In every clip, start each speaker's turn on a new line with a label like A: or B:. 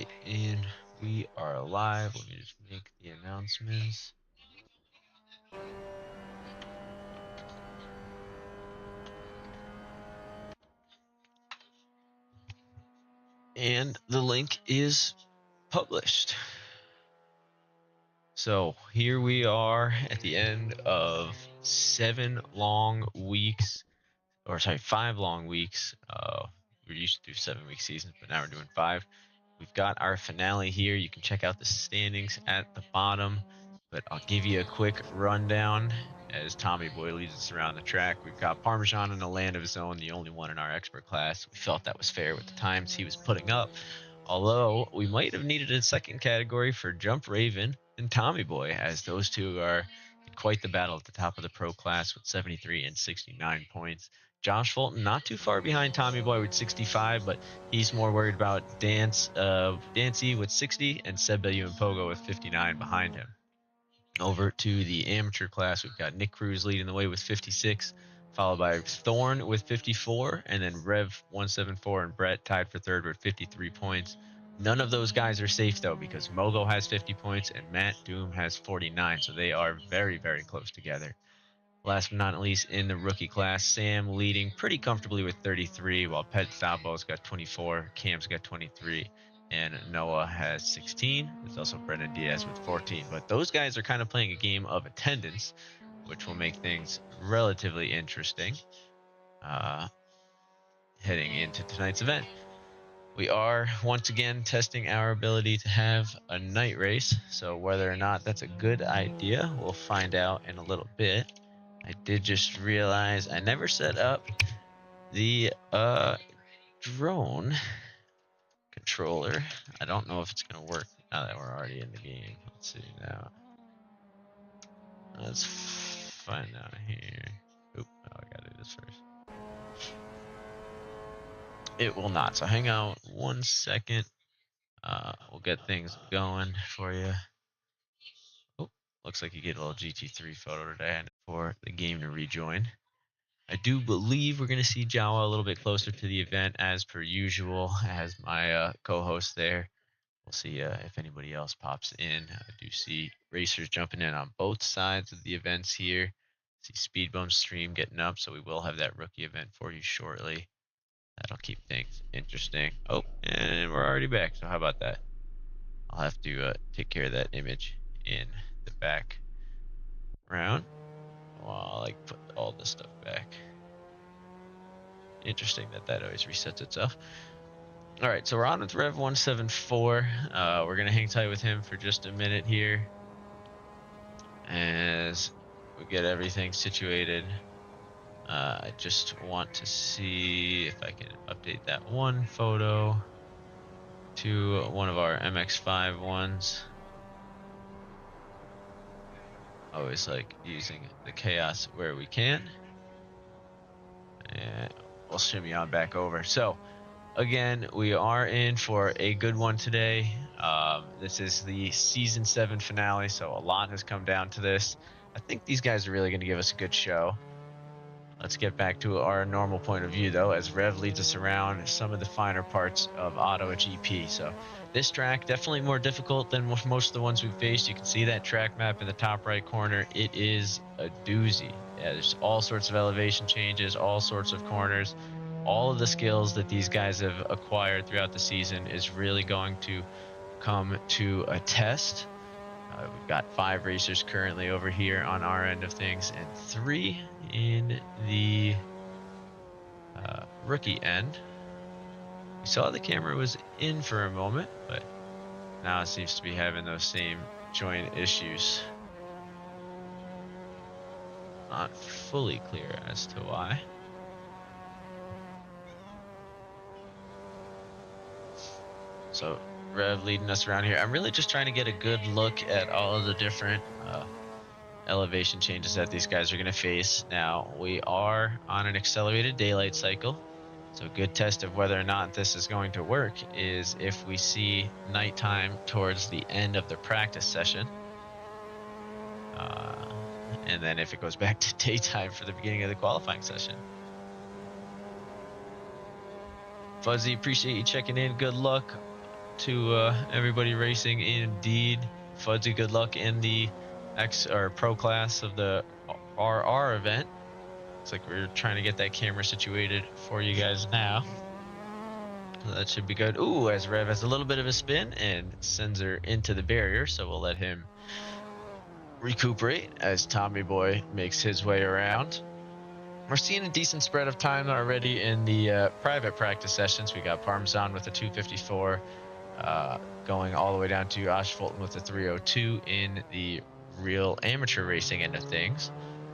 A: Alright, and we are live. Let me just make the announcements. And the link is published. So here we are at the end of 7 long weeks, or sorry, 5 long weeks. We used to do 7-week seasons, but now we're doing 5. We've got our finale here. You can check out the standings at the bottom, but I'll give you a quick rundown as Tommy Boy leads us around the track. We've got Parmesan in the land of his own, the only one in our expert class. We felt that was fair with the times he was putting up, although we might have needed a second category for Jump Raven and Tommy Boy, as those two are in quite the battle at the top of the pro class with 73 and 69 points. Josh Fulton not too far behind Tommy Boy with 65, but he's more worried about Dancy with 60 and Seb and Pogo with 59 behind him. Over to the amateur class, we've got Nick Cruz leading the way with 56, followed by Thorn with 54, and then Rev 174 and Brett tied for third with 53 points. None of those guys are safe, though, because Mogo has 50 points and Matt Doom has 49, so they are very, very close together. Last but not least, in the rookie class, Sam leading pretty comfortably with 33, while Pet Falbo's got 24, Cam's got 23, and Noah has 16. There's also Brendan Diaz with 14. But those guys are kind of playing a game of attendance, which will make things relatively interesting heading into tonight's event. We are once again testing our ability to have a night race, so whether or not that's a good idea, we'll find out in a little bit. I did just realize I never set up the drone controller. I don't know if it's going to work now that we're already in the game. Let's see now. Let's find out here. Oop, oh, I got to do this first. It will not, so hang out 1 second. We'll get things going for you. Oh, looks like you get a little GT3 photo today for the game to rejoin. I do believe we're going to see Jawa a little bit closer to the event as per usual as my co-host there. We'll see if anybody else pops in. I do see racers jumping in on both sides of the events here. See Speedbum's stream getting up, so we will have that rookie event for you shortly. That'll keep things interesting. Oh, and we're already back, so how about that? I'll have to take care of that image in the background while I put all this stuff back. Interesting that always resets itself. All right, so we're on with Rev 174. We're gonna hang tight with him for just a minute here as we get everything situated. I just want to see if I can update that one photo to one of our MX5 ones. Always like using the chaos where we can. And we'll shimmy on back over. So again, we are in for a good one today. This is the season 7 finale, so a lot has come down to this. I think these guys are really going to give us a good show. Let's get back to our normal point of view, though, as Rev leads us around some of the finer parts of Ottawa GP. So this track, definitely more difficult than most of the ones we've faced. You can see that track map in the top right corner. It is a doozy. Yeah, there's all sorts of elevation changes, all sorts of corners. All of the skills that these guys have acquired throughout the season is really going to come to a test. We've got 5 racers currently over here on our end of things and 3 in the rookie end. We saw the camera was in for a moment, but now it seems to be having those same joint issues. Not fully clear as to why. So Rev leading us around here. I'm really just trying to get a good look at all of the different elevation changes that these guys are going to face. Now, we are on an accelerated daylight cycle, so a good test of whether or not this is going to work is if we see nighttime towards the end of the practice session, and then if it goes back to daytime for the beginning of the qualifying session. Fuzzy, appreciate you checking in. Good luck to everybody racing indeed. Fudzy, good luck in the X or Pro class of the RR event. Looks like we're trying to get that camera situated for you guys now. So that should be good. Ooh, as Rev has a little bit of a spin and sends her into the barrier, so we'll let him recuperate as Tommy Boy makes his way around. We're seeing a decent spread of time already in the private practice sessions. We got Parmesan with a 254, going all the way down to Ash Fulton with a 302 in the real amateur racing end of things.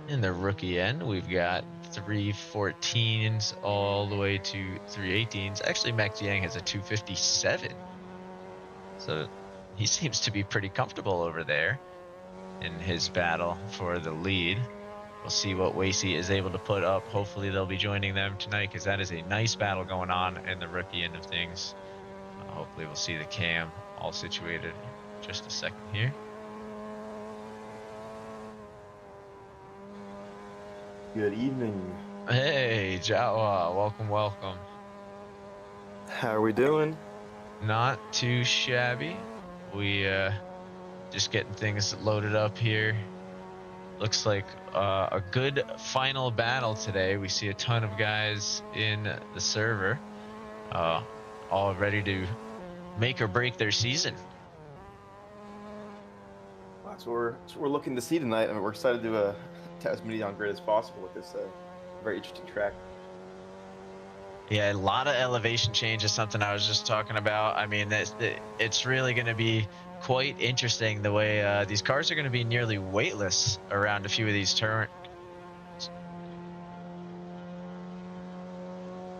A: In the rookie end, we've got 314s all the way to 318s. Actually, Max Yang has a 257. So he seems to be pretty comfortable over there in his battle for the lead. We'll see what Wasey is able to put up. Hopefully they'll be joining them tonight because that is a nice battle going on in the rookie end of things. Hopefully we'll see the cam all situated in just a second here.
B: Good evening.
A: Hey, Jawa, welcome, welcome.
B: How are we doing?
A: Not too shabby. We just getting things loaded up here. Looks like a good final battle today. We see a ton of guys in the server, all ready to make or break their season.
B: That's what we're looking to see tonight. I mean, we're excited to have as many on grid as possible with this very interesting track.
A: Yeah, a lot of elevation change is something I was just talking about. I mean, it's really going to be quite interesting the way these cars are going to be nearly weightless around a few of these turns.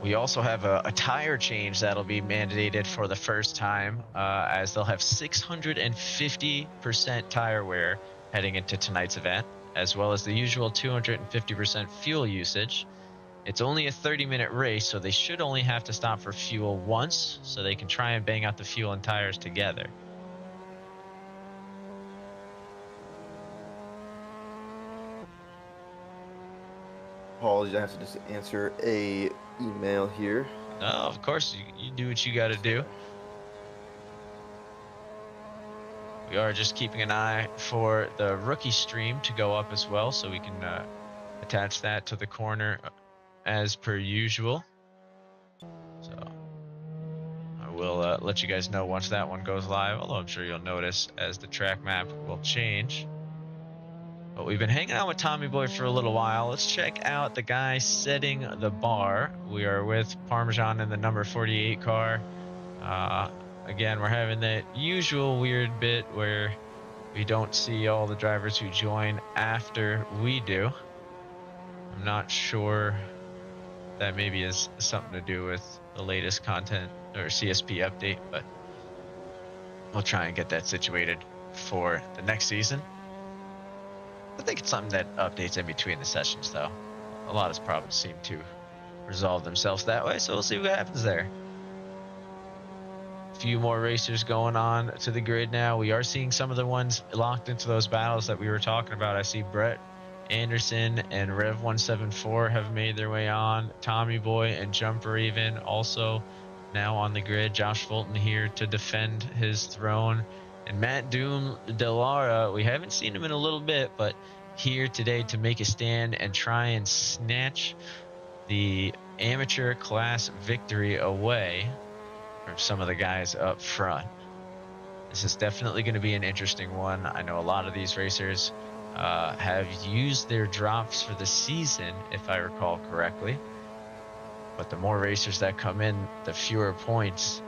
A: We also have a tire change that'll be mandated for the first time, as they'll have 650% tire wear heading into tonight's event, as well as the usual 250% fuel usage. It's only a 30-minute race, so they should only have to stop for fuel once, so they can try and bang out the fuel and tires together.
B: Apologies, I have to just answer a email here.
A: No, of course, you do what you got to do. We are just keeping an eye for the rookie stream to go up as well, so we can attach that to the corner as per usual. So I will let you guys know once that one goes live, although I'm sure you'll notice as the track map will change. But we've been hanging out with Tommy Boy for a little while. Let's check out the guy setting the bar. We are with Parmesan in the number 48 car. Again, we're having that usual weird bit where we don't see all the drivers who join after we do. I'm not sure that maybe has something to do with the latest content or CSP update, but we'll try and get that situated for the next season. I think it's something that updates in between the sessions, though. A lot of problems seem to resolve themselves that way, so we'll see what happens there. A few more racers going on to the grid now. We are seeing some of the ones locked into those battles that we were talking about. I see Brett Anderson and Rev174 have made their way on. Tommy Boy and Jumper even also now on the grid. Josh Fulton here to defend his throne. And Matt Doom Delara, we haven't seen him in a little bit, but here today to make a stand and try and snatch the amateur class victory away from some of the guys up front. This is definitely going to be an interesting one. I know a lot of these racers have used their drops for the season, if I recall correctly. But the more racers that come in, the fewer points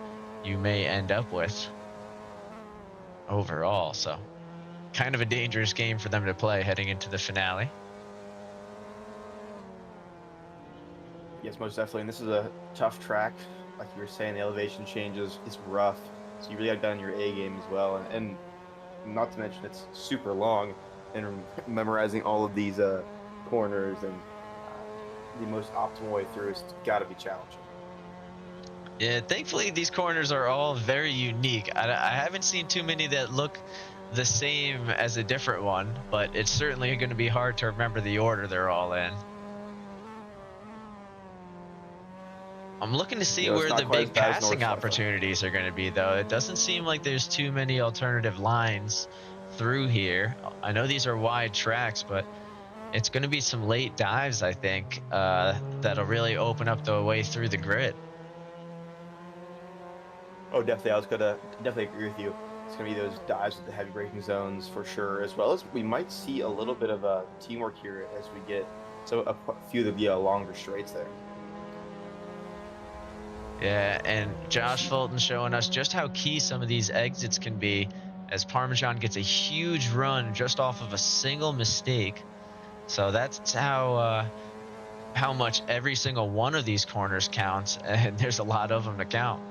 A: you may end up with overall. So kind of a dangerous game for them to play heading into the finale.
B: Yes, most definitely. And this is a tough track. Like you were saying, the elevation changes is rough. So you really got to be on your A game as well. And not to mention it's super long, and memorizing all of these corners and the most optimal way through has got to be challenging.
A: Yeah, thankfully these corners are all very unique. I haven't seen too many that look the same as a different one, but it's certainly going to be hard to remember the order they're all in. I'm looking to see
B: it's
A: where
B: not
A: the
B: quite as
A: big
B: bad as
A: passing
B: Nordschleife.
A: opportunities are going to be, though. It doesn't seem like there's too many alternative lines through here. I know these are wide tracks, but it's going to be some late dives, I think, that'll really open up the way through the grid.
B: Oh, definitely. I was gonna definitely agree with you. It's gonna be those dives with the heavy braking zones for sure, as well as we might see a little bit of teamwork here as we get a few of the longer straights there.
A: Yeah, and Josh Fulton showing us just how key some of these exits can be as Parmesan gets a huge run just off of a single mistake. So that's how much every single one of these corners counts, and there's a lot of them to count.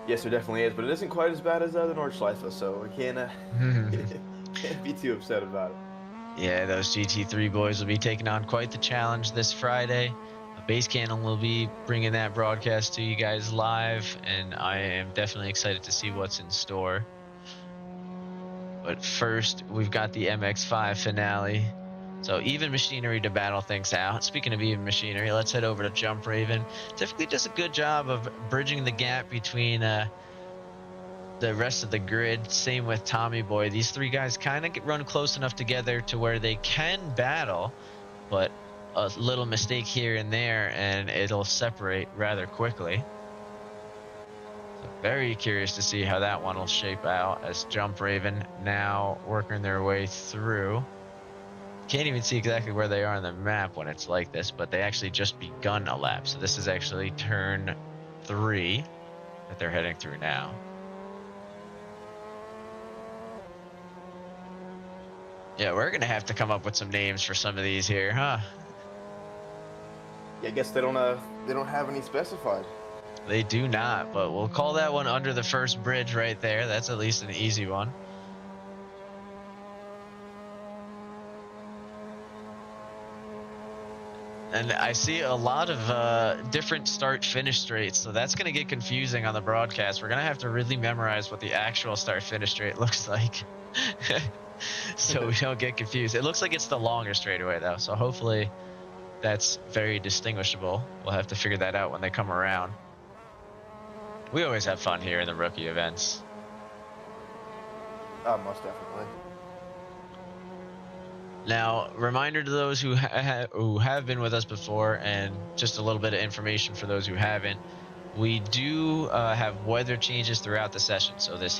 B: Yes, there definitely is, but it isn't quite as bad as the Nordschleife, so we can't can't be too upset about it.
A: Yeah, those GT3 boys will be taking on quite the challenge this Friday. Base Cannon will be bringing that broadcast to you guys live, and I am definitely excited to see what's in store. But first, we've got the MX5 finale. So even machinery to battle things out. Speaking of even machinery, let's head over to Jump Raven. Typically does a good job of bridging the gap between the rest of the grid. Same with Tommy Boy. These three guys kind of run close enough together to where they can battle, but a little mistake here and there and it'll separate rather quickly. So very curious to see how that one will shape out as Jump Raven now working their way through. Can't even see exactly where they are on the map when it's like this, but they actually just begun a lap. So this is actually turn 3 that they're heading through now. Yeah, we're going to have to come up with some names for some of these here, huh?
B: Yeah, I guess they don't have any specified.
A: They do not, but we'll call that one under the first bridge right there. That's at least an easy one. And I see a lot of different start-finish straights, so that's going to get confusing on the broadcast. We're going to have to really memorize what the actual start-finish straight looks like so we don't get confused. It looks like it's the longer straightaway, though, so hopefully that's very distinguishable. We'll have to figure that out when they come around. We always have fun here in the rookie events.
B: Most definitely.
A: Now, reminder to those who have been with us before, and just a little bit of information for those who haven't. We do have weather changes throughout the session. So this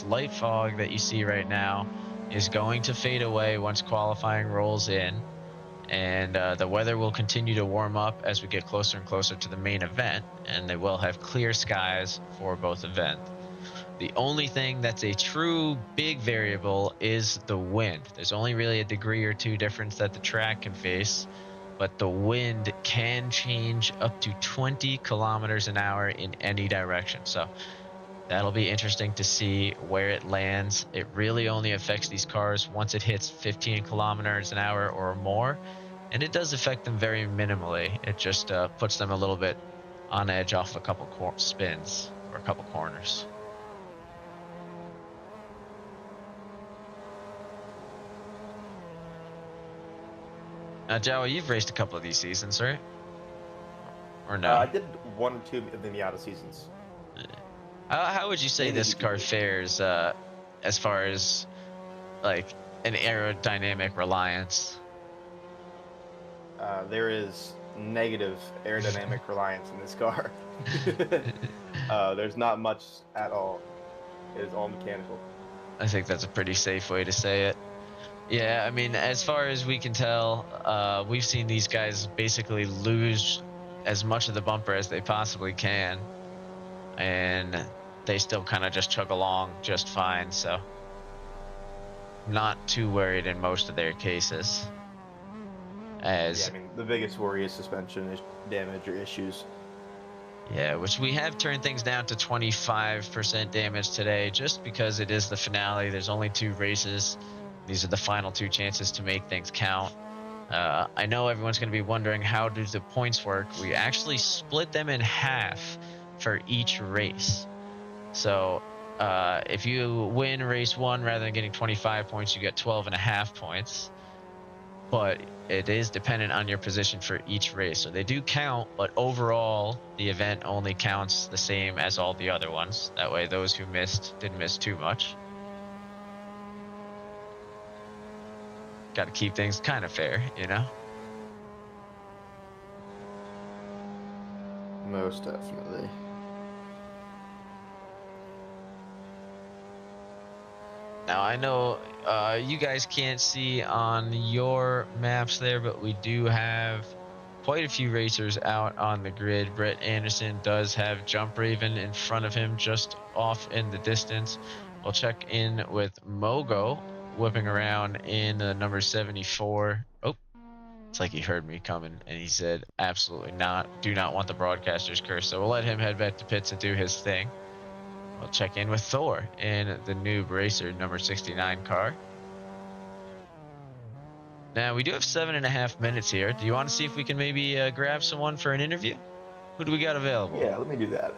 A: light fog that you see right now is going to fade away once qualifying rolls in, and the weather will continue to warm up as we get closer and closer to the main event, and they will have clear skies for both events. The only thing that's a true big variable is the wind. There's only really a degree or two difference that the track can face, but the wind can change up to 20 kilometers an hour in any direction. So that'll be interesting to see where it lands. It really only affects these cars once it hits 15 kilometers an hour or more, and it does affect them very minimally. It just puts them a little bit on edge off a couple spins or a couple corners. Now, Joey, you've raced a couple of these seasons, right? Or no?
B: I did 1 or 2 of the Miata seasons.
A: How would you say this car fares as far as like an aerodynamic reliance?
B: There is negative aerodynamic reliance in this car. There's not much at all. It is all mechanical.
A: I think that's a pretty safe way to say it. Yeah, I mean, as far as we can tell, we've seen these guys basically lose as much of the bumper as they possibly can, and they still kind of just chug along just fine, so not too worried in most of their cases.
B: Yeah, I mean, the biggest worry is suspension damage or issues.
A: Yeah, which we have turned things down to 25% damage today just because it is the finale. There's only 2 races. These are the final 2 chances to make things count. I know everyone's going to be wondering, how do the points work? We actually split them in half for each race. So if you win race 1, rather than getting 25 points, you get 12.5 points. but it is dependent on your position for each race. So they do count, but overall, the event only counts the same as all the other ones. That way, those who missed didn't miss too much. Got to keep things kind of fair, you know?
B: Most definitely.
A: Now, I know you guys can't see on your maps there, but we do have quite a few racers out on the grid. Brett Anderson does have Jump Raven in front of him, just off in the distance. We'll check in with Mogo, whipping around in the number 74. Oh, it's like he heard me coming, and he said, absolutely not. Do not want the broadcaster's curse. So we'll let him head back to pits and do his thing. We'll check in with Thor in the Noob Racer number 69 car. Now, we do have 7.5 minutes here. Do you want to see if we can maybe grab someone for an interview? Who do we got available?
B: Yeah, let me do that.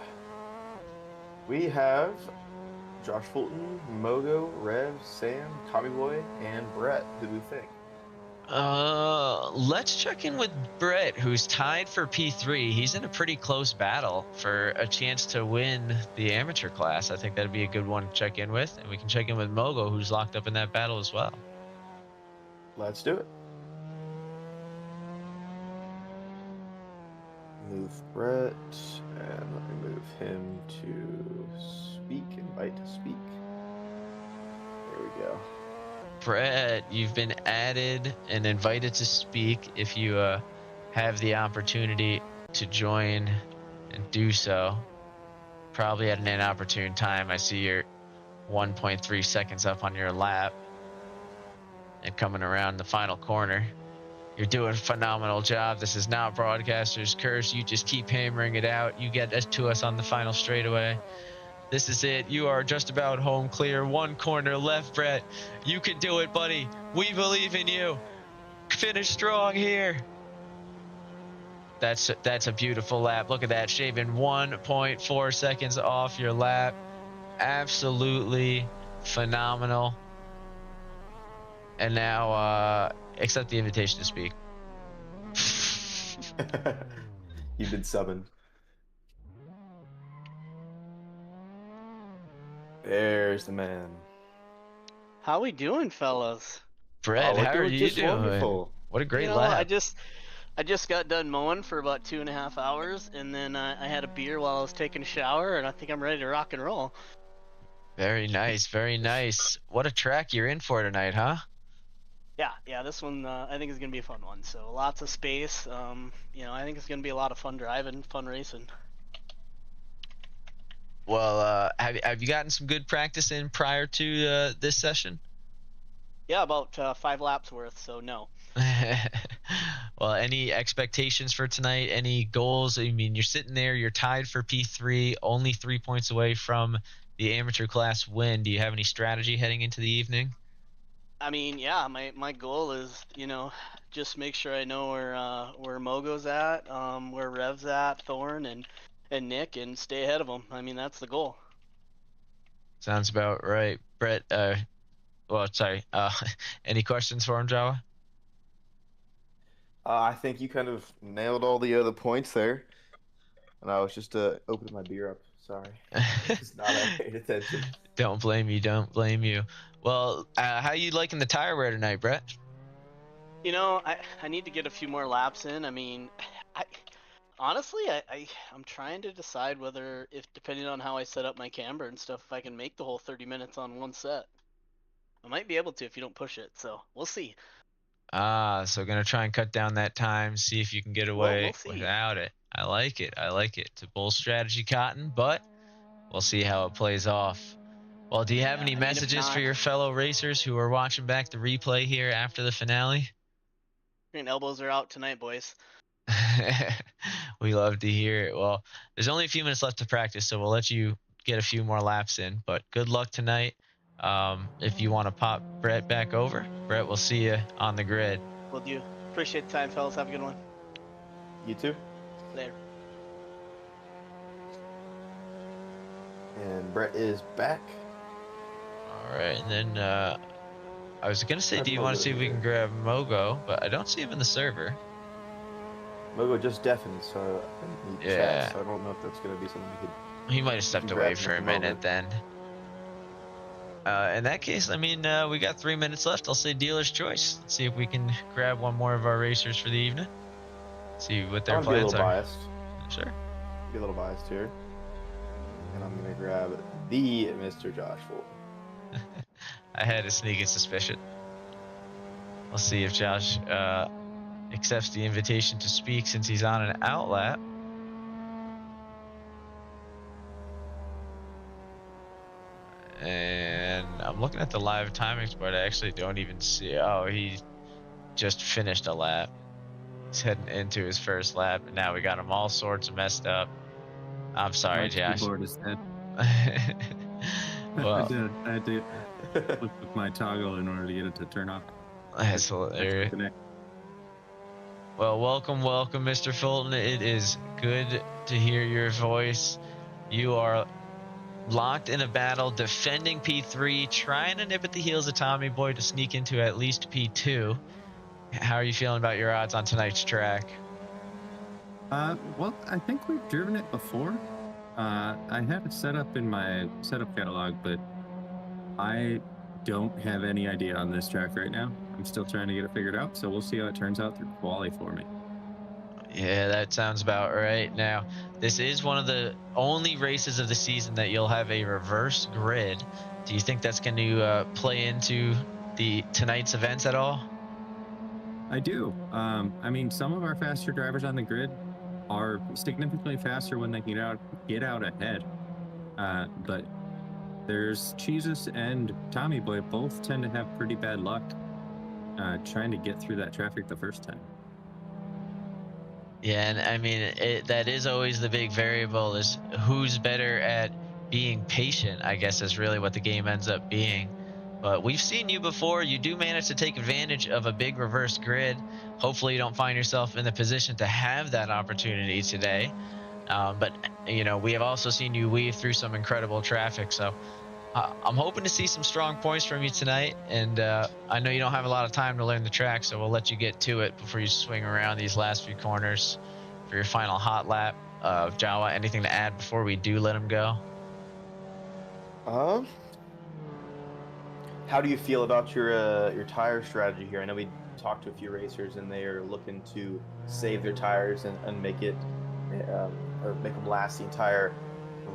B: We have Josh Fulton, Mogo, Rev, Sam, Tommy Boy, and Brett. Who do we think?
A: Let's check in with Brett, who's tied for P3. He's in a pretty close battle for a chance to win the amateur class. I think that'd be a good one to check in with. And we can check in with Mogo, who's locked up in that battle as well.
B: Let's do it. Move Brett, and let me move him to speak, invite to speak. There we go.
A: Brett, you've been added and invited to speak if you have the opportunity to join and do so. Probably at an inopportune time. I see you're 1.3 seconds up on your lap and coming around the final corner. You're doing a phenomenal job. This is not broadcaster's curse. You just keep hammering it out. You get to us on the final straightaway. This is it. You are just about home clear. One corner left, Brett. You can do it, buddy. We believe in you. Finish strong here. That's a beautiful lap. Look at that. Shaving 1.4 seconds off your lap. Absolutely phenomenal. And now accept the invitation to speak.
B: You've been summoned. There's the man.
C: How we doing, fellas?
A: Brett,
B: we're
A: how are
B: doing
A: you
B: just
A: doing?
B: wonderful.
A: What a great
C: You know,
A: lap.
C: I just got done mowing for about 2.5 hours, and then I had a beer while I was taking a shower, and I think I'm ready to rock and roll.
A: Very nice, very nice. What a track you're in for tonight, huh?
C: Yeah, this one I think is gonna be a fun one. So lots of space. You know, I think it's gonna be a lot of fun driving, fun racing.
A: Well, have you gotten some good practice in prior to this session?
C: Yeah, about 5 laps worth. So no.
A: Well, any expectations for tonight? Any goals? I mean, you're sitting there, you're tied for P3, only 3 points away from the amateur class win. Do you have any strategy heading into the evening?
C: I mean, yeah, my goal is, you know, just make sure I know where Mogo's at, where Rev's at, Thorn and Nick, and stay ahead of them. I mean, that's the goal.
A: Sounds about right. Brett, well, sorry. Any questions for him, Jawa?
B: I think you kind of nailed all the other points there. And I was just opening my beer up. Sorry. Just not paying attention.
A: Don't blame you. Don't blame you. Well, how you liking the tire wear tonight, Brett?
C: You know, I need to get a few more laps in. I mean, honestly, I'm trying to decide whether, if depending on how I set up my camber and stuff, if I can make the whole 30 minutes on one set. I might be able to if you don't push it, so we'll see.
A: So gonna try and cut down that time, see if you can get away
C: We'll see.
A: without it. I like it. I like it. It's a bold strategy, Cotton, but we'll see how it plays off. Well, do you have any messages for your fellow racers who are watching back the replay here after the finale?
C: Your elbows are out tonight, boys.
A: We love to hear it. Well, there's only a few minutes left to practice, so we'll let you get a few more laps in. But good luck tonight. If you want to pop Brett back over, Brett, we'll see you on the grid.
C: Will do. Appreciate the time, fellas. Have a good one.
B: You too.
C: Later.
B: And Brett is back.
A: All right, and then I was gonna say,
B: Grab
A: do you want to
B: Mogo
A: see if we
B: here.
A: can grab Mogo? But I don't see him in the server.
B: Mogo just deafened, so in the
A: Yeah.
B: chat, so I don't know if that's going to be something we could.
A: He might have stepped
B: grab
A: away
B: him
A: for
B: at
A: a
B: the
A: minute
B: moment.
A: then. In that case, I mean, we got 3 minutes left. I'll say dealer's choice. Let's see if we can grab one more of our racers for the evening. See what their
B: I'm going to be a
A: plans
B: little
A: are.
B: biased.
A: Sure.
B: Be a little biased here. And I'm going to grab the Mr. Josh Fulton.
A: I had a sneaking suspicion. We'll see if Josh accepts the invitation to speak since he's on an outlap. And I'm looking at the live timings, but I actually don't even see. Oh, he just finished a lap. He's heading into his first lap, and now we got him all sorts of messed up. I'm sorry,
D: My
A: Josh.
D: keyboard is dead.
A: Well,
D: I had to flip with my toggle in order to get it to turn off.
A: that's hilarious. Well, welcome, Mr. Fulton. It is good to hear your voice. You are locked in a battle, defending P3, trying to nip at the heels of Tommy Boy to sneak into at least P2. How are you feeling about your odds on tonight's track?
D: Well, I think we've driven it before. I have it set up in my setup catalog, but I don't have any idea on this track right now. I'm still trying to get it figured out, so we'll see how it turns out through quali for me.
A: Yeah, that sounds about right. Now, this is one of the only races of the season that you'll have a reverse grid. Do you think that's going to play into tonight's events at all?
D: I do. I mean, some of our faster drivers on the grid are significantly faster when they get out ahead. But there's Jesus and Tommy Boy both tend to have pretty bad luck trying to get through that traffic the first time.
A: Yeah, and I mean, that is always the big variable, is who's better at being patient, I guess, is really what the game ends up being. But we've seen you before. You do manage to take advantage of a big reverse grid. Hopefully you don't find yourself in the position to have that opportunity today. But, you know, we have also seen you weave through some incredible traffic. So I'm hoping to see some strong points from you tonight. And I know you don't have a lot of time to learn the track, so we'll let you get to it before you swing around these last few corners for your final hot lap. Jawa, anything to add before we do let him go?
B: How do you feel about your tire strategy here? I know we talked to a few racers, and they are looking to save their tires and make it or make them last the entire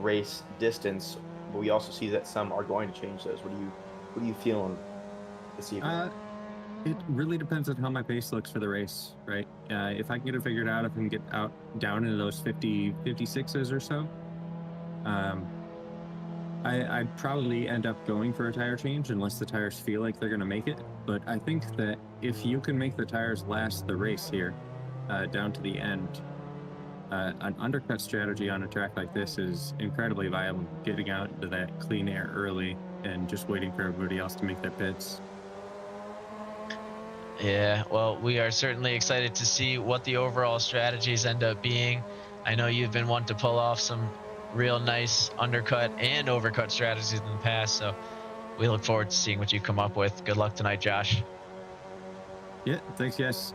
B: race distance. But we also see that some are going to change those. What are you feeling this evening?
D: It really depends on how my pace looks for the race, right? If I can get it figured out, if I can get down into those 56s or so, I'd probably end up going for a tire change unless the tires feel like they're going to make it. But I think that if you can make the tires last the race here down to the end, an undercut strategy on a track like this is incredibly viable, getting out into that clean air early and just waiting for everybody else to make their pits.
A: Yeah, well, we are certainly excited to see what the overall strategies end up being. I know you've been one to pull off some real nice undercut and overcut strategies in the past, so we look forward to seeing what you come up with. Good luck tonight, Josh.
D: Yeah, thanks, guys.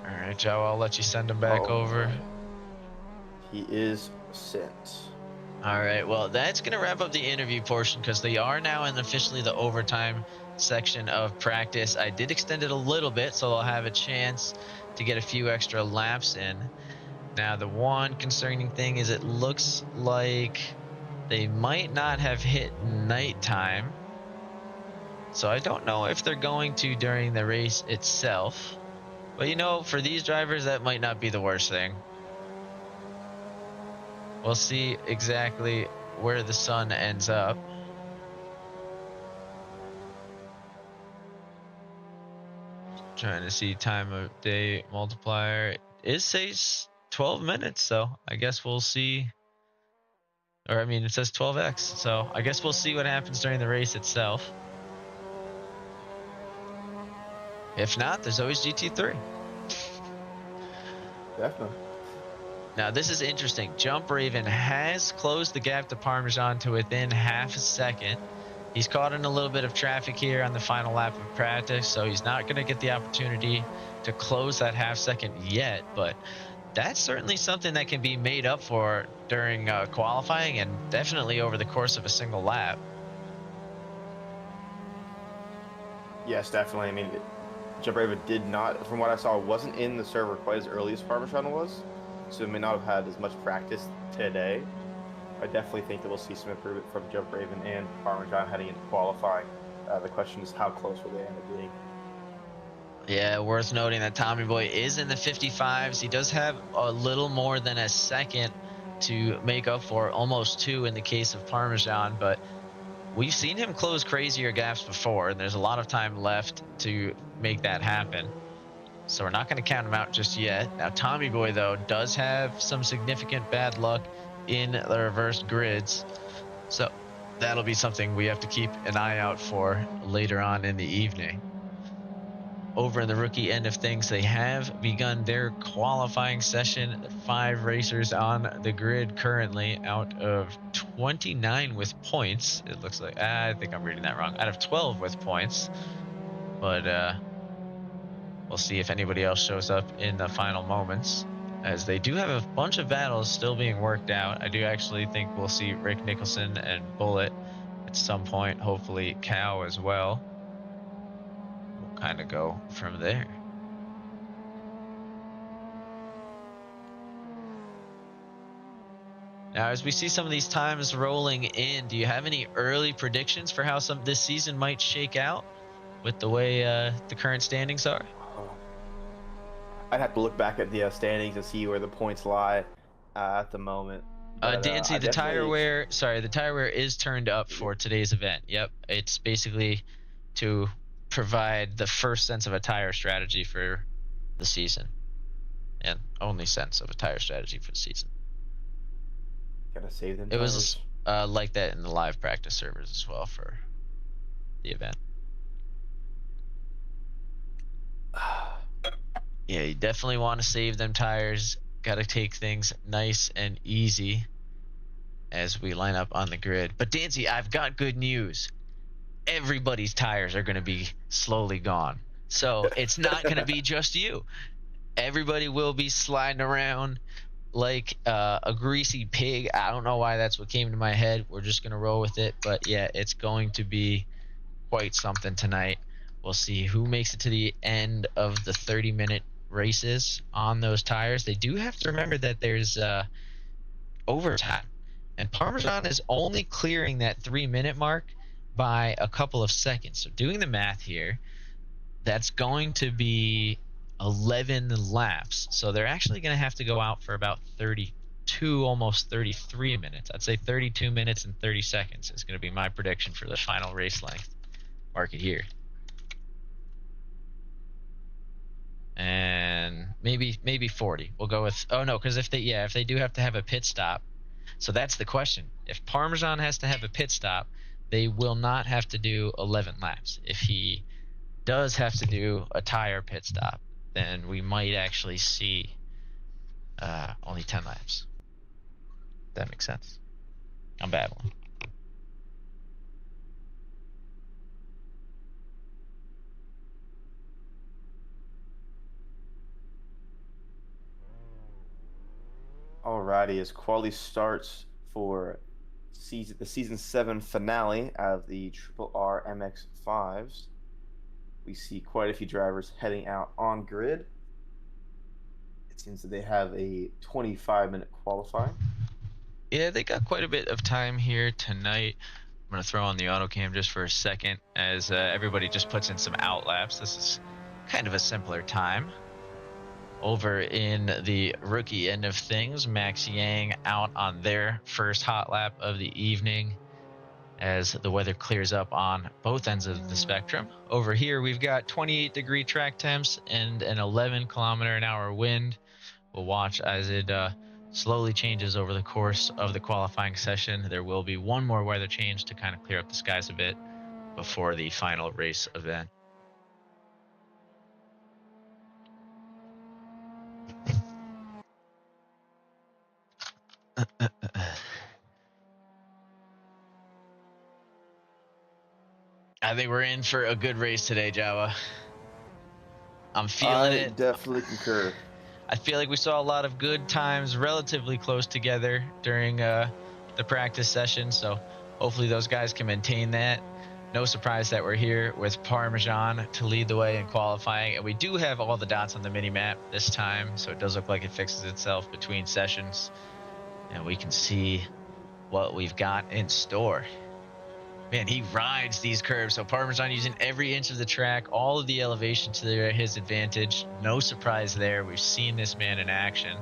A: All right, Joe, I'll let you send him back over.
B: He is sent.
A: All right, well, that's going to wrap up the interview portion because they are now in officially the overtime section of practice. I did extend it a little bit, so they'll have a chance to get a few extra laps in. Now, the one concerning thing is it looks like they might not have hit nighttime. So I don't know if they're going to during the race itself. But, you know, for these drivers, that might not be the worst thing. We'll see exactly where the sun ends up. Trying to see time of day multiplier. It says 12 minutes, so I guess we'll see. Or, I mean, it says 12x, so I guess we'll see what happens during the race itself. If not, there's always GT3.
B: Definitely.
A: Now, this is interesting. Jump Raven has closed the gap to Parmesan to within half a second. He's caught in a little bit of traffic here on the final lap of practice, so he's not going to get the opportunity to close that half second yet, but that's certainly something that can be made up for during qualifying and definitely over the course of a single lap.
B: Yes, definitely. I mean, Jump Raven did not, from what I saw, wasn't in the server quite as early as Parmesan was, so it may not have had as much practice today. I definitely think that we'll see some improvement from Jump Raven and Parmesan heading into qualifying. The question is, how close will they end up being?
A: Yeah, worth noting that Tommy Boy is in the 55s. He does have a little more than a second to make up for, almost 2 in the case of Parmesan, but we've seen him close crazier gaps before, and there's a lot of time left to make that happen. So we're not going to count him out just yet. Now, Tommy Boy, though, does have some significant bad luck in the reversed grids. So that'll be something we have to keep an eye out for later on in the evening. Over in the rookie end of things, they have begun their qualifying session. 5 racers on the grid currently out of 29 with points. It looks like, I think I'm reading that wrong. Out of 12 with points. But we'll see if anybody else shows up in the final moments, as they do have a bunch of battles still being worked out. I do actually think we'll see Rick Nicholson and Bullet at some point, hopefully Cow as well. We'll kind of go from there. Now, as we see some of these times rolling in, do you have any early predictions for how this season might shake out with the way the current standings are?
B: I'd have to look back at the standings and see where the points lie at the moment. But,
A: Dancy, the tire wear is turned up for today's event. Yep, it's basically to provide the first sense of a tire strategy for the season, and only sense of a tire strategy for the season.
B: Gotta save them.
A: It was like that in the live practice servers as well for the event. Yeah, you definitely want to save them tires. Got to take things nice and easy as we line up on the grid. But Dancy, I've got good news. Everybody's tires are going to be slowly gone. So it's not going to be just you. Everybody will be sliding around like a greasy pig. I don't know why that's what came to my head. We're just going to roll with it. But yeah, it's going to be quite something tonight. We'll see who makes it to the end of the 30-minute races on those tires. They do have to remember that there's overtime, and Parmesan is only clearing that 3-minute mark by a couple of seconds. So doing the math here, that's going to be 11 laps. So they're actually going to have to go out for about 32, almost 33 minutes. I'd say 32 minutes and 30 seconds is going to be my prediction for the final race length. Mark it here. And maybe 40. We'll go with, oh no, because if they do have to have a pit stop, so that's the question. If Parmesan has to have a pit stop, they will not have to do 11 laps. If he does have to do a tire pit stop, then we might actually see only 10 laps. That makes sense. I'm babbling.
B: Alrighty, as quality starts for the season 7 finale of the R MX5s, we see quite a few drivers heading out on grid. It seems that they have a 25-minute qualifying.
A: Yeah, they got quite a bit of time here tonight. I'm going to throw on the auto cam just for a second as everybody just puts in some out laps. This is kind of a simpler time. Over in the rookie end of things, Max Yang out on their first hot lap of the evening as the weather clears up on both ends of the spectrum. Over here, we've got 28-degree track temps and an 11-kilometer-an-hour wind. We'll watch as it slowly changes over the course of the qualifying session. There will be one more weather change to kind of clear up the skies a bit before the final race event. I think we're in for a good race today, Jawa. I'm feeling it.
B: Definitely concur.
A: I feel like we saw a lot of good times relatively close together during the practice session, so hopefully those guys can maintain that. No surprise that we're here with Parmesan to lead the way in qualifying, and we do have all the dots on the mini-map this time, so it does look like it fixes itself between sessions, and we can see what we've got in store. Man, he rides these curves. So Parmesan using every inch of the track, all of the elevation to his advantage. No surprise there. We've seen this man in action.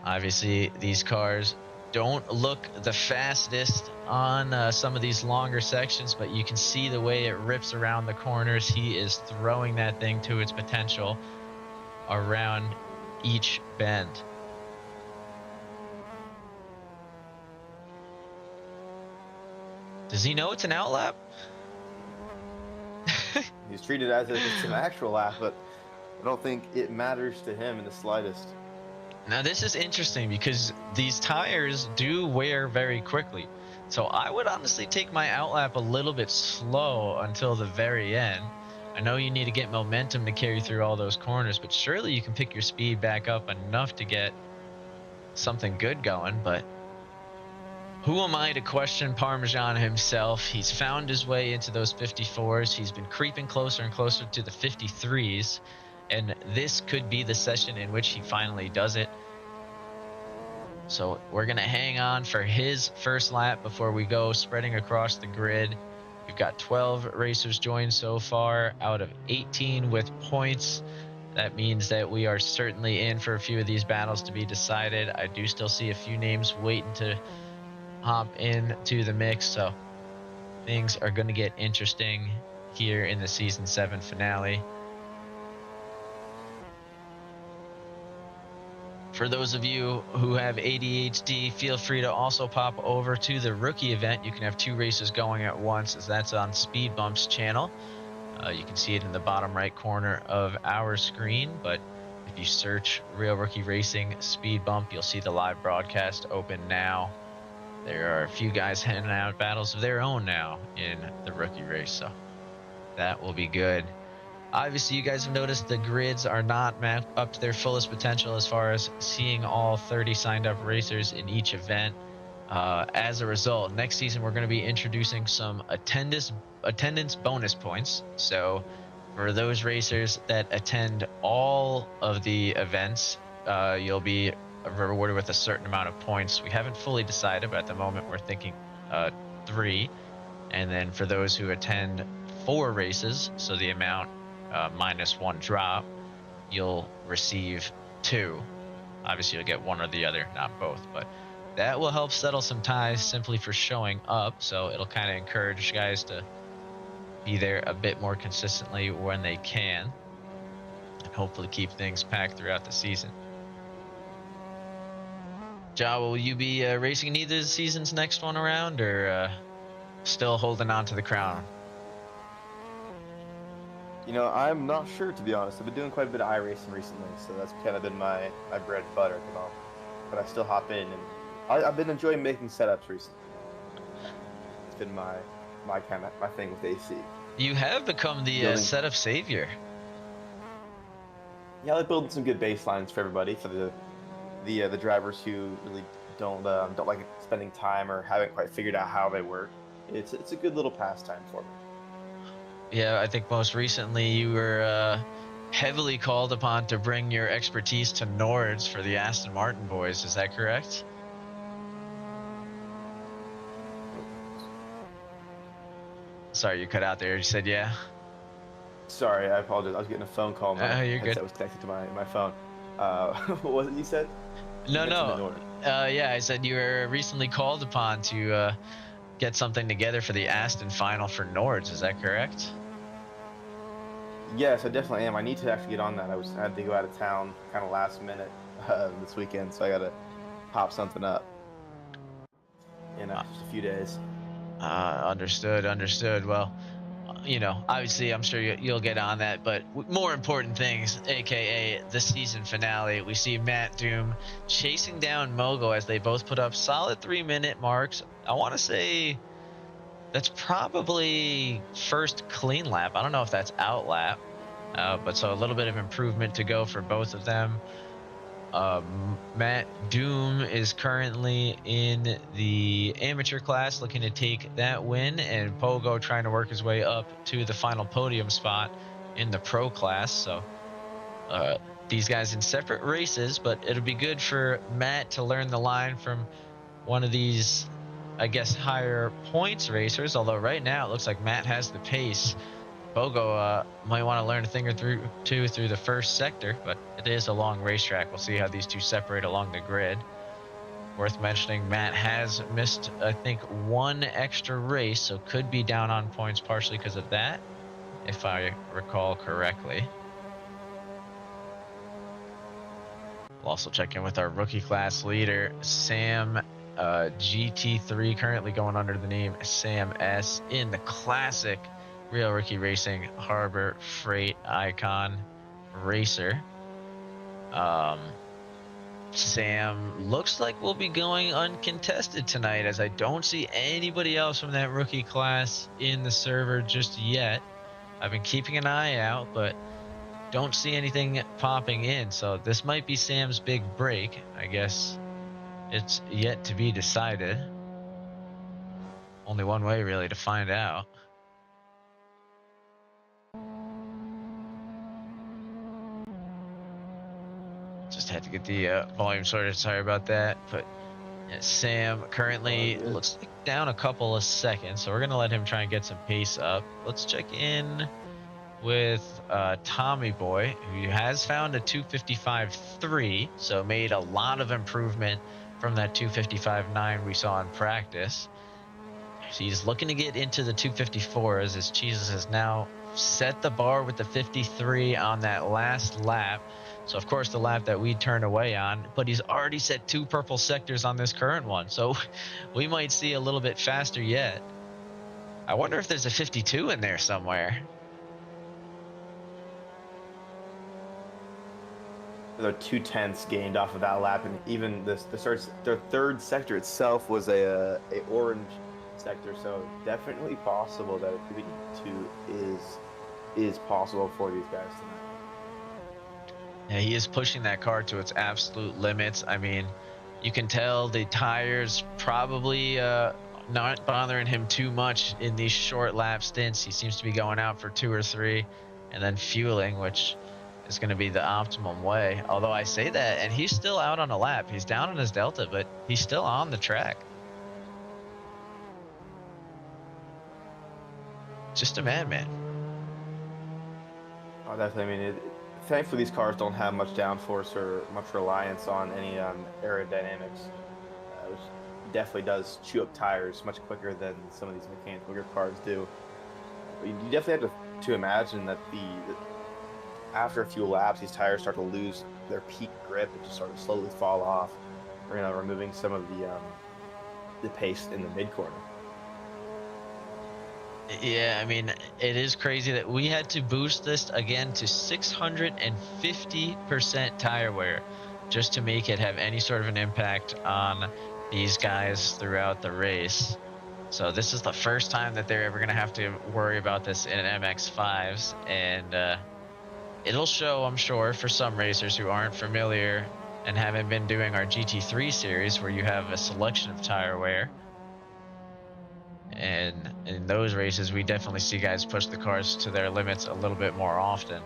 A: Obviously, these cars don't look the fastest on some of these longer sections, but you can see the way it rips around the corners. He is throwing that thing to its potential around each bend. Does he know it's an outlap?
B: He's treated as if it's an actual lap, but I don't think it matters to him in the slightest.
A: Now this is interesting because these tires do wear very quickly. So I would honestly take my outlap a little bit slow until the very end. I know you need to get momentum to carry through all those corners, but surely you can pick your speed back up enough to get something good going, but who am I to question Parmesan himself? He's found his way into those 54s. He's been creeping closer and closer to the 53s. And this could be the session in which he finally does it. So we're going to hang on for his first lap before we go spreading across the grid. We've got 12 racers joined so far out of 18 with points. That means that we are certainly in for a few of these battles to be decided. I do still see a few names waiting to hop into the mix, so things are going to get interesting here in the season 7 finale. For those of you who have ADHD, feel free to also pop over to the rookie event. You can have 2 races going at once, as that's on Speed Bump's channel. You can see it in the bottom right corner of our screen, but if you search Real Rookie Racing Speed Bump, you'll see the live broadcast open now. There are a few guys handing out battles of their own now in the rookie race, so that will be good. Obviously, you guys have noticed the grids are not mapped up to their fullest potential as far as seeing all 30 signed up racers in each event. As a result, next season we're going to be introducing some attendance bonus points. So for those racers that attend all of the events, you'll be rewarded with a certain amount of points. We haven't fully decided, but at the moment we're thinking 3. And then for those who attend 4 races, so the amount minus 1 drop, you'll receive 2. Obviously you'll get one or the other, not both, but that will help settle some ties simply for showing up. So it'll kind of encourage guys to be there a bit more consistently when they can, and hopefully keep things packed throughout the season. Ja, will you be racing in either of the season's next one around, or still holding on to the crown?
B: You know, I'm not sure, to be honest. I've been doing quite a bit of iRacing recently, so that's kind of been my bread and butter at the moment. But I still hop in, and I've been enjoying making setups recently. It's been my thing with AC.
A: You have become the setup savior.
B: Yeah, I like building some good baselines for everybody, for the drivers who really don't like spending time or haven't quite figured out how they work. It's a good little pastime for me.
A: Yeah, I think most recently you were heavily called upon to bring your expertise to Nords for the Aston Martin boys. Is that correct? Sorry, you cut out there. You said yeah?
B: Sorry, I apologize. I was getting a phone call. My
A: you're
B: headset
A: good.
B: was connected to my phone. What was it you said?
A: No. Yeah, I said you were recently called upon to get something together for the Aston final for Nords. Is that correct?
B: Yes, I definitely am. I need to actually get on that. I had to go out of town kind of last minute this weekend, so I got to pop something up in just a few days.
A: Understood. Well, you know, obviously I'm sure you'll get on that, but more important things, aka the season finale, we see Matt Doom chasing down Mogo as they both put up solid 3-minute marks. I want to say That's probably first clean lap. I don't know if that's out lap, but so a little bit of improvement to go for both of them. Matt Doom is currently in the amateur class looking to take that win, and Pogo trying to work his way up to the final podium spot in the pro class. So these guys in separate races, but it'll be good for Matt to learn the line from one of these, I guess, higher points racers, although right now it looks like Matt has the pace. Bogo might want to learn a thing or two through the first sector, but it is a long racetrack. We'll see how these two separate along the grid. Worth mentioning, Matt has missed, I think, one extra race, so could be down on points partially because of that, if I recall correctly. We'll also check in with our rookie class leader, Sam GT3, currently going under the name Sam S in the classic Real Rookie Racing Harbor Freight Icon Racer. Sam looks like we'll be going uncontested tonight, as I don't see anybody else from that rookie class in the server just yet. I've been keeping an eye out, but don't see anything popping in, so this might be Sam's big break. I guess it's yet to be decided. Only one way really to find out. Just had to get the volume sorted, sorry about that. But yeah, Sam currently looks like down a couple of seconds, so we're gonna let him try and get some pace up. Let's check in with Tommy Boy, who has found a 255.3, so made a lot of improvement from that 255.9 we saw in practice. He's looking to get into the 254 as his Jesus has now set the bar with the 53 on that last lap. So, of course, the lap that we turned away on, but he's already set 2 purple sectors on this current one. So we might see a little bit faster yet. I wonder if there's a 52 in there somewhere.
B: There are 2/10 gained off of that lap, and even the third sector itself was a orange sector, so definitely possible that a 2 is possible for these guys tonight.
A: Yeah, he is pushing that car to its absolute limits. I mean, you can tell the tires probably not bothering him too much in these short lap stints. He seems to be going out for 2 or 3 and then fueling, which is going to be the optimum way. Although I say that, and he's still out on a lap. He's down on his delta, but he's still on the track. Just a madman.
B: Oh, definitely. I mean, thankfully these cars don't have much downforce or much reliance on any aerodynamics, which definitely does chew up tires much quicker than some of these mechanical grip cars do. But you definitely have to imagine that after a few laps, these tires start to lose their peak grip and just sort of slowly fall off, removing some of the pace in the mid corner.
A: Yeah, I mean, it is crazy that we had to boost this again to 650% tire wear just to make it have any sort of an impact on these guys throughout the race. So this is the first time that they're ever going to have to worry about this in MX5s, and it'll show, I'm sure, for some racers who aren't familiar and haven't been doing our GT3 series, where you have a selection of tire wear. And in those races, we definitely see guys push the cars to their limits a little bit more often.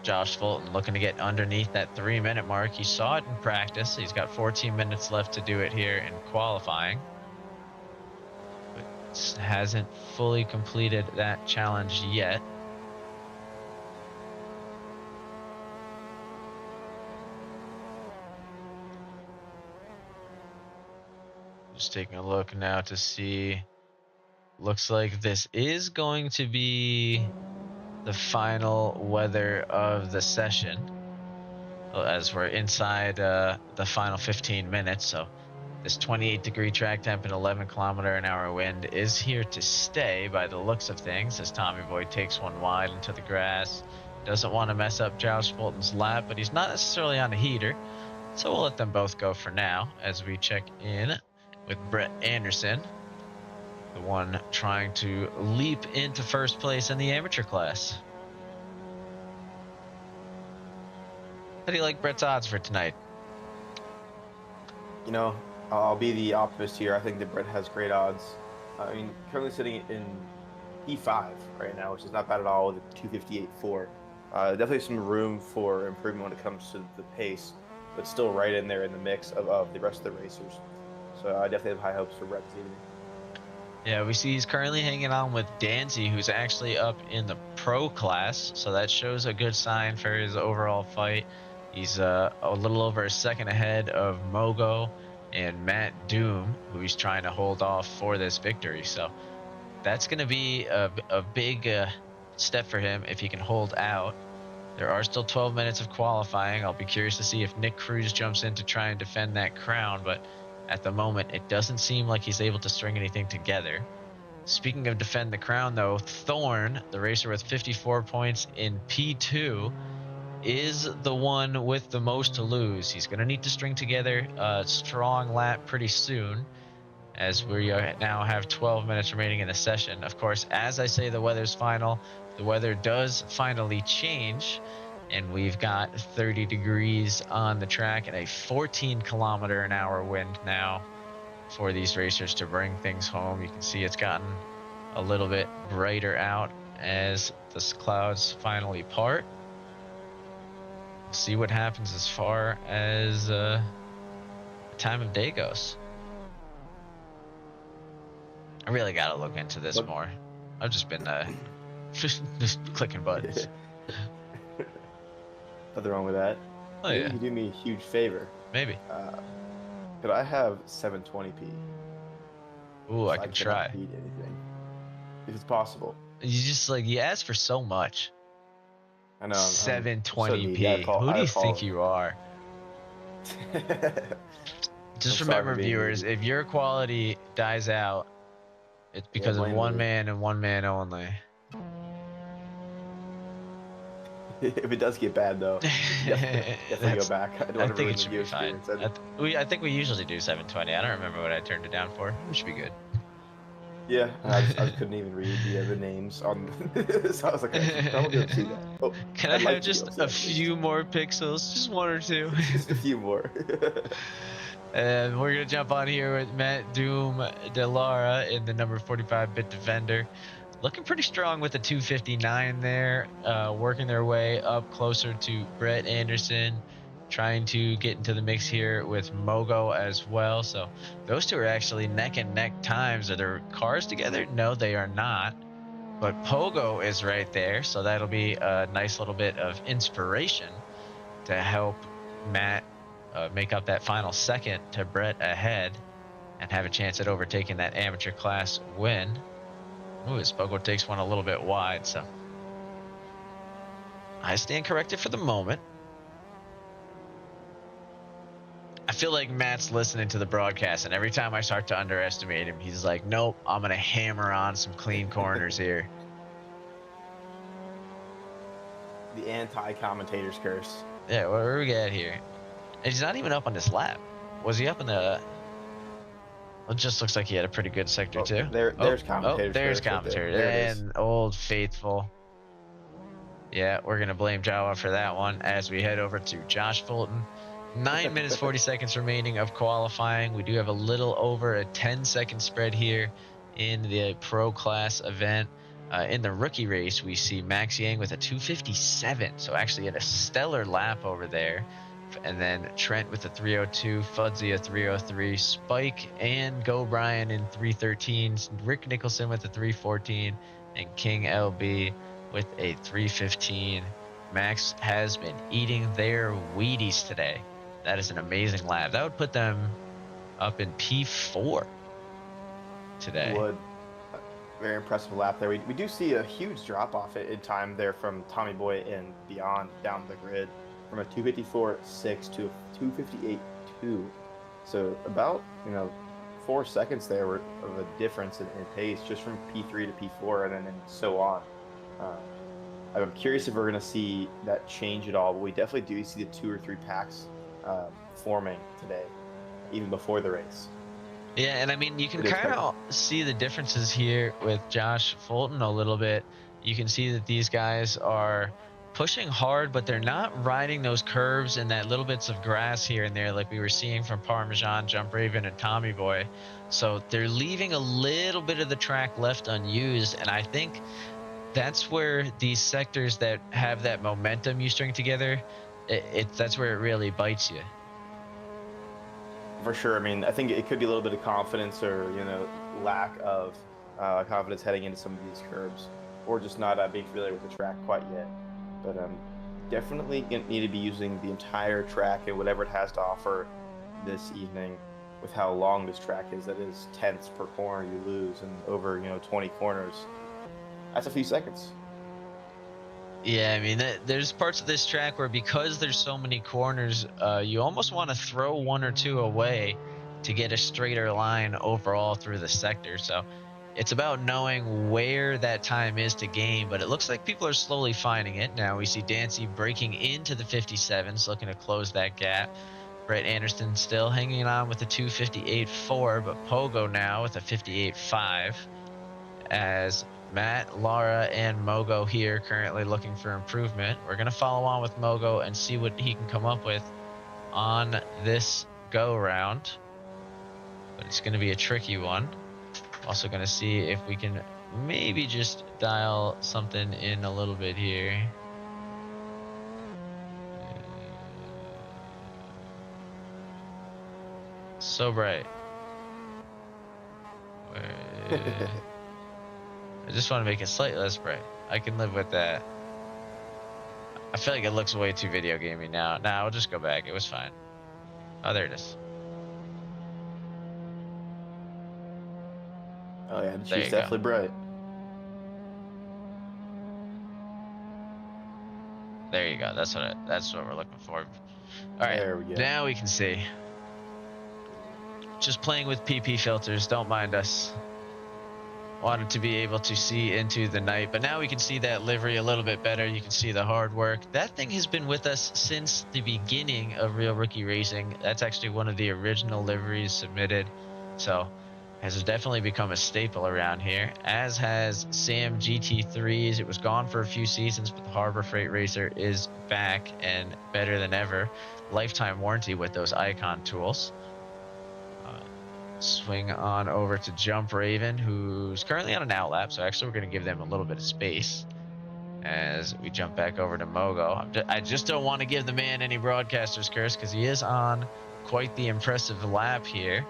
A: Josh Fulton looking to get underneath that 3-minute mark. He saw it in practice. He's got 14 minutes left to do it here in qualifying, but hasn't fully completed that challenge yet. Just taking a look now to see. Looks like this is going to be the final weather of the session, as we're inside the final 15 minutes. So this 28-degree track temp and 11-kilometer-an-hour wind is here to stay by the looks of things, as Tommy Boy takes one wide into the grass. Doesn't want to mess up Josh Fulton's lap, but he's not necessarily on a heater, so we'll let them both go for now as we check in with Brett Anderson. the one trying to leap into first place in the amateur class. How do you like Brett's odds for tonight?
B: You know, I'll be the optimist here. I think that Brett has great odds. I mean, currently sitting in P5 right now, which is not bad at all with a 258.4. Definitely some room for improvement when it comes to the pace, but still right in there in the mix of the rest of the racers. So I definitely have high hopes for Brett this evening.
A: Yeah, we see he's currently hanging on with Danzy, who's actually up in the pro class, so that shows a good sign for his overall fight. He's a little over a second ahead of Mogo and Matt Doom, who he's trying to hold off for this victory. So that's going to be a big step for him if he can hold out. There are still 12 minutes of qualifying. I'll be curious to see if Nick Cruz jumps in to try and defend that crown, but at the moment, it doesn't seem like he's able to string anything together. Speaking of defend the crown, though, Thorne, the racer with 54 points in P2, is the one with the most to lose. He's going to need to string together a strong lap pretty soon, as we now have 12 minutes remaining in the session. Of course, as I say the weather's final, the weather does finally change, and we've got 30 degrees on the track and a 14-kilometer-an-hour wind now for these racers to bring things home. You can see it's gotten a little bit brighter out as the clouds finally part. We'll see what happens as far as the time of day goes. I really got to look into this more. I've just been just clicking buttons.
B: Nothing wrong with that.
A: Oh,
B: Maybe
A: yeah.
B: you can do me a huge favor.
A: Maybe.
B: Could I have 720p?
A: Ooh, I can try.
B: Beat anything, if it's possible.
A: You asked for so much.
B: I know.
A: 720p. Who do you think you are? Just remember, viewers, if your quality dies out, it's because of one man and one man only.
B: If it does get bad, though, definitely go back.
A: I think it should be fine. I think we usually do 720. I don't remember what I turned it down for. It should be good.
B: Yeah, I just couldn't even read the names on. So I was like, I don't be able to see that. Oh,
A: can I have just a few more pixels? Just one or two.
B: Just a few more.
A: And we're going to jump on here with Matt Doom Delara in the number 45-bit defender. Looking pretty strong with the 259 there, working their way up closer to Brett Anderson, trying to get into the mix here with Mogo as well. So those two are actually neck and neck times. Are their cars together? No, they are not. But Pogo is right there, so that'll be a nice little bit of inspiration to help Matt make up that final second to Brett ahead and have a chance at overtaking that amateur class win. Ooh, his Pogo takes one a little bit wide, so I stand corrected for the moment. I feel like Matt's listening to the broadcast, and every time I start to underestimate him, he's like, nope, I'm going to hammer on some clean corners here.
B: The anti-commentator's curse.
A: Yeah, what do we got here? And he's not even up on this lap. Was he up in the... It just looks like he had a pretty good sector, too.
B: There's commentator's
A: there's
B: curse right
A: commentator.
B: there.
A: And Old Faithful. Yeah, we're going to blame Jawa for that one as we head over to Josh Fulton. 9 minutes, 40 seconds remaining of qualifying. We do have a little over a 10-second spread here in the pro class event. In the rookie race, we see Max Yang with a 257, so actually had a stellar lap over there. And then Trent with a 302, Fudzy a 303, Spike and Go Brian in 313, Rick Nicholson with a 314, and King LB with a 315. Max has been eating their Wheaties today. That is an amazing lap. That would put them up in P4 today.
B: Would. Very impressive lap there. We do see a huge drop off in time there from Tommy Boy and beyond down the grid from a 254.6 to a 258.2. So about 4 seconds there of a difference in pace just from P3 to P4 and then so on. I'm curious if we're going to see that change at all, but we definitely do see the 2 or 3 packs forming today, even before the race.
A: Yeah, and I mean, you can
B: It is
A: kind of see the differences here with Josh Fulton a little bit. You can see that these guys are pushing hard, but they're not riding those curves and that little bits of grass here and there like we were seeing from Parmesan, Jump Raven, and Tommy Boy. So they're leaving a little bit of the track left unused, and I think that's where these sectors that have that momentum you string together, that's where it really bites you.
B: For sure. I mean, I think it could be a little bit of confidence or, lack of confidence heading into some of these curbs, or just not being familiar with the track quite yet. But definitely need to be using the entire track and whatever it has to offer this evening. With how long this track is, that is tenths per corner you lose, and over 20 corners, that's a few seconds.
A: Yeah, I mean, there's parts of this track where because there's so many corners, you almost want to throw one or two away to get a straighter line overall through the sector. So it's about knowing where that time is to gain, but it looks like people are slowly finding it. Now we see Dancy breaking into the 57s, looking to close that gap. Brett Anderson still hanging on with a 2:58.4, but Pogo now with a 58.5 as Matt, Lara, and Mogo here currently looking for improvement. We're going to follow on with Mogo and see what he can come up with on this go round. But it's going to be a tricky one. Also going to see if we can maybe just dial something in a little bit here. So bright. I just want to make it slightly less bright. I can live with that. I feel like it looks way too video gamey now. Nah, I'll just go back. It was fine. Oh, there it is.
B: Oh yeah,
A: There
B: she's
A: you
B: definitely
A: go.
B: bright.
A: There you go. That's what we're looking for. All right,
B: There we go.
A: now we can see. Just playing with PP filters. Don't mind us. Wanted to be able to see into the night, but now we can see that livery a little bit better. You can see the hard work. That thing has been with us since the beginning of Real Rookie Racing. That's actually one of the original liveries submitted. So has definitely become a staple around here, as has Sam GT3s. It was gone for a few seasons, but the Harbor Freight Racer is back and better than ever. Lifetime warranty with those icon tools. Swing on over to Jump Raven, who's currently on an outlap, so actually we're going to give them a little bit of space as we jump back over to Mogo. I just don't want to give the man any broadcaster's curse because he is on quite the impressive lap here.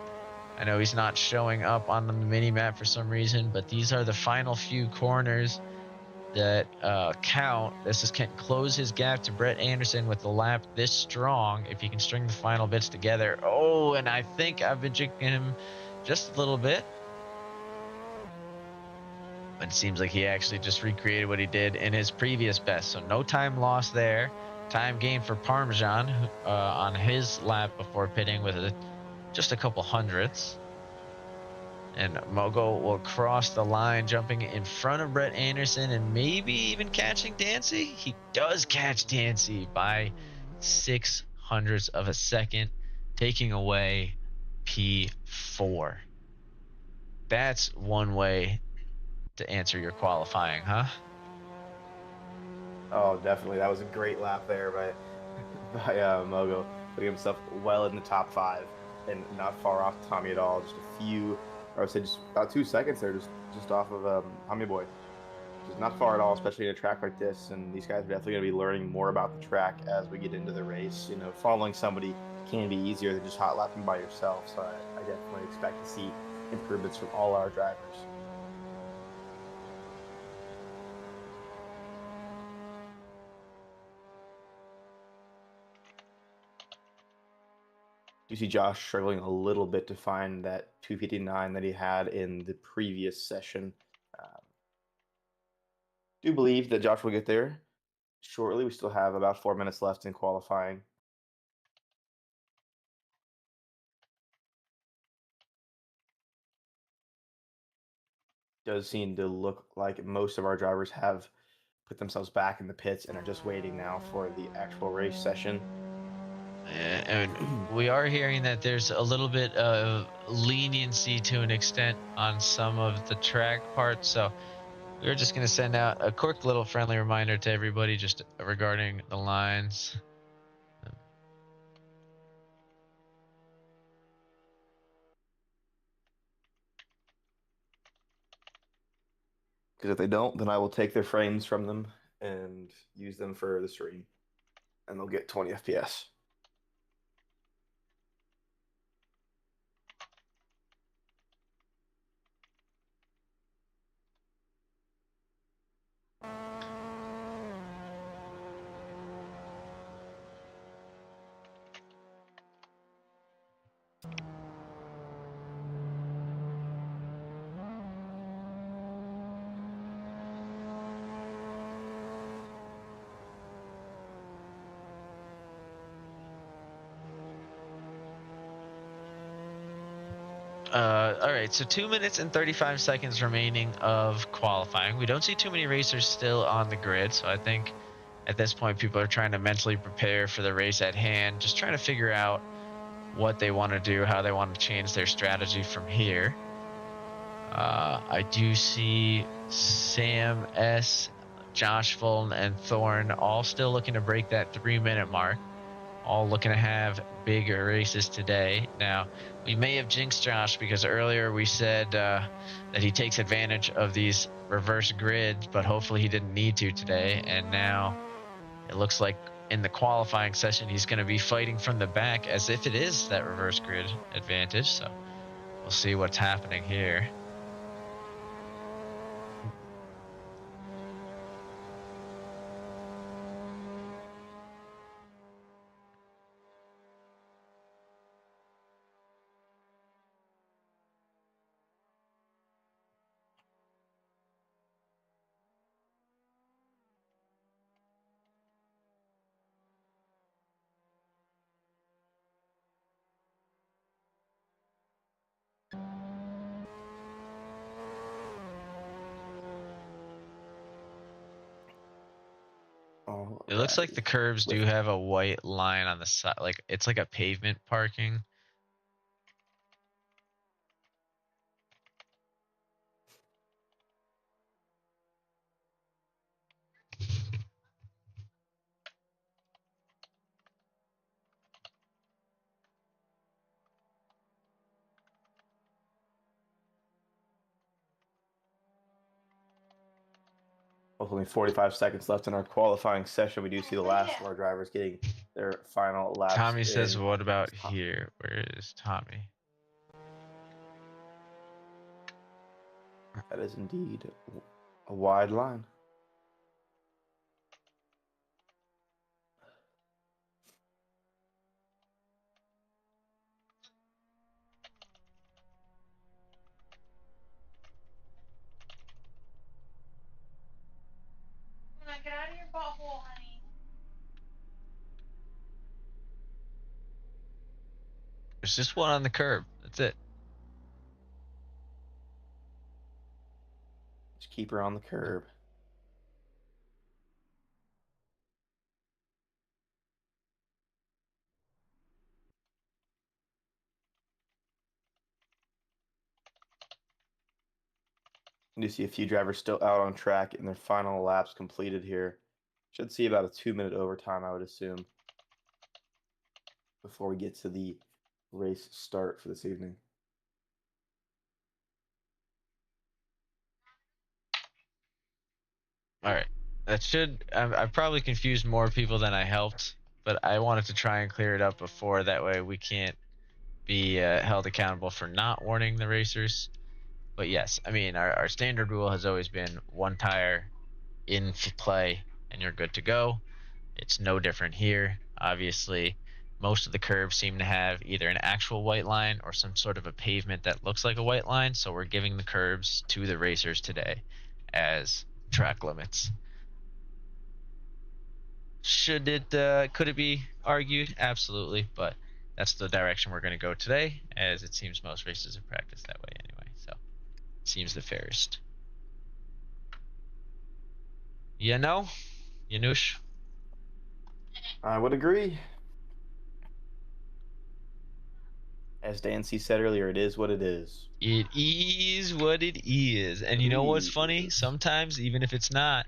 A: I know he's not showing up on the mini-map for some reason, but these are the final few corners that count. This is can close his gap to Brett Anderson with the lap this strong if he can string the final bits together. Oh, and I think I've been jinxing him just a little bit. But it seems like he actually just recreated what he did in his previous best. So no time lost there. Time gained for Parmesan on his lap before pitting with just a couple hundredths. And Mogo will cross the line, jumping in front of Brett Anderson and maybe even catching Dancy. He does catch Dancy by 600ths of a second, taking away P4. That's one way to answer your qualifying, huh?
B: Oh, definitely. That was a great lap there by Mogo, putting himself well in the top 5 and not far off Tommy at all. Just a few, or I would say just about 2 seconds there, just off of Tommy Boy. Which is not far at all, especially in a track like this. And these guys are definitely going to be learning more about the track as we get into the race. Following somebody can be easier than just hot lapping by yourself. So I definitely expect to see improvements from all our drivers. You see Josh struggling a little bit to find that 259 that he had in the previous session. Do believe that Josh will get there shortly. We still have about 4 minutes left in qualifying. Does seem to look like most of our drivers have put themselves back in the pits and are just waiting now for the actual race session.
A: And we are hearing that there's a little bit of leniency to an extent on some of the track parts. So we're just going to send out a quick little friendly reminder to everybody just regarding the lines.
B: Because if they don't, then I will take their frames from them and use them for the stream, and they'll get 20 FPS.
A: All right, so 2 minutes and 35 seconds remaining of qualifying. We don't see too many racers still on the grid, so I think at this point people are trying to mentally prepare for the race at hand, just trying to figure out what they want to do, how they want to change their strategy from here. I do see Sam S., Josh Fulton, and Thorne all still looking to break that 3-minute mark. All looking to have bigger races today. Now, we may have jinxed Josh because earlier we said that he takes advantage of these reverse grids, but hopefully he didn't need to today. And now it looks like in the qualifying session he's going to be fighting from the back as if it is that reverse grid advantage. So we'll see what's happening here. It looks like the curbs do have a white line on the side, like it's like a pavement parking.
B: With only 45 seconds left in our qualifying session, we do see the last of our drivers getting their final laps.
A: Tommy says, what about here? Where is Tommy?
B: That is indeed a wide line.
E: Get out of your butthole, honey.
A: There's just one on the curb. That's it.
B: Just keep her on the curb. You see a few drivers still out on track in their final laps completed here. Should see about a 2-minute overtime, I would assume, before we get to the race start for this evening.
A: All right. That should, I've probably confused more people than I helped, but I wanted to try and clear it up before. That way we can't be held accountable for not warning the racers. But yes, I mean, our standard rule has always been one tire in play and you're good to go. It's no different here. Obviously, most of the curves seem to have either an actual white line or some sort of a pavement that looks like a white line. So we're giving the curbs to the racers today as track limits. Could it be argued? Absolutely, but that's the direction we're going to go today, as it seems most races have practiced that way anyway. So it seems the fairest. Yanush?
B: I would agree. As Dancy said earlier, it is what it is.
A: It is what it is. And you know what's funny?
B: Is.
A: Sometimes, even if it's not,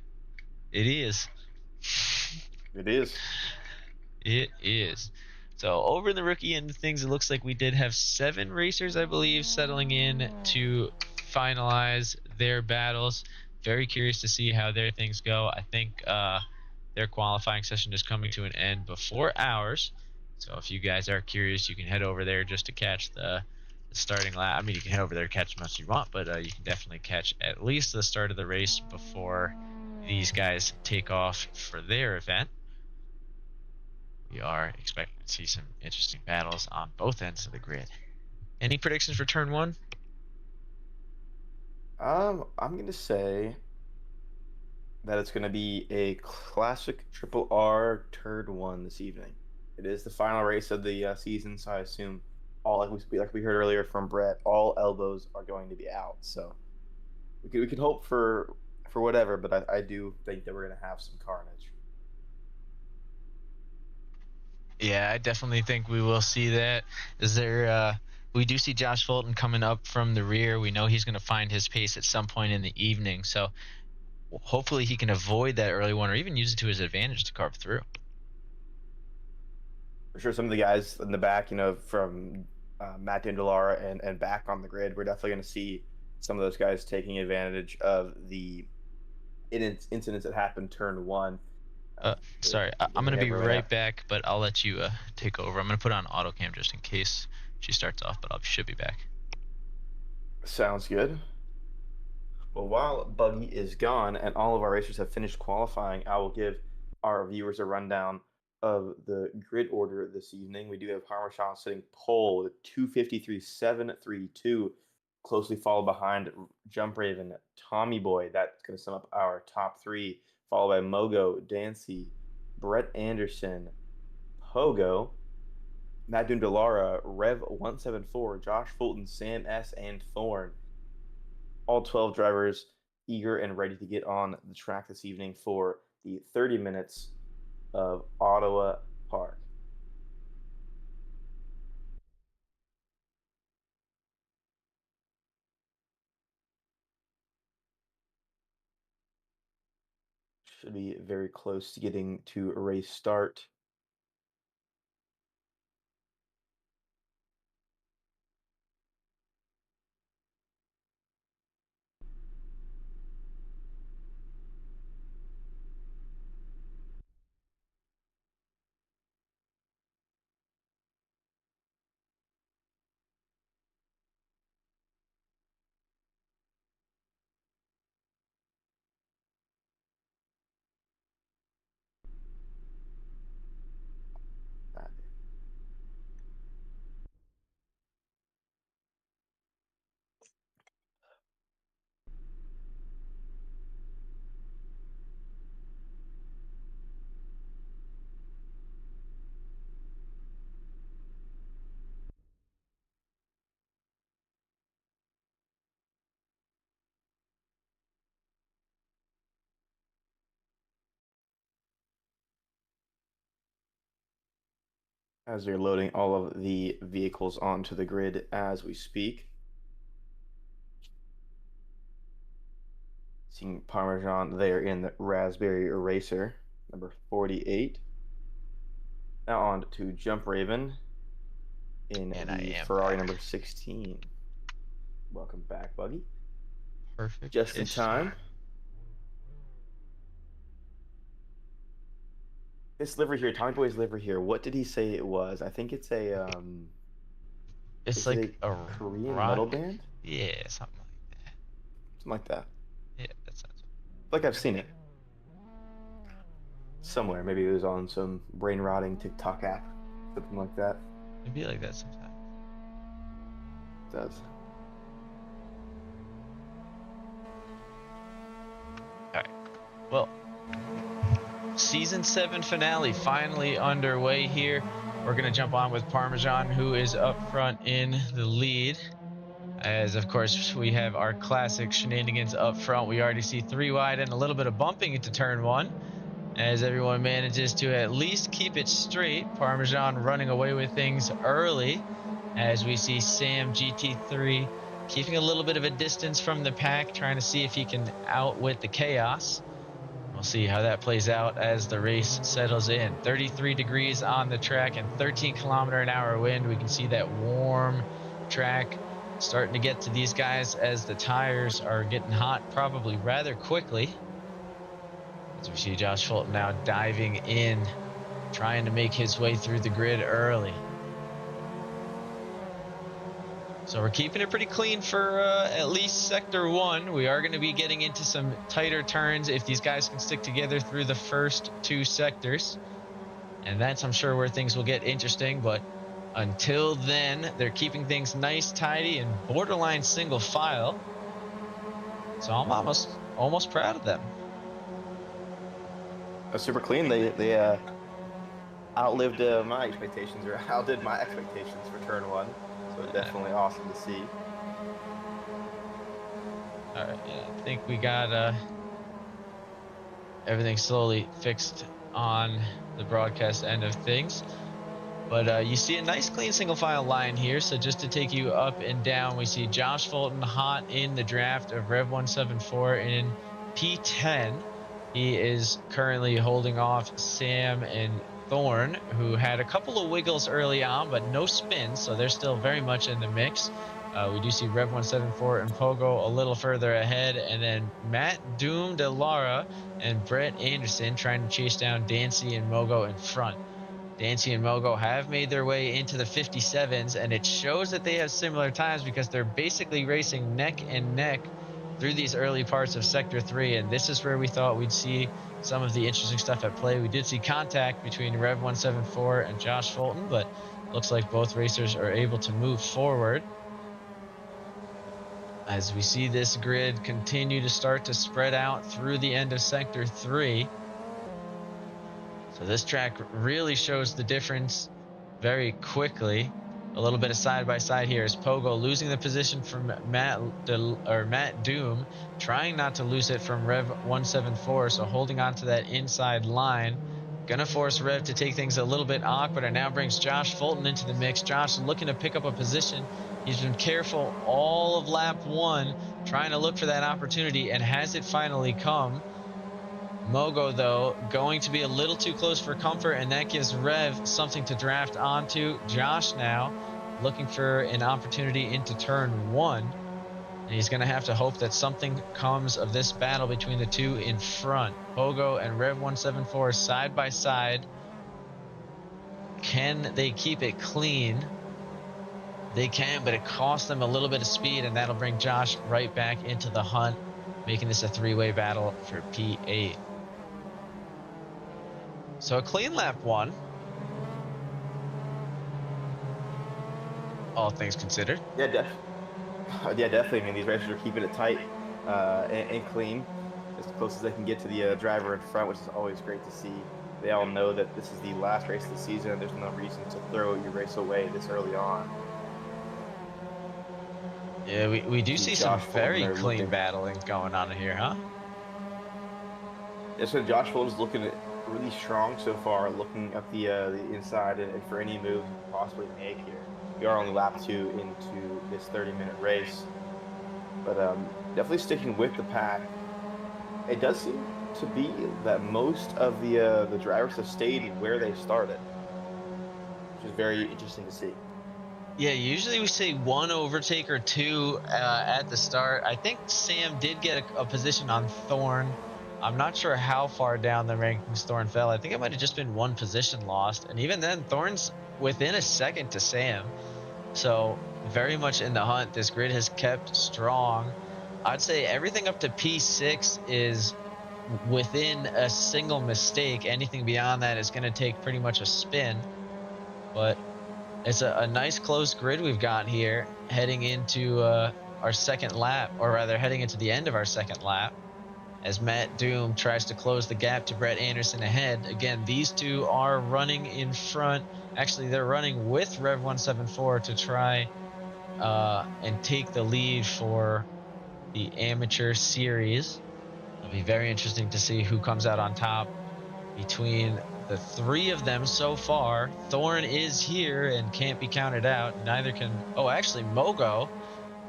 A: it is.
B: It is.
A: It is. So over in the rookie end of things, it looks like we did have 7 racers, I believe, settling in to finalize their battles. Very curious to see how their things go. I think their qualifying session is coming to an end before ours. So if you guys are curious, you can head over there just to catch the starting lap. I mean, you can head over there and catch as much as you want, but you can definitely catch at least the start of the race before these guys take off for their event. We are expecting to see some interesting battles on both ends of the grid. Any predictions for turn 1?
B: I'm gonna say that it's gonna be a classic Triple R turn 1 this evening. It is the final race of the season, so I assume all like we heard earlier from Brett, all elbows are going to be out. So we can hope for whatever, but I do think that we're gonna have some carnage.
A: Yeah, I definitely think we will see that. We do see Josh Fulton coming up from the rear. We know he's going to find his pace at some point in the evening. So hopefully he can avoid that early one or even use it to his advantage to carve through.
B: For sure, some of the guys in the back, from Matt Dandelara and back on the grid, we're definitely going to see some of those guys taking advantage of the incidents that happened turn 1.
A: Sorry, I'm going to be right back, but I'll let you take over. I'm going to put on auto cam just in case she starts off, but I should be back.
B: Sounds good. Well, while Buggy is gone and all of our racers have finished qualifying, I will give our viewers a rundown of the grid order this evening. We do have Parmesan sitting pole with 253.732, closely followed behind Jump Raven, Tommy Boy. That's going to sum up our top 3, followed by Mogo, Dancy, Brett Anderson, Pogo, Matt Dandelara, Rev 174, Josh Fulton, Sam S, and Thorn. All 12 drivers eager and ready to get on the track this evening for the 30 minutes of Ottawa Park. Should be very close to getting to a race start. As they're loading all of the vehicles onto the grid as we speak. Seeing Parmesan there in the Raspberry Eraser, number 48. Now on to Jump Raven in the Ferrari number 16. Welcome back, Buggy.
A: Perfect.
B: Just in time. This livery here, Tommy Boy's livery here, what did he say it was? I think it's a
A: it's like a
B: Korean
A: rock
B: metal band?
A: Yeah, something like that.
B: Something like that.
A: Yeah, that sounds
B: like I've seen it somewhere. Maybe it was on some brain rotting TikTok app, something like that.
A: It'd be like that sometimes.
B: It does.
A: Alright. Well, Season 7 finale finally underway here. We're going to jump on with Parmesan, who is up front in the lead. As, of course, we have our classic shenanigans up front. We already see 3 wide and a little bit of bumping into turn 1. As everyone manages to at least keep it straight. Parmesan running away with things early. as we see Sam GT3 keeping a little bit of a distance from the pack, trying to see if he can outwit the chaos. We'll see how that plays out as the race settles in. 33 degrees on the track and 13-kilometer-an-hour wind. We can see that warm track starting to get to these guys as the tires are getting hot probably rather quickly. As we see Josh Fulton now diving in, trying to make his way through the grid early. So we're keeping it pretty clean for at least Sector 1. We are going to be getting into some tighter turns if these guys can stick together through the first 2 sectors. And that's, I'm sure, where things will get interesting. But until then, they're keeping things nice, tidy, and borderline single file. So I'm almost proud of them.
B: Super clean. They outlived my expectations, or outdid my expectations for turn 1. So definitely awesome to see.
A: All right, yeah, I think we got everything slowly fixed on the broadcast end of things. But you see a nice clean single file line here. So just to take you up and down, we see Josh Fulton hot in the draft of Rev 174 in P10. He is currently holding off Sam and Thorne, who had a couple of wiggles early on, but no spins. So they're still very much in the mix. We do see Rev 174 and Pogo a little further ahead. And then Matt Doom DeLara and Brett Anderson trying to chase down Dancy and Mogo in front. Dancy and Mogo have made their way into the 57s, and it shows that they have similar times because they're basically racing neck and neck through these early parts of Sector 3, and this is where we thought we'd see some of the interesting stuff at play. We did see contact between Rev 174 and Josh Fulton, but looks like both racers are able to move forward. As we see this grid continue to start to spread out through the end of Sector 3. So this track really shows the difference very quickly. A little bit of side-by-side here is Pogo losing the position from Matt Doom, trying not to lose it from Rev 174, so holding on to that inside line. Gonna force Rev to take things a little bit awkward, and now brings Josh Fulton into the mix. Josh looking to pick up a position. He's been careful all of lap 1, trying to look for that opportunity, and has it finally come. Mogo, though, going to be a little too close for comfort, and that gives Rev something to draft onto. Josh now looking for an opportunity into turn 1, and he's going to have to hope that something comes of this battle between the two in front. Pogo and Rev 174 side by side. Can they keep it clean? They can, but it costs them a little bit of speed, and that'll bring Josh right back into the hunt, making this a 3-way battle for P8. So a clean lap 1. All things considered.
B: Yeah, definitely. I mean, these racers are keeping it tight and clean, as close as they can get to the driver in front, which is always great to see. They all know that this is the last race of the season, and there's no reason to throw your race away this early on.
A: Yeah, we do see some very clean battling going on here, huh?
B: Yeah, so Josh Fulton's looking really strong so far, looking up the inside and for any move he can possibly make here. We are only lap 2 into this 30-minute race, but definitely sticking with the pack. It does seem to be that most of the drivers have stayed where they started, which is very interesting to see.
A: Yeah, usually we say 1 overtake or 2 at the start. I think Sam did get a position on Thorne. I'm not sure how far down the rankings Thorne fell. I think it might have just been 1 position lost. And even then, Thorne's within a second to Sam. So very much in the hunt. This grid has kept strong. I'd say everything up to P6 is within a single mistake. Anything beyond that is going to take pretty much a spin. But it's a nice close grid we've got here heading into our second lap, or rather heading into the end of our second lap, as Matt Doom tries to close the gap to Brett Anderson ahead. Again, these two are running in front. Actually, they're running with Rev 174 to try and take the lead for the amateur series. It'll be very interesting to see who comes out on top between the 3 of them so far. Thorn is here and can't be counted out. Neither can... Oh, actually, Mogo,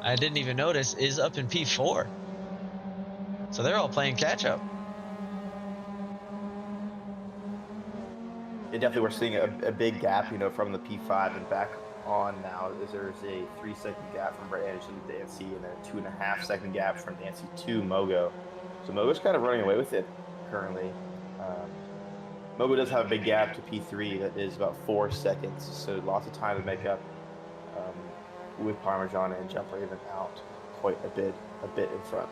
A: I didn't even notice, is up in P4. So they're all playing catch-up.
B: Yeah, definitely we're seeing a big gap, from the P5 and back on now. There's a 3-second gap from Brett Anderson to Dancy, and then a 2.5-second gap from Dancy to Mogo. So Mogo's kind of running away with it currently. Mogo does have a big gap to P3 that is about 4 seconds, so lots of time to make up with Parmesan and Jump Raven out quite a bit in front.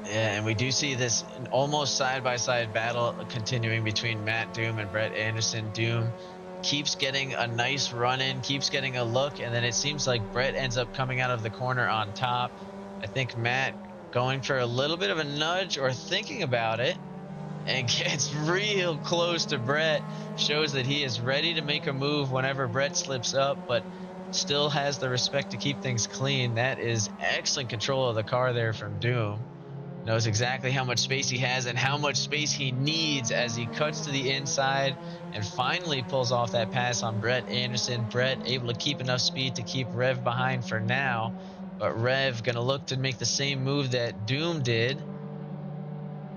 A: Yeah, and we do see this almost side-by-side battle continuing between Matt Doom and Brett Anderson. Doom keeps getting a nice run in, keeps getting a look, and then it seems like Brett ends up coming out of the corner on top. I think Matt going for a little bit of a nudge or thinking about it and gets real close to Brett. Shows that he is ready to make a move whenever Brett slips up, but still has the respect to keep things clean. That is excellent control of the car there from Doom. Knows exactly how much space he has and how much space he needs as he cuts to the inside and finally pulls off that pass on Brett Anderson. Brett able to keep enough speed to keep Rev behind for now, but Rev going to look to make the same move that Doom did.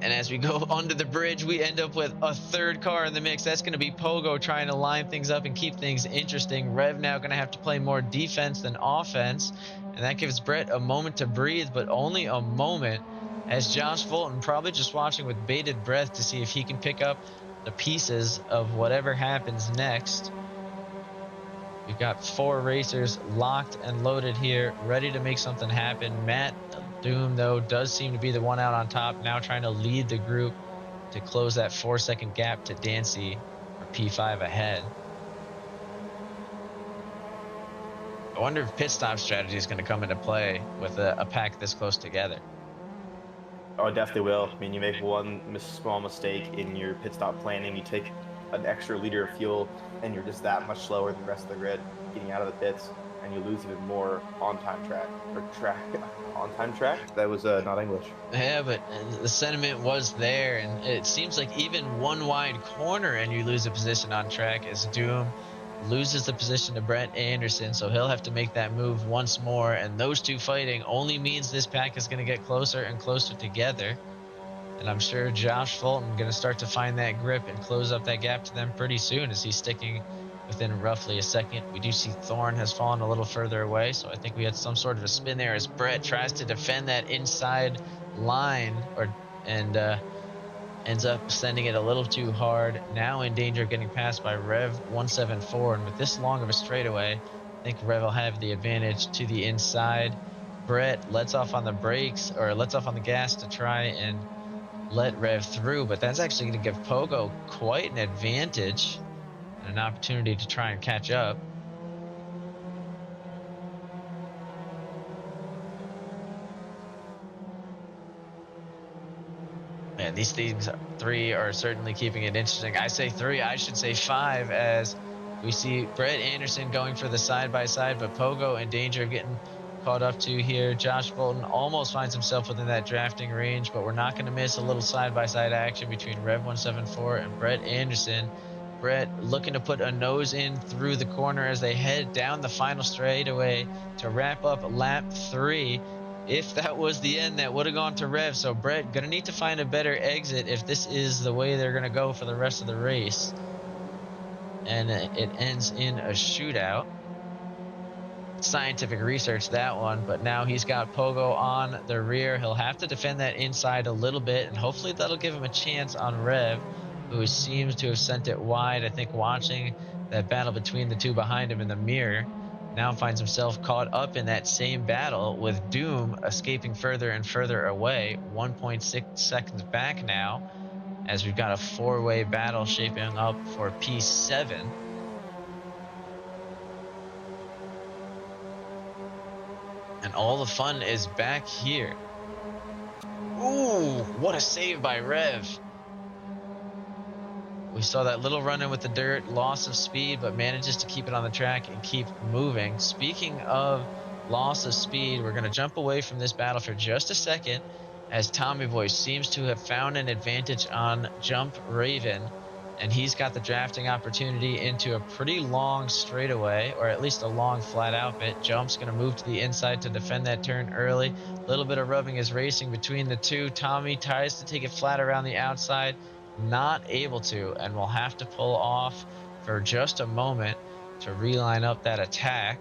A: And as we go under the bridge, we end up with a third car in the mix. That's going to be Pogo trying to line things up and keep things interesting. Rev now going to have to play more defense than offense, and that gives Brett a moment to breathe, but only a moment, as Josh Fulton probably just watching with bated breath to see if he can pick up the pieces of whatever happens next. We've got 4 racers locked and loaded here, ready to make something happen. Matt Doom, though, does seem to be the one out on top, now trying to lead the group to close that 4-second gap to Dancy for P5 ahead. I wonder if pit stop strategy is going to come into play with a pack this close together.
B: Oh, it definitely will. I mean, you make one small mistake in your pit stop planning, you take an extra liter of fuel, and you're just that much slower than the rest of the grid getting out of the pits, and you lose even more on-time track. On-time track? That was not English.
A: Yeah, but the sentiment was there, and it seems like even one wide corner and you lose a position on track as Doom loses the position to Brett Anderson, so he'll have to make that move once more, and those two fighting only means this pack is going to get closer and closer together. And I'm sure Josh Fulton going to start to find that grip and close up that gap to them pretty soon as he's sticking within roughly a second. We do see Thorn has fallen a little further away, so I think we had some sort of a spin there as Brett tries to defend that inside line and ends up sending it a little too hard. Now in danger of getting passed by Rev 174, and with this long of a straightaway, I think Rev will have the advantage to the inside. Brett lets off on the brakes, or lets off on the gas to try and let Rev through, but that's actually going to give Pogo quite an advantage and an opportunity to try and catch up. Man, these things 3 are certainly keeping it interesting. I say 3, I should say 5, as we see Brett Anderson going for the side-by-side, but Pogo in danger of getting caught up to here. Josh Fulton almost finds himself within that drafting range, but we're not going to miss a little side-by-side action between Rev 174 and Brett Anderson. Brett looking to put a nose in through the corner as they head down the final straightaway to wrap up lap 3. If that was the end, that would have gone to Rev, so Brett going to need to find a better exit if this is the way they're going to go for the rest of the race. And it ends in a shootout. Scientific research, that one, but now he's got Pogo on the rear. He'll have to defend that inside a little bit, and hopefully that'll give him a chance on Rev, who seems to have sent it wide. I think watching that battle between the two behind him in the mirror, now finds himself caught up in that same battle with Doom escaping further and further away, 1.6 seconds back now, as we've got a 4-way battle shaping up for P7. And all the fun is back here. Ooh, what a save by Rev. We saw that little run-in with the dirt, loss of speed, but manages to keep it on the track and keep moving. Speaking of loss of speed, we're going to jump away from this battle for just a second as Tommy Boy seems to have found an advantage on Jump Raven, and he's got the drafting opportunity into a pretty long straightaway, or at least a long flat out bit. Jump's going to move to the inside to defend that turn early. A little bit of rubbing is racing between the two. Tommy tries to take it flat around the outside, not able to, and will have to pull off for just a moment to reline up that attack.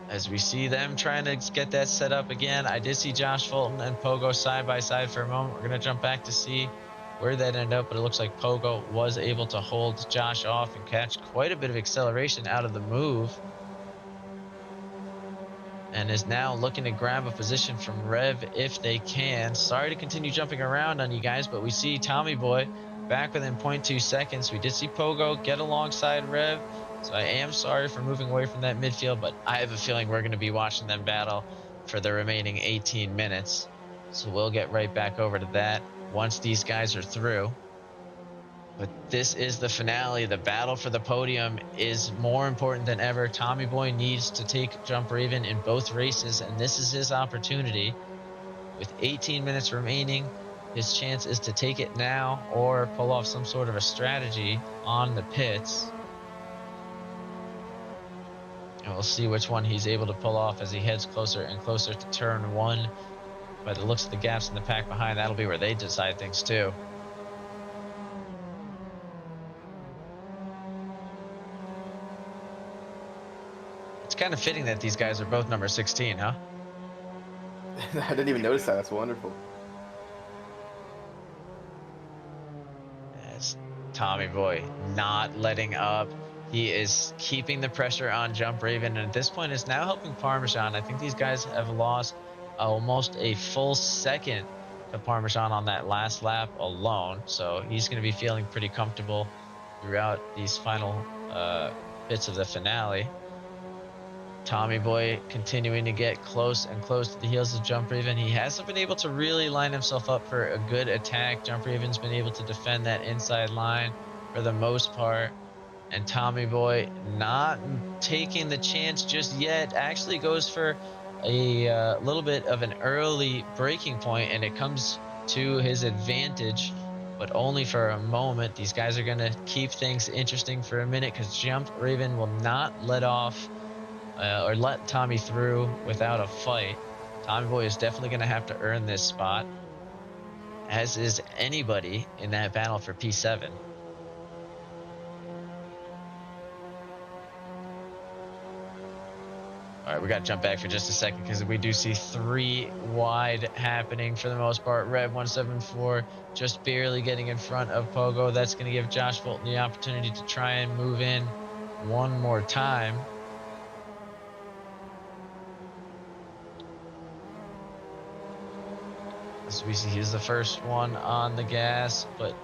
A: As we see them trying to get that set up again, I did see Josh Fulton and Pogo side by side for a moment. We're going to jump back to see where that ended up, but it looks like Pogo was able to hold Josh off and catch quite a bit of acceleration out of the move, and is now looking to grab a position from Rev if they can. Sorry to continue jumping around on you guys, but we see Tommy Boy back within 0.2 seconds. We did see Pogo get alongside Rev, so I am sorry for moving away from that midfield, but I have a feeling we're going to be watching them battle for the remaining 18 minutes. So we'll get right back over to that once these guys are through. But this is the finale. The battle for the podium is more important than ever. Tommy Boy needs to take Jump Raven in both races, and this is his opportunity. With 18 minutes remaining, his chance is to take it now or pull off some sort of a strategy on the pits. And we'll see which one he's able to pull off as he heads closer and closer to turn one. But it looks at the gaps in the pack behind. That'll be where they decide things too. It's kind of fitting that these guys are both number 16, huh?
B: I didn't even notice that. That's wonderful.
A: As Tommy Boy not letting up. He is keeping the pressure on Jump Raven, and at this point is now helping Parmesan. I think these guys have lost almost a full second to Parmesan on that last lap alone, so he's going to be feeling pretty comfortable throughout these final bits of the finale. Tommy Boy continuing to get close and close to the heels of Jump Raven. He hasn't been able to really line himself up for a good attack. Jump Raven's been able to defend that inside line for the most part. And Tommy Boy not taking the chance just yet, actually goes for a little bit of an early breaking point, and it comes to his advantage, but only for a moment. These guys are going to keep things interesting for a minute because Jump Raven will not let off or let Tommy through without a fight. Tommy Boy is definitely going to have to earn this spot, as is anybody in that battle for P7. All right, we got to jump back for just a second because we do see 3 wide happening for the most part. Rev 174 just barely getting in front of Pogo. That's going to give Josh Fulton the opportunity to try and move in one more time. As we see, he's the first one on the gas, but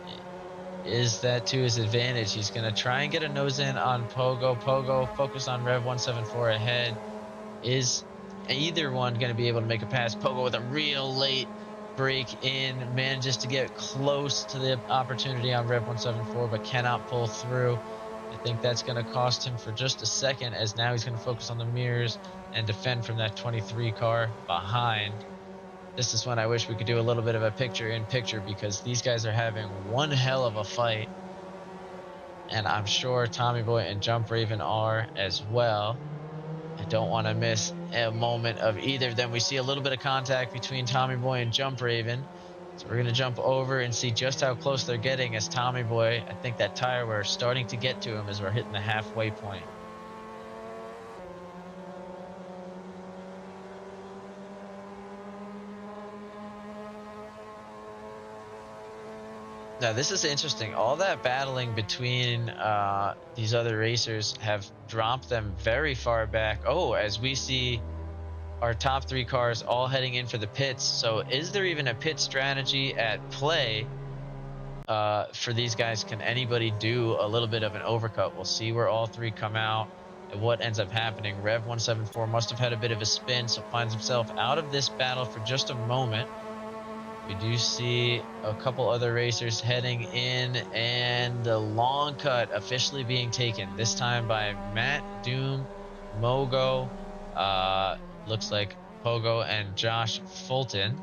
A: is that to his advantage? He's going to try and get a nose in on Pogo. Pogo focus on Rev 174 ahead. Is either one going to be able to make a pass? Pogo with a real late break in, manages to get close to the opportunity on Rev 174, but cannot pull through. I think that's going to cost him for just a second, as now he's going to focus on the mirrors and defend from that 23 car behind. This is when I wish we could do a little bit of a picture-in-picture, because these guys are having one hell of a fight, and I'm sure Tommy Boy and Jump Raven are as well. I don't want to miss a moment of either of them. We see a little bit of contact between Tommy Boy and Jump Raven. So we're going to jump over and see just how close they're getting, as Tommy Boy, I think that tire, we're starting to get to him as we're hitting the halfway point. Now, this is interesting. All that battling between these other racers have dropped them very far back. Oh, as we see our top 3 cars all heading in for the pits. So is there even a pit strategy at play for these guys? Can anybody do a little bit of an overcut? We'll see where all 3 come out and what ends up happening. Rev 174 must have had a bit of a spin, so finds himself out of this battle for just a moment. We do see a couple other racers heading in, and the long cut officially being taken, this time by Matt, Doom, Mogo, looks like Pogo, and Josh Fulton.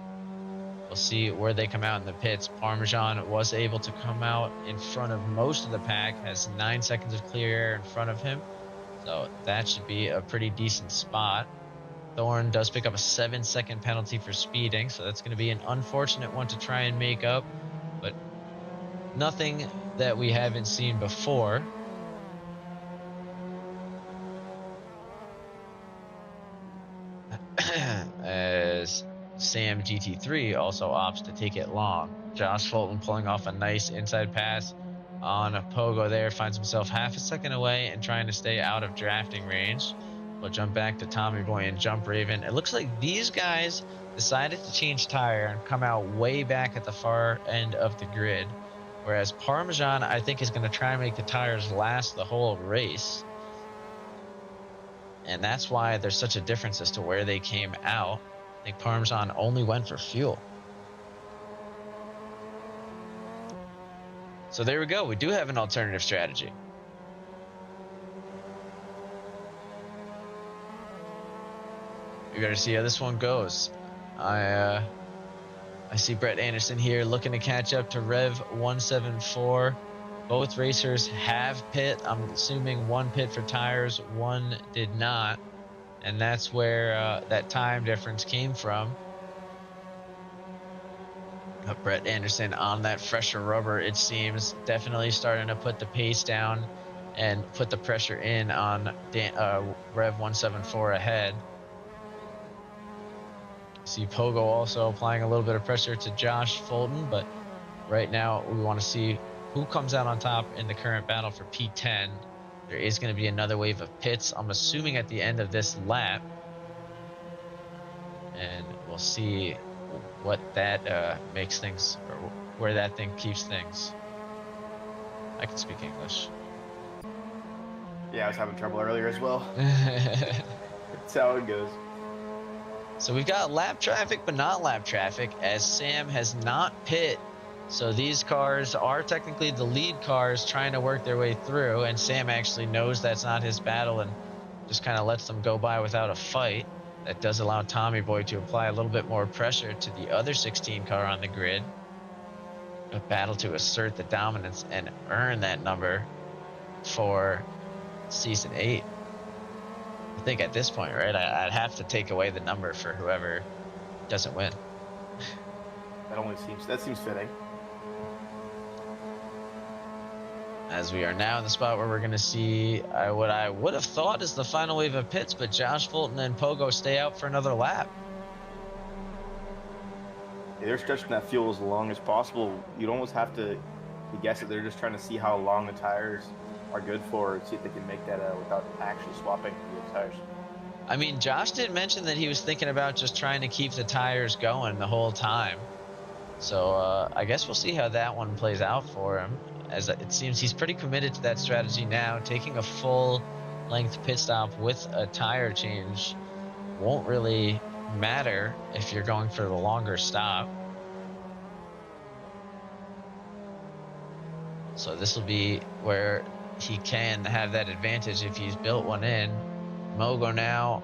A: We'll see where they come out in the pits. Parmesan was able to come out in front of most of the pack, has 9 seconds of clear air in front of him. So that should be a pretty decent spot. Thorne does pick up a 7-second penalty for speeding, so that's going to be an unfortunate one to try and make up, but nothing that we haven't seen before. As Sam GT3 also opts to take it long. Josh Fulton pulling off a nice inside pass on a Pogo there, finds himself half a second away and trying to stay out of drafting range. We'll jump back to Tommy Boy and Jump Raven. It looks like these guys decided to change tire and come out way back at the far end of the grid, whereas Parmesan, I think, is going to try and make the tires last the whole race. And that's why there's such a difference as to where they came out. I think Parmesan only went for fuel. So there we go. We do have an alternative strategy. We gotta see how this one goes. I see Brett Anderson here looking to catch up to Rev 174. Both racers have pit. I'm assuming one pit for tires, one did not. And that's where that time difference came from. Brett Anderson on that fresher rubber, it seems, definitely starting to put the pace down and put the pressure in on Rev 174 ahead. See Pogo also applying a little bit of pressure to Josh Fulton, but right now we want to see who comes out on top in the current battle for P10. There is going to be another wave of pits, I'm assuming, at the end of this lap. And we'll see what that makes things, or where that thing keeps things. I can speak English.
B: Yeah, I was having trouble earlier as well. That's how it goes.
A: So we've got lap traffic, but not lap traffic, as Sam has not pit. So these cars are technically the lead cars trying to work their way through, and Sam actually knows that's not his battle and just kind of lets them go by without a fight. That does allow Tommy Boy to apply a little bit more pressure to the other 16 car on the grid. A battle to assert the dominance and earn that number for Season 8. I think at this point, right, I'd have to take away the number for whoever doesn't win.
B: That seems fitting.
A: As we are now in the spot where we're going to see what I would have thought is the final wave of pits, but Josh Fulton and Pogo stay out for another lap.
B: Yeah, they're stretching that fuel as long as possible. You'd almost have to guess that they're just trying to see how long the tires are good for, see if they can make that without actually swapping the tires.
A: I mean, Josh did mention that he was thinking about just trying to keep the tires going the whole time. So I guess we'll see how that one plays out for him, as it seems he's pretty committed to that strategy now. Taking a full length pit stop with a tire change won't really matter if you're going for the longer stop. So this will be where he can have that advantage if he's built one in. Mogo now,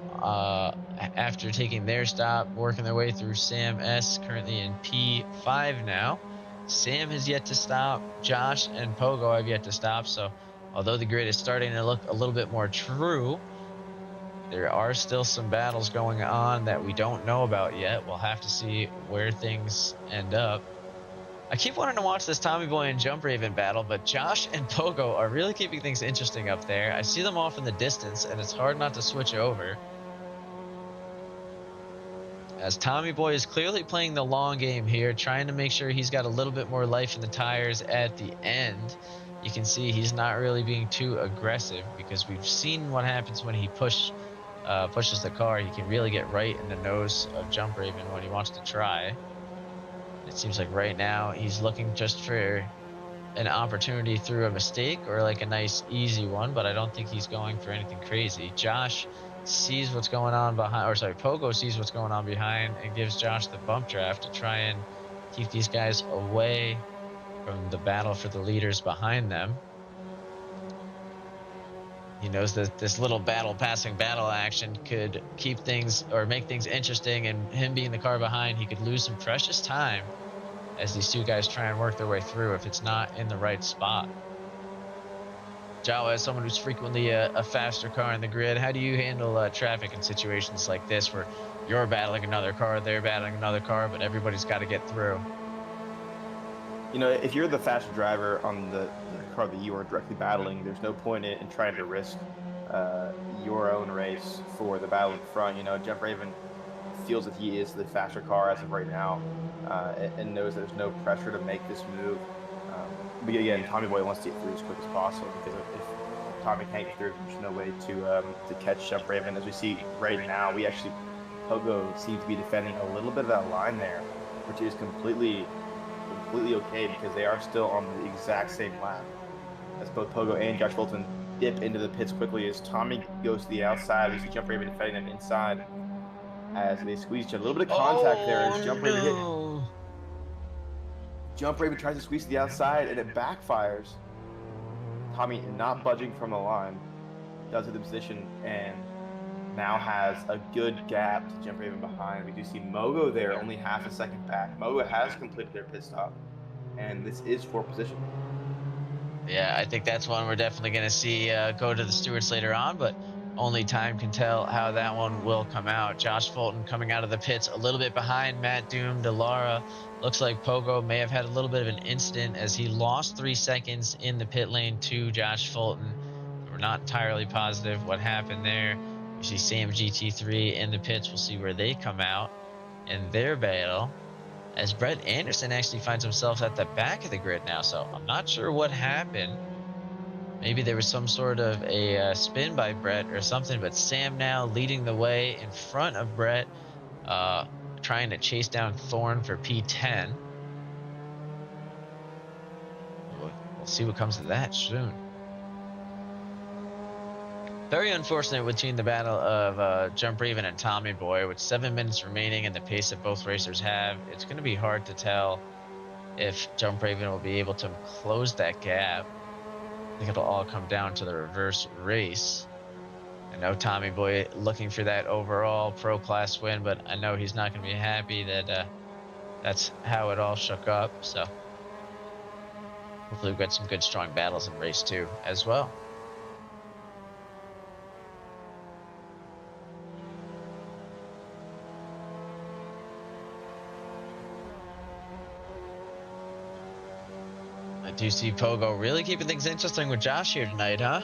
A: after taking their stop, working their way through Sam S, currently in P5 now. Sam has yet to stop. Josh and Pogo have yet to stop. So although the grid is starting to look a little bit more true, there are still some battles going on that we don't know about yet. We'll have to see where things end up. I keep wanting to watch this Tommy Boy and Jump Raven battle, but Josh and Pogo are really keeping things interesting up there. I see them off in the distance, and it's hard not to switch over. As Tommy Boy is clearly playing the long game here, trying to make sure he's got a little bit more life in the tires at the end. You can see he's not really being too aggressive, because we've seen what happens when he pushes the car. He can really get right in the nose of Jump Raven when he wants to try. It seems like right now he's looking just for an opportunity through a mistake or like a nice easy one, but I don't think he's going for anything crazy. Josh sees what's going on behind, or sorry, Pogo sees what's going on behind and gives Josh the bump draft to try and keep these guys away from the battle for the leaders behind them. He knows that this little passing battle action could keep things or make things interesting, and him being the car behind, he could lose some precious time as these two guys try and work their way through if it's not in the right spot. Jawa, as someone who's frequently a faster car in the grid, how do you handle traffic in situations like this where you're battling another car, they're battling another car, but everybody's got to get through?
B: You know, if you're the faster driver on the car that you are directly battling, there's no point in trying to risk your own race for the battle in front. You know, Jump Raven feels that he is the faster car as of right now, and knows that there's no pressure to make this move. But again, Tommy Boy wants to get through as quick as possible, because if Tommy can't get through, there's no way to catch Jump Raven. As we see right now, Pogo seems to be defending a little bit of that line there, which is completely okay, because they are still on the exact same lap. As both Pogo and Josh Fulton dip into the pits quickly, as Tommy goes to the outside, we see Jump Raven defending them inside as they squeeze each other. A little bit of contact there as Jump Raven hit. Jump Raven tries to squeeze to the outside and it backfires. Tommy, not budging from the line, does hit the position and now has a good gap to Jump Raven behind. We do see Mogo there, only half a second back. Mogo has completed their pit stop, and this is for position.
A: Yeah, I think that's one we're definitely going to see go to the stewards later on, but only time can tell how that one will come out. Josh Fulton coming out of the pits a little bit behind Matt Doom, Delara. Looks like Pogo may have had a little bit of an incident as he lost 3 seconds in the pit lane to Josh Fulton. So we're not entirely positive what happened there. You see Sam GT3 in the pits. We'll see where they come out in their battle, as Brett Anderson actually finds himself at the back of the grid now. So I'm not sure what happened. Maybe there was some sort of a spin by Brett or something, but Sam now leading the way in front of Brett, trying to chase down Thorne for P10. We'll see what comes of that soon. Very unfortunate between the battle of Jump Raven and Tommy Boy, with 7 minutes remaining and the pace that both racers have. It's going to be hard to tell if Jump Raven will be able to close that gap. I think it'll all come down to the reverse race. I know Tommy Boy looking for that overall pro class win, but I know he's not going to be happy that that's how it all shook up. So hopefully we've got some good strong battles in race 2 as well. I do see Pogo really keeping things interesting with Josh here tonight, huh?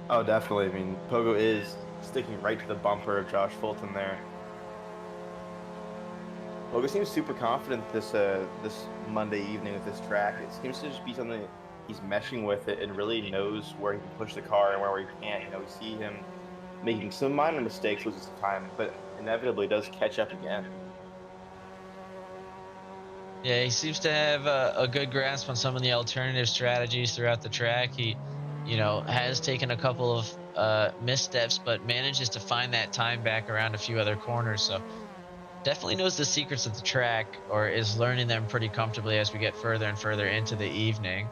B: Oh, definitely. I mean, Pogo is sticking right to the bumper of Josh Fulton there. Pogo seems super confident this Monday evening with this track. It seems to just be something that he's meshing with it and really knows where he can push the car and where he can't. You know, we see him making some minor mistakes, loses some time, but inevitably does catch up again.
A: Yeah, he seems to have a good grasp on some of the alternative strategies throughout the track. He, has taken a couple of missteps, but manages to find that time back around a few other corners. So definitely knows the secrets of the track, or is learning them pretty comfortably as we get further and further into the evening.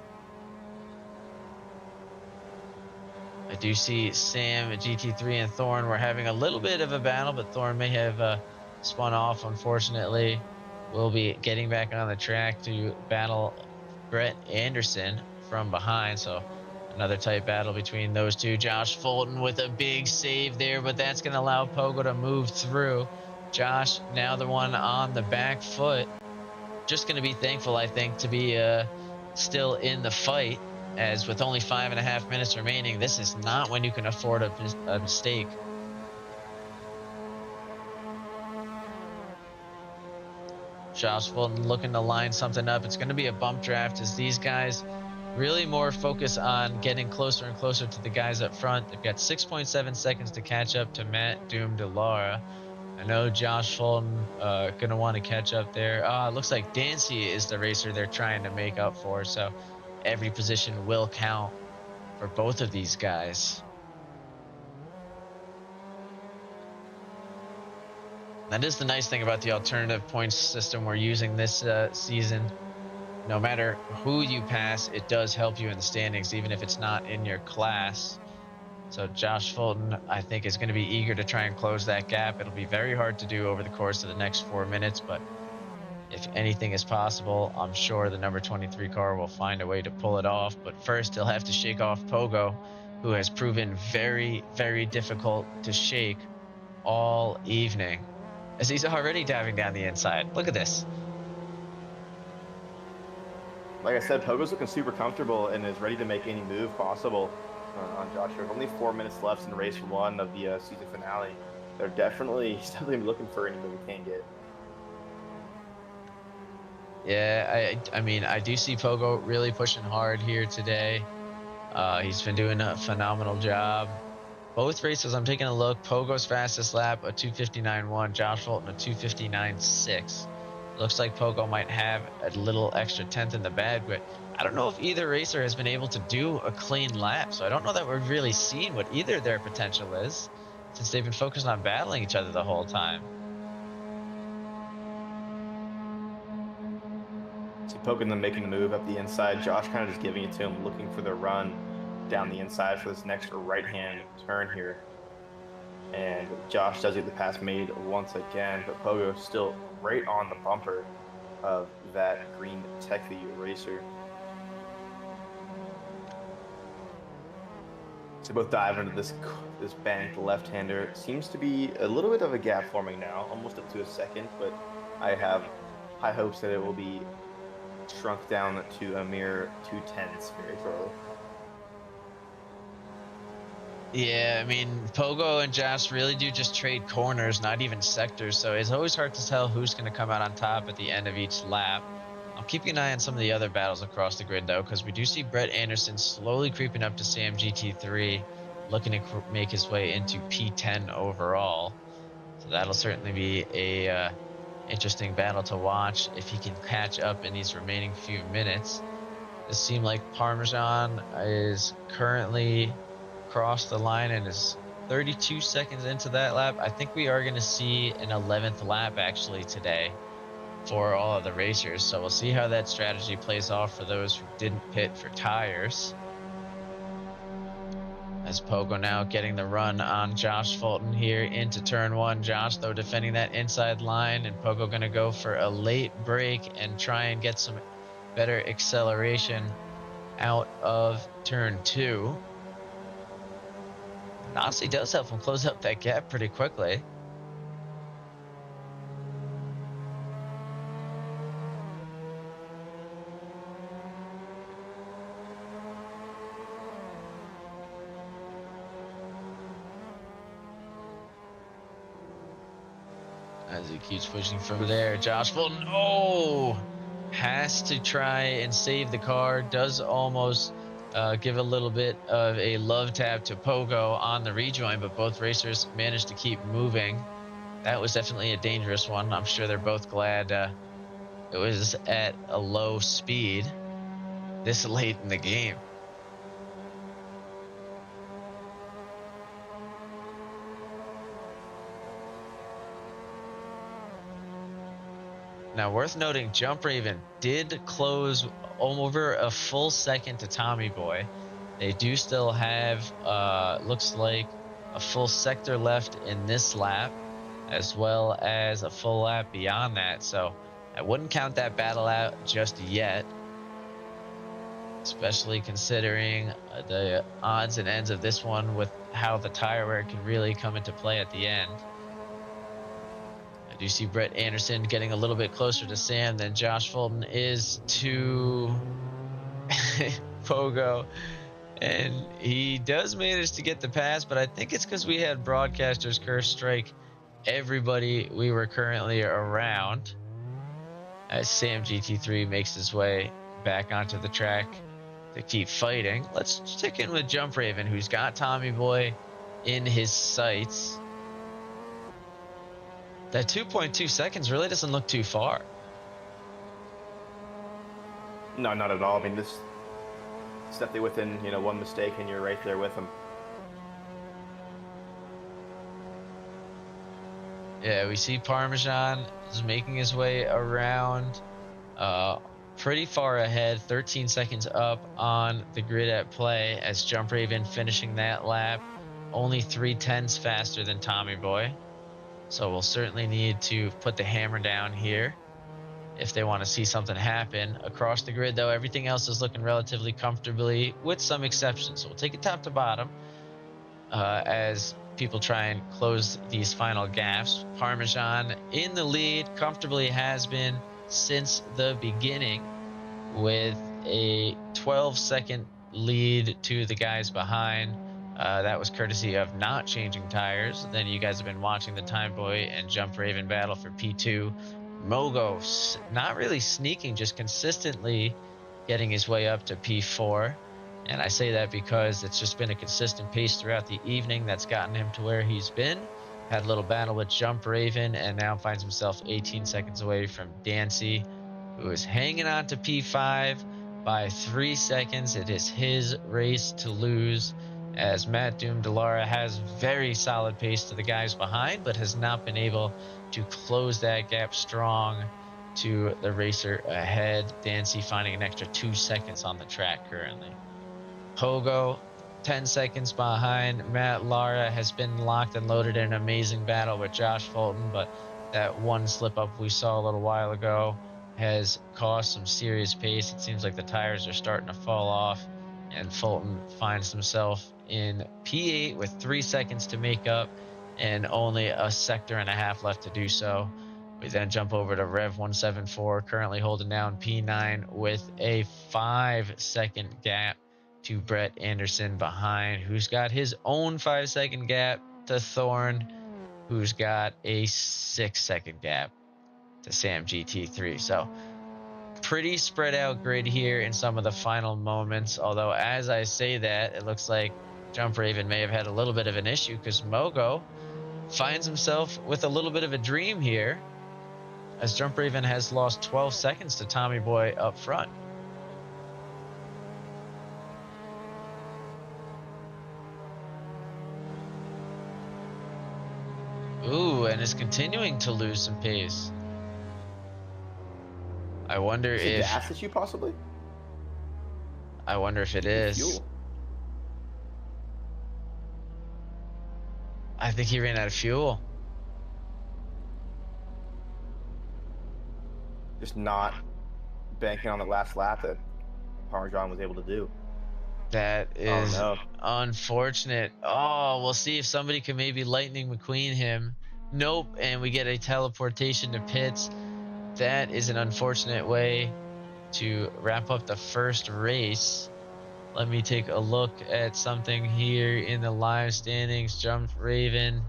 A: I do see Sam at GT3 and Thorne were having a little bit of a battle, but Thorne may have spun off, unfortunately. We'll be getting back on the track to battle Brett Anderson from behind. So another tight battle between those two. Josh Fulton with a big save there, but that's going to allow Pogo to move through. Josh, now the one on the back foot. Just going to be thankful, I think, to be still in the fight, as with only 5.5 minutes remaining, this is not when you can afford a mistake. Josh Fulton looking to line something up. It's going to be a bump draft, as these guys really more focus on getting closer and closer to the guys up front. They've got 6.7 seconds to catch up to Matt Doom Delara. I know Josh Fulton going to want to catch up there. It looks like Dancy is the racer they're trying to make up for, so every position will count for both of these guys. That is the nice thing about the alternative points system we're using this season. No matter who you pass, it does help you in the standings, even if it's not in your class. So Josh Fulton, I think, is going to be eager to try and close that gap. It'll be very hard to do over the course of the next 4 minutes, but if anything is possible, I'm sure the number 23 car will find a way to pull it off. But first, he'll have to shake off Pogo, who has proven very, very difficult to shake all evening, as he's already diving down the inside. Look at this.
B: Like I said, Pogo's looking super comfortable and is ready to make any move possible on Joshua. Only 4 minutes left in race 1 of the season finale. He's definitely looking for any move he can get.
A: Yeah, I mean, I do see Pogo really pushing hard here today. He's been doing a phenomenal job. Both races, I'm taking a look. Pogo's fastest lap, a 2:59.1. Josh Fulton, a 2:59.6. Looks like Pogo might have a little extra tenth in the bag, but I don't know if either racer has been able to do a clean lap. So I don't know that we've really seen what either their potential is, since they've been focused on battling each other the whole time.
B: See Pogo them making the move up the inside. Josh kind of just giving it to him, looking for the run down the inside for this next right-hand turn here. And Josh does get the pass made once again, but Pogo still right on the bumper of that green Techie racer. So both dive into this banked left-hander. Seems to be a little bit of a gap forming now, almost up to a second, but I have high hopes that it will be shrunk down to a mere 2/10 very shortly.
A: Yeah, I mean, Pogo and Josh really do just trade corners, not even sectors, so it's always hard to tell who's going to come out on top at the end of each lap. I'm keeping an eye on some of the other battles across the grid, though, because we do see Brett Anderson slowly creeping up to Sam GT3, looking to make his way into P10 overall. So that'll certainly be a interesting battle to watch if he can catch up in these remaining few minutes. It seems like Parmesan is currently crossed the line and is 32 seconds into that lap. I think we are going to see an 11th lap actually today for all of the racers. So we'll see how that strategy plays off for those who didn't pit for tires. As Pogo now getting the run on Josh Fulton here into turn 1. Josh, though, defending that inside line, and Pogo going to go for a late break and try and get some better acceleration out of turn 2. And honestly, does help him close up that gap pretty quickly. As he keeps pushing from there, Josh Fulton, has to try and save the car. Does almost give a little bit of a love tap to Pogo on the rejoin, but both racers managed to keep moving. That was definitely a dangerous one. I'm sure they're both glad it was at a low speed this late in the game. Now, worth noting, Jump Raven did close over a full second to Tommy Boy. They do still have, looks like, a full sector left in this lap, as well as a full lap beyond that. So I wouldn't count that battle out just yet, especially considering the odds and ends of this one with how the tire wear can really come into play at the end. Do you see Brett Anderson getting a little bit closer to Sam than Josh Fulton is to Pogo? And he does manage to get the pass, but I think it's because we had broadcaster's curse strike everybody we were currently around as Sam GT3 makes his way back onto the track to keep fighting. Let's check in with Jump Raven, who's got Tommy Boy in his sights. That 2.2 seconds really doesn't look too far.
B: No, not at all. I mean, this is definitely within, one mistake and you're right there with him.
A: Yeah, we see Parmesan is making his way around, uh, pretty far ahead, 13 seconds up on the grid at play as Jump Raven finishing that lap, only 3/10 faster than Tommy Boy. So we'll certainly need to put the hammer down here if they want to see something happen. Across the grid, though, everything else is looking relatively comfortably, with some exceptions. So we'll take it top to bottom as people try and close these final gaps. Parmesan in the lead, comfortably has been since the beginning, with a 12-second lead to the guys behind. That was courtesy of not changing tires. Then you guys have been watching the Time Boy and Jump Raven battle for P2. Mogo not really sneaking, just consistently getting his way up to P4. And I say that because it's just been a consistent pace throughout the evening that's gotten him to where he's been. Had a little battle with Jump Raven and now finds himself 18 seconds away from Dancy, who is hanging on to P5 by 3 seconds. It is his race to lose, as Matt Doom Delara has very solid pace to the guys behind, but has not been able to close that gap strong to the racer ahead. Dancy finding an extra 2 seconds on the track currently. Pogo, 10 seconds behind. Matt Lara has been locked and loaded in an amazing battle with Josh Fulton, but that one slip up we saw a little while ago has caused some serious pace. It seems like the tires are starting to fall off, and Fulton finds himself in P8 with 3 seconds to make up and only a sector and a half left to do so. We then jump over to Rev 174, currently holding down P9 with a 5-second gap to Brett Anderson behind, who's got his own 5-second gap to Thorn, who's got a 6-second gap to Sam GT3. So pretty spread out grid here in some of the final moments. Although as I say that, it looks like Jump Raven may have had a little bit of an issue, because Mogo finds himself with a little bit of a dream here, as Jump Raven has lost 12 seconds to Tommy Boy up front. Ooh, and is continuing to lose some pace. I wonder
B: Is it
A: if
B: gas issue possibly?
A: I wonder if it is.
B: Fuel.
A: I think he ran out of fuel.
B: Just not banking on the last lap that Parmesan was able to do.
A: That is
B: no.
A: unfortunate. Oh, we'll see if somebody can maybe Lightning McQueen him. Nope, and we get a teleportation to pits. That is an unfortunate way to wrap up the first race. Let me take a look at something here in the live standings. Jump Raven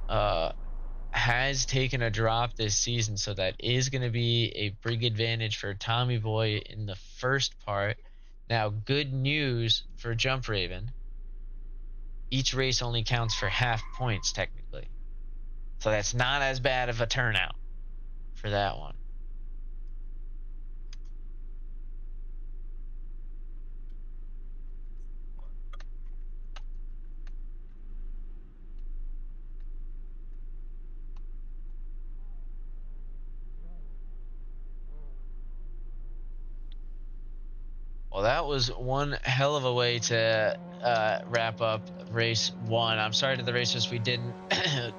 A: has taken a drop this season, so that is going to be a big advantage for Tommy Boy in the first part. Now, good news for Jump Raven. Each race only counts for half points, technically. So that's not as bad of a turnout for that one. Well, that was one hell of a way to wrap up race one. I'm sorry to the racers we didn't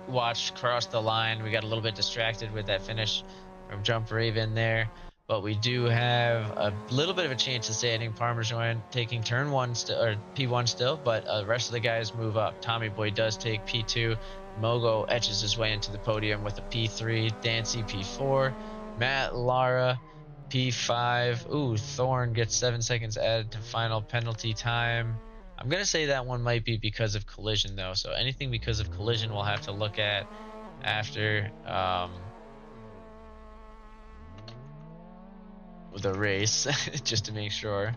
A: watch cross the line. We got a little bit distracted with that finish from Jump Raven there. But we do have a little bit of a chance to standing. Parmesan taking turn one or P1 still, but the rest of the guys move up. Tommy Boy does take P2. Mogo etches his way into the podium with a P3. Dancy P4. Matt Lara P5. Ooh, Thorn gets 7 seconds added to final penalty time. I'm going to say that one might be because of collision, though. So anything because of collision we'll have to look at after the race, just to make sure.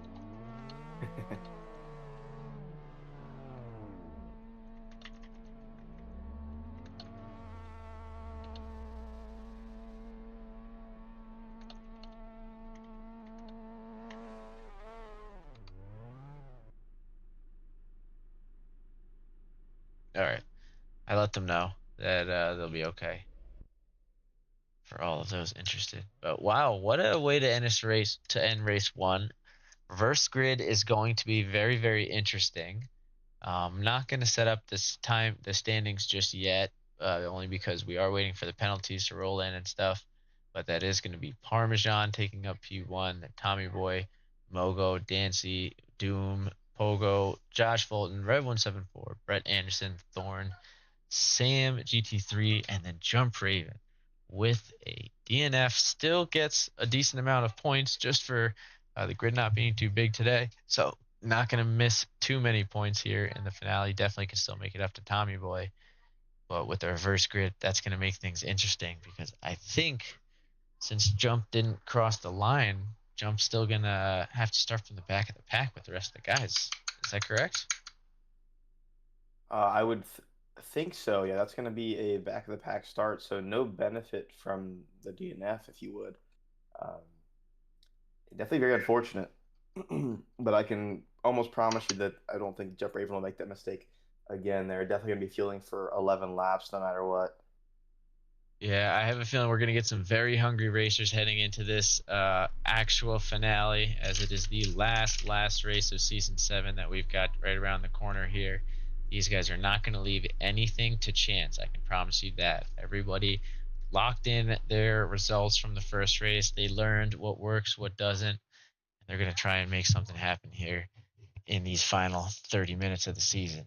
A: All right, I let them know. that they'll be okay for all of those interested. But wow, what a way to end this race, to end race one. Reverse grid is going to be very, very interesting. Not going to set up the standings just yet, only because we are waiting for the penalties to roll in and stuff. But that is going to be Parmesan taking up P1, then Tommy Boy, Mogo, Dancy, Doom, Pogo, Josh Fulton, Rev174, Brett Anderson, Thorn, Sam GT3, and then Jump Raven with a DNF. Still gets a decent amount of points just for the grid not being too big today. So not going to miss too many points here in the finale. Definitely can still make it up to Tommy Boy. But with the reverse grid, that's going to make things interesting because I think since Jump didn't cross the line, Jump's still going to have to start from the back of the pack with the rest of the guys. Is that correct?
B: I would think so. Yeah, that's going to be a back of the pack start. So no benefit from the DNF, if you would. Definitely very unfortunate. But I can almost promise you that I don't think Jump Raven will make that mistake again. They're definitely going to be fueling for 11 laps no matter what.
A: Yeah, I have a feeling we're going to get some very hungry racers heading into this actual finale, as it is the last race of Season 7 that we've got right around the corner here. These guys are not going to leave anything to chance. I can promise you that. Everybody locked in their results from the first race. They learned what works, what doesn't, and they're going to try and make something happen here in these final 30 minutes of the season.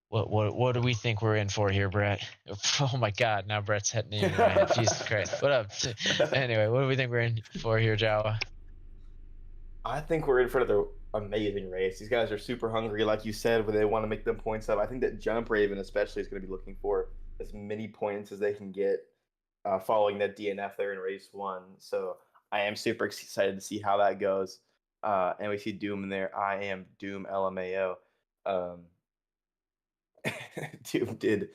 A: What do we think we're in for here, Brett? Oh my God! Now Brett's heading in my head. Jesus Christ! What up? Anyway, what do we think we're in for here, Jawa?
B: I think we're in for another amazing race. These guys are super hungry, like you said, where they want to make them points up. I think that Jump Raven especially is going to be looking for as many points as they can get following that DNF there in race one. So I am super excited to see how that goes. And we see Doom in there. I am Doom LMAO. Doom did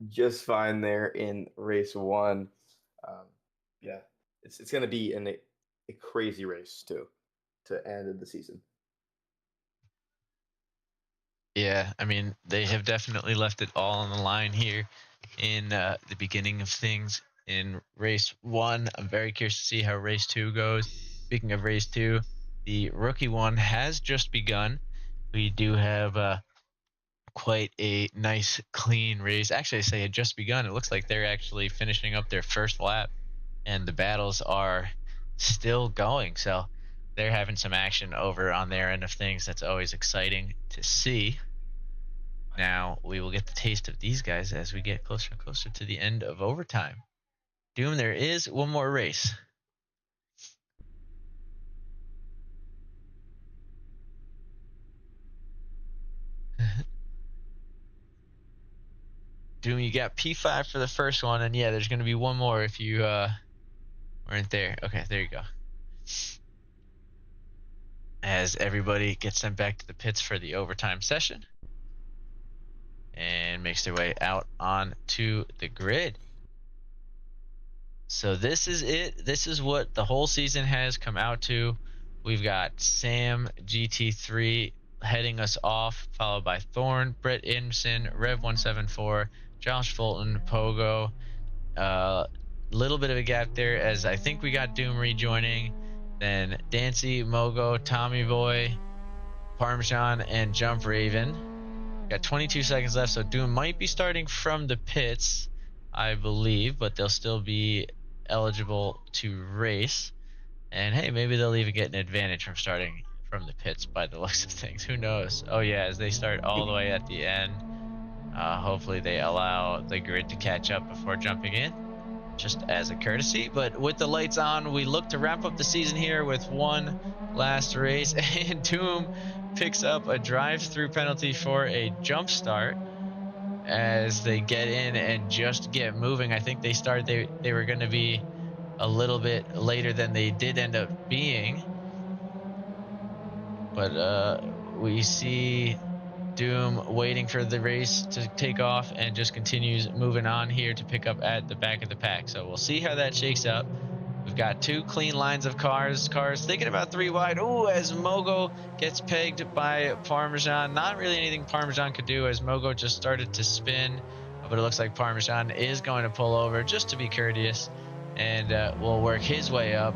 B: just fine there in race one. Yeah, it's going to be a crazy race too to end the season.
A: Yeah, I mean, they have definitely left it all on the line here in the beginning of things in race one. I'm very curious to see how race two goes. Speaking of race two, the rookie one has just begun. We do have quite a nice, clean race. Actually, I say it just begun. It looks like they're actually finishing up their first lap, and the battles are still going. So they're having some action over on their end of things. That's always exciting to see. Now we will get the taste of these guys as we get closer and closer to the end of overtime. Doom, there is one more race. Doom, you got P5 for the first one, and yeah, there's going to be one more if you weren't there. Okay, there you go. As everybody gets sent back to the pits for the overtime session and makes their way out onto the grid. So this is it. This is what the whole season has come out to. We've got Sam GT3 heading us off, followed by Thorn, Brett Anderson, Rev174, Josh Fulton, Pogo. Little bit of a gap there, as I think we got Doom rejoining. Then Dancy, Mogo, Tommy Boy, Parmesan, and Jump Raven. Got 22 seconds left, so Doom might be starting from the pits, I believe, but they'll still be eligible to race. And hey, maybe they'll even get an advantage from starting from the pits by the looks of things. Who knows? Oh yeah, as they start all the way at the end, hopefully they allow the grid to catch up before jumping in, just as a courtesy. But with the lights on, we look to wrap up the season here with one last race, and Doom picks up a drive-through penalty for a jump start as they get in and just get moving. I think they were going to be a little bit later than they did end up being, but we see Doom waiting for the race to take off and just continues moving on here to pick up at the back of the pack. So we'll see how that shakes up. We've got two clean lines of cars thinking about three wide. Ooh, as Mogo gets pegged by Parmesan. Not really anything Parmesan could do, as Mogo just started to spin but it looks like Parmesan is going to pull over just to be courteous, and will work his way up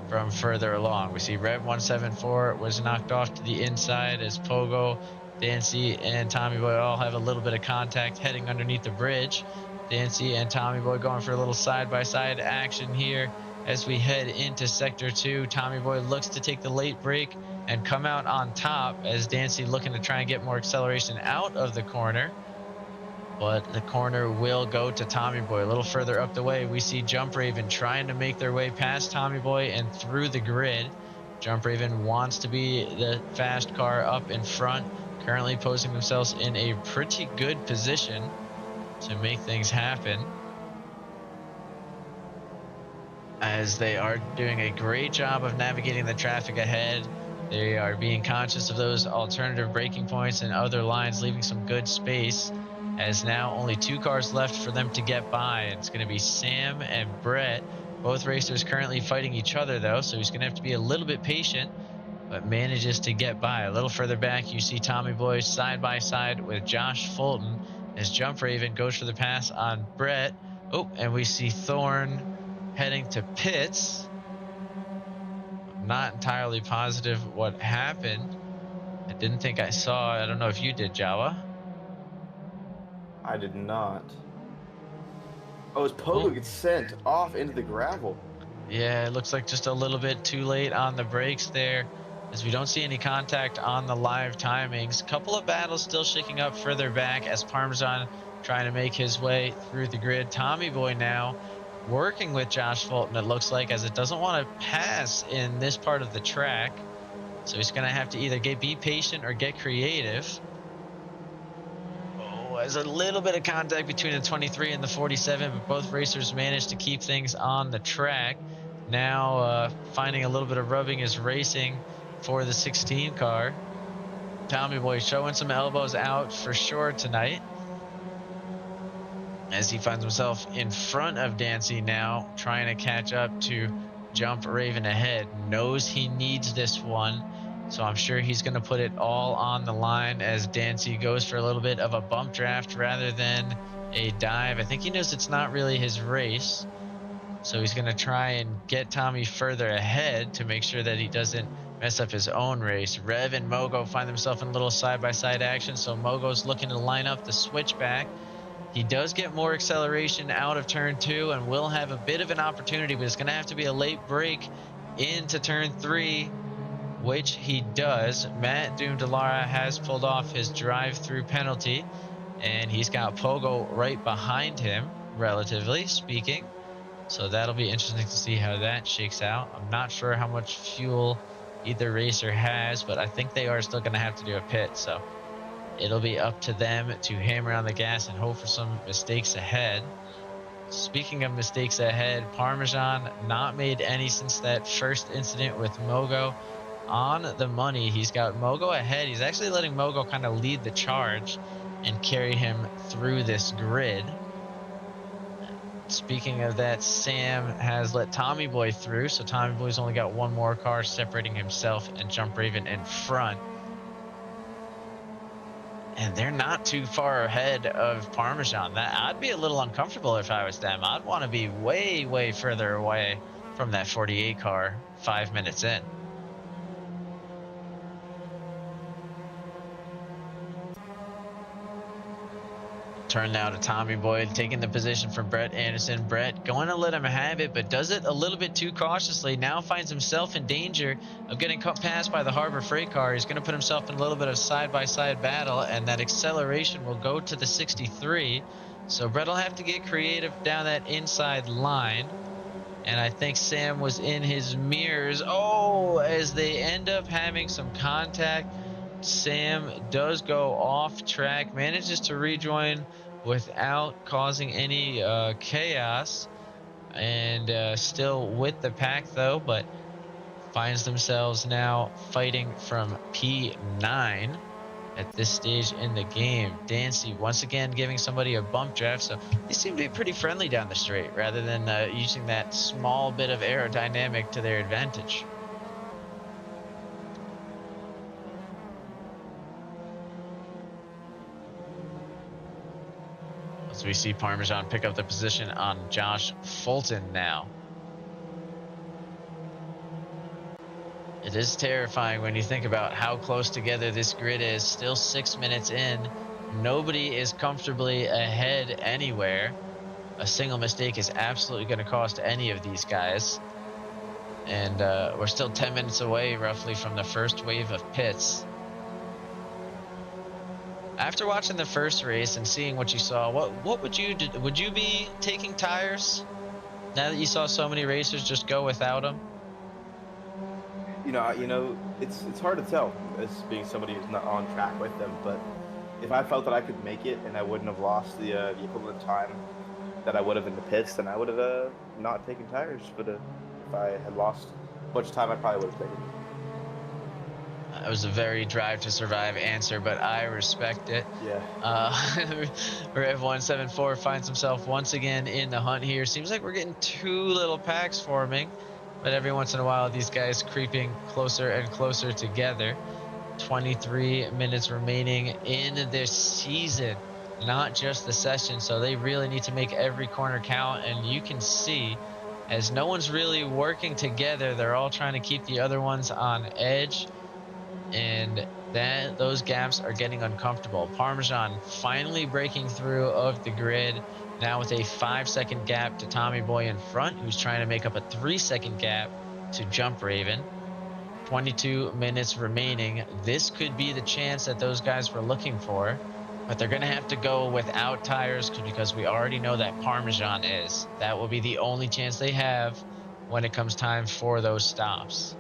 A: from further along. We see Rev 174 was knocked off to the inside as Pogo, Dancy, and Tommy Boy all have a little bit of contact heading underneath the bridge. Dancy and Tommy Boy going for a little side-by-side action here as we head into Sector 2. Tommy Boy looks to take the late break and come out on top as Dancy looking to try and get more acceleration out of the corner. But the corner will go to Tommy Boy. A little further up the way, we see Jump Raven trying to make their way past Tommy Boy and through the grid. Jump Raven wants to be the fast car up in front, currently posing themselves in a pretty good position to make things happen, as they are doing a great job of navigating the traffic ahead. They are being conscious of those alternative braking points and other lines, leaving some good space, as now only 2 cars left for them to get by. It's going to be Sam and Brett. Both racers currently fighting each other, though, so he's going to have to be a little bit patient, but manages to get by. A little further back, you see Tommy Boy side by side with Josh Fulton as Jump Raven goes for the pass on Brett. Oh, and we see Thorne heading to pits. I'm not entirely positive what happened. I didn't think I saw. I don't know if you did, Jawa.
B: I did not. Oh, his Pogo gets sent off into the gravel.
A: Yeah, it looks like just a little bit too late on the brakes there, as we don't see any contact on the live timings. Couple of battles still shaking up further back as Parmesan trying to make his way through the grid. Tommy Boy now working with Josh Fulton, it looks like, as it doesn't want to pass in this part of the track. So he's going to have to either be patient or get creative. Oh, there's a little bit of contact between the 23 and the 47, but both racers managed to keep things on the track. Now finding a little bit of rubbing is racing for the 16 car. Tommy Boy showing some elbows out for sure tonight, as he finds himself in front of Dancy now, trying to catch up to Jump Raven ahead. Knows he needs this one, so I'm sure he's going to put it all on the line as Dancy goes for a little bit of a bump draft rather than a dive. I think he knows it's not really his race, so he's going to try and get Tommy further ahead to make sure that he doesn't mess up his own race. Rev and Mogo find themselves in a little side-by-side action, so Mogo's looking to line up the switchback. He does get more acceleration out of turn 2 and will have a bit of an opportunity, but it's going to have to be a late break into turn 3, which he does. Matt Doom-Delara has pulled off his drive-through penalty, and he's got Pogo right behind him, relatively speaking. So that'll be interesting to see how that shakes out. I'm not sure how much fuel either racer has, but I think they are still going to have to do a pit. So it'll be up to them to hammer on the gas and hope for some mistakes ahead. Speaking of mistakes ahead, Parmesan not made any since that first incident with Mogo. On the money, he's got Mogo ahead. He's actually letting Mogo kind of lead the charge and carry him through this grid. Speaking of that, Sam has let Tommy Boy through, so Tommy Boy's only got one more car separating himself and Jump Raven in front. And they're not too far ahead of Parmesan. I'd be a little uncomfortable if I was them. I'd want to be way, way further away from that 48 car 5 minutes in. Turn now to Tommy Boy, taking the position from Brett Anderson. Brett going to let him have it, but does it a little bit too cautiously. Now finds himself in danger of getting passed by the Harbor Freight car. He's going to put himself in a little bit of side-by-side battle, and that acceleration will go to the 63. So Brett will have to get creative down that inside line. And I think Sam was in his mirrors. Oh, as they end up having some contact. Sam does go off track, manages to rejoin without causing any chaos, and still with the pack though, but finds themselves now fighting from P9 at this stage in the game. Dancy once again giving somebody a bump draft, so they seem to be pretty friendly down the straight rather than using that small bit of aerodynamic to their advantage. As we see Parmesan pick up the position on Josh Fulton now. It is terrifying when you think about how close together this grid is. Still 6 minutes in. Nobody is comfortably ahead anywhere. A single mistake is absolutely going to cost any of these guys. And we're still 10 minutes away roughly from the first wave of pits. After watching the first race and seeing what you saw, what would you do? Would you be taking tires now that you saw so many racers just go without them?
B: It's hard to tell as being somebody who's not on track with them. But if I felt that I could make it and I wouldn't have lost the equivalent time that I would have in the pits, then I would have not taken tires. But if I had lost a bunch of time, I probably would have taken them.
A: It was a very drive to survive answer, but I respect it.
B: Yeah.
A: Rev 174 finds himself once again in the hunt here. Seems like we're getting two little packs forming, but every once in a while these guys creeping closer and closer together. 23 minutes remaining in this season, not just the session, so they really need to make every corner count. And you can see, as no one's really working together, they're all trying to keep the other ones on edge. And those gaps are getting uncomfortable. Parmesan finally breaking through of the grid, now with a 5-second gap to Tommy Boy in front, who's trying to make up a 3-second gap to Jump Raven. 22 minutes remaining. This could be the chance that those guys were looking for, but they're going to have to go without tires because we already know that Parmesan is. That will be the only chance they have when it comes time for those stops.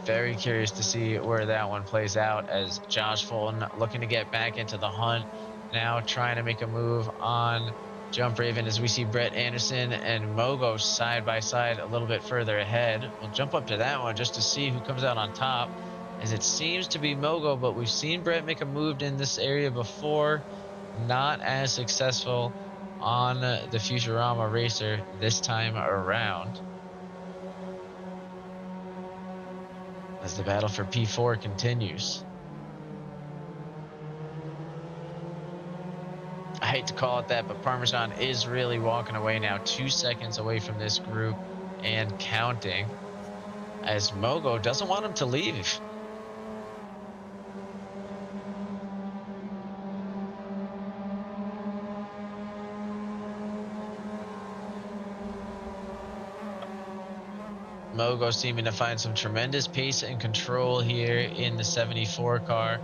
A: Very curious to see where that one plays out, as Josh Fulton looking to get back into the hunt, now trying to make a move on Jump Raven, as we see Brett Anderson and Mogo side by side a little bit further ahead. We'll jump up to that one just to see who comes out on top, as it seems to be Mogo, but we've seen Brett make a move in this area before. Not as successful on the Futurama Racer this time around, as the battle for P4 continues. I hate to call it that, but Parmesan is really walking away now, 2 seconds away from this group and counting, as Mogo doesn't want him to leave. Mogo seeming to find some tremendous pace and control here in the 74 car,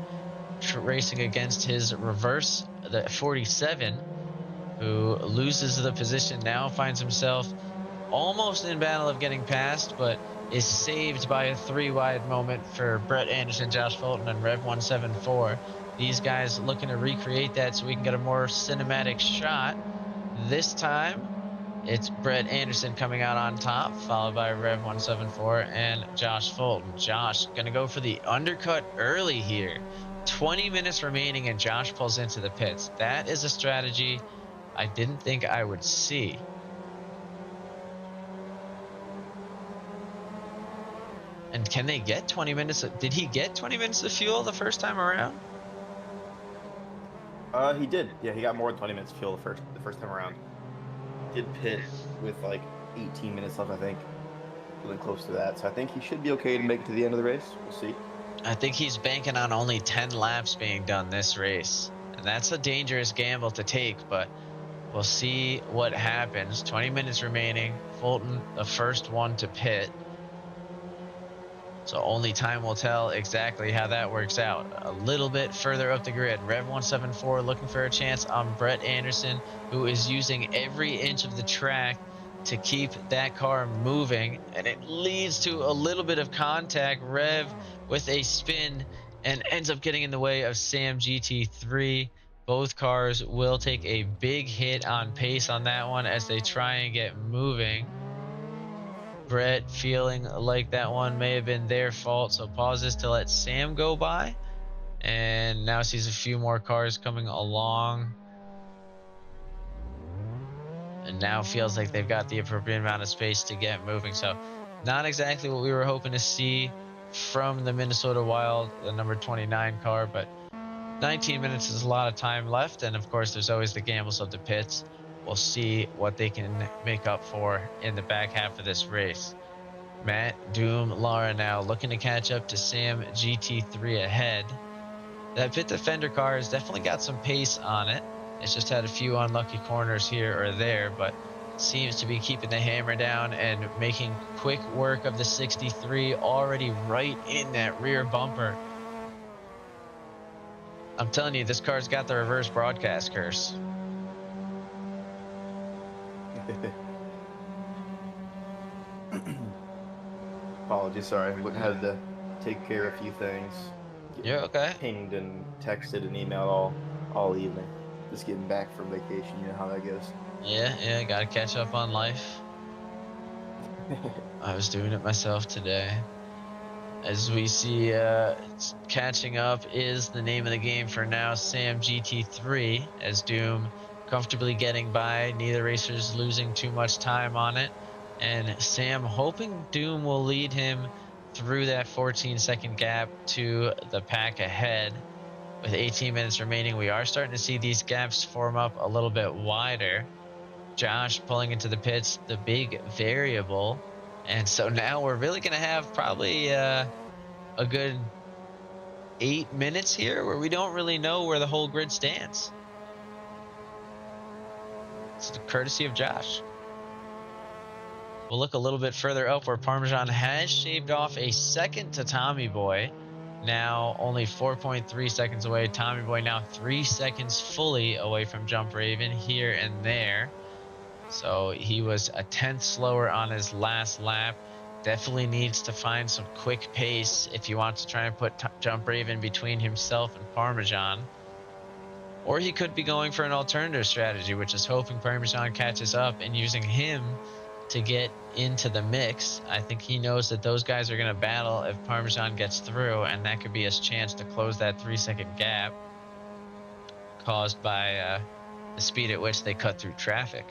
A: racing against his reverse, the 47, who loses the position, now finds himself almost in battle of getting past, but is saved by a 3-wide moment for Brett Anderson, Josh Fulton, and Rev 174. These guys looking to recreate that so we can get a more cinematic shot. This time, it's Brett Anderson coming out on top, followed by Rev 174 and Josh Fulton. Josh gonna go for the undercut early here. 20 minutes remaining and Josh pulls into the pits. That is a strategy I didn't think I would see. And can they get 20 minutes? Did he get 20 minutes of fuel the first time around?
B: He did. Yeah, he got more than 20 minutes of fuel the first time around. Did pit with like 18 minutes left, I think. Feeling close to that. So I think he should be okay to make it to the end of the race. We'll see.
A: I think he's banking on only 10 laps being done this race. And that's a dangerous gamble to take, but we'll see what happens. 20 minutes remaining. Fulton, the first one to pit. So only time will tell exactly how that works out. A little bit further up the grid, Rev 174 looking for a chance on Brett Anderson, who is using every inch of the track to keep that car moving, and it leads to a little bit of contact. Rev with a spin and ends up getting in the way of Sam GT3. Both cars will take a big hit on pace on that one as they try and get moving. Brett feeling like that one may have been their fault, so pauses to let Sam go by, and now sees a few more cars coming along, and now feels like they've got the appropriate amount of space to get moving. So not exactly what we were hoping to see from the Minnesota Wild, the number 29 car, but 19 minutes is a lot of time left, and of course there's always the gambles of the pits. We'll see what they can make up for in the back half of this race. Matt Doom Lara now looking to catch up to Sam GT3 ahead. That pit defender car has definitely got some pace on it. It's just had a few unlucky corners here or there, but seems to be keeping the hammer down and making quick work of the 63, already right in that rear bumper. I'm telling you, this car's got the reverse broadcast curse.
B: Apologies, sorry. I had to take care of a few things.
A: You're okay.
B: Pinged and texted and emailed all evening. Just getting back from vacation, you know how that goes.
A: Yeah, gotta catch up on life. I was doing it myself today. As we see, catching up is the name of the game for now. Sam GT3, as Doom comfortably getting by. Neither racer's losing too much time on it. And Sam hoping Doom will lead him through that 14-second gap to the pack ahead. With 18 minutes remaining, we are starting to see these gaps form up a little bit wider. Josh pulling into the pits, the big variable. And so now we're really going to have probably a good 8 minutes here where we don't really know where the whole grid stands. It's the courtesy of Josh. We'll look a little bit further up where Parmesan has shaved off a second to Tommy Boy. Now only 4.3 seconds away. Tommy Boy now 3 seconds fully away from Jump Raven here and there. So he was a tenth slower on his last lap. Definitely needs to find some quick pace if he wants to try and put Jump Raven between himself and Parmesan. Or he could be going for an alternative strategy, which is hoping Parmesan catches up and using him to get into the mix. I think he knows that those guys are going to battle if Parmesan gets through, and that could be his chance to close that 3-second gap caused by the speed at which they cut through traffic.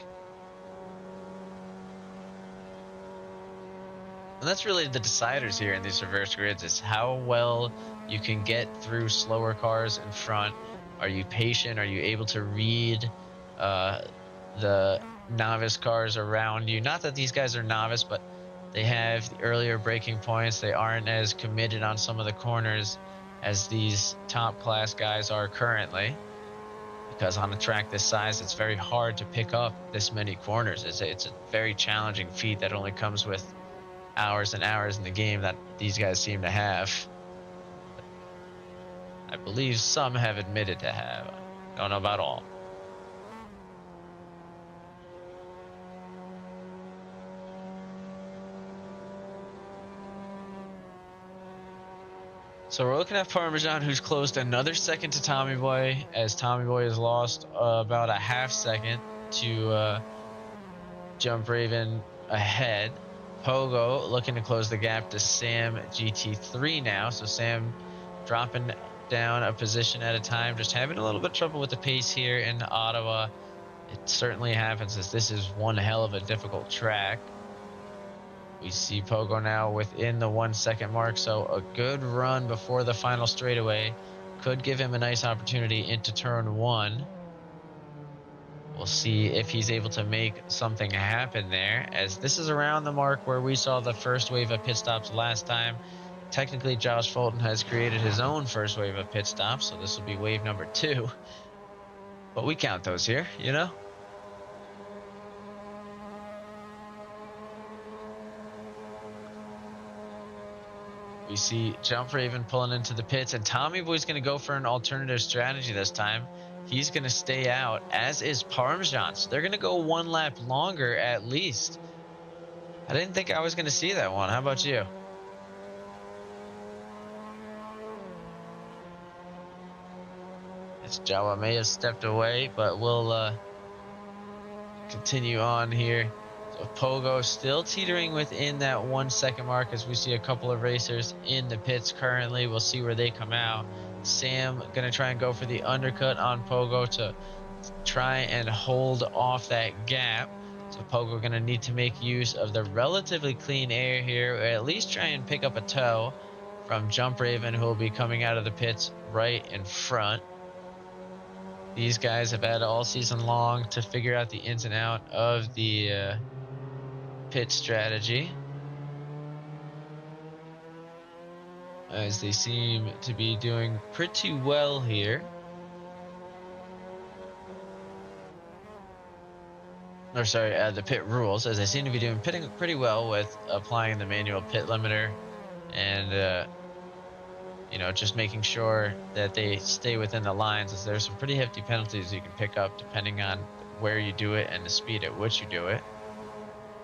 A: And that's really the deciders here in these reverse grids, is how well you can get through slower cars in front. Are you patient? Are you able to read the novice cars around you? Not that these guys are novice, but they have the earlier braking points. They aren't as committed on some of the corners as these top class guys are currently. Because on a track this size, it's very hard to pick up this many corners. It's a very challenging feat that only comes with hours and hours in the game that these guys seem to have. I believe some have admitted to have. Don't know about all. So we're looking at Parmesan, who's closed another second to Tommy Boy, as Tommy Boy has lost about a half second to Jump Raven ahead. Pogo looking to close the gap to Sam GT3 now. So Sam dropping down a position at a time, just having a little bit of trouble with the pace here in Ottawa. It certainly happens, as this is one hell of a difficult track. We see Pogo now within the 1 second mark, so a good run before the final straightaway could give him a nice opportunity into turn one. We'll see if he's able to make something happen there, as this is around the mark where we saw the first wave of pit stops last time. Technically, Josh Fulton has created his own first wave of pit stops, so this will be wave number 2. But we count those here, you know? We see Jump Raven pulling into the pits, and Tommy Boy's going to go for an alternative strategy this time. He's going to stay out, as is Parmesan. So they're going to go one lap longer at least. I didn't think I was going to see that one. How about you? As Jawa may have stepped away, but we'll continue on here. So Pogo still teetering within that 1 second mark, as we see a couple of racers in the pits currently. We'll see where they come out. Sam gonna try and go for the undercut on Pogo to try and hold off that gap. So Pogo gonna need to make use of the relatively clean air here, or at least try and pick up a toe. from Jump Raven, who will be coming out of the pits right in front. These guys have had all season long to figure out the ins and out of the pit strategy, as they seem to be doing pretty well here. Or sorry, the pit rules, as they seem to be doing pretty well with applying the manual pit limiter and just making sure that they stay within the lines, as there's some pretty hefty penalties you can pick up depending on where you do it and the speed at which you do it.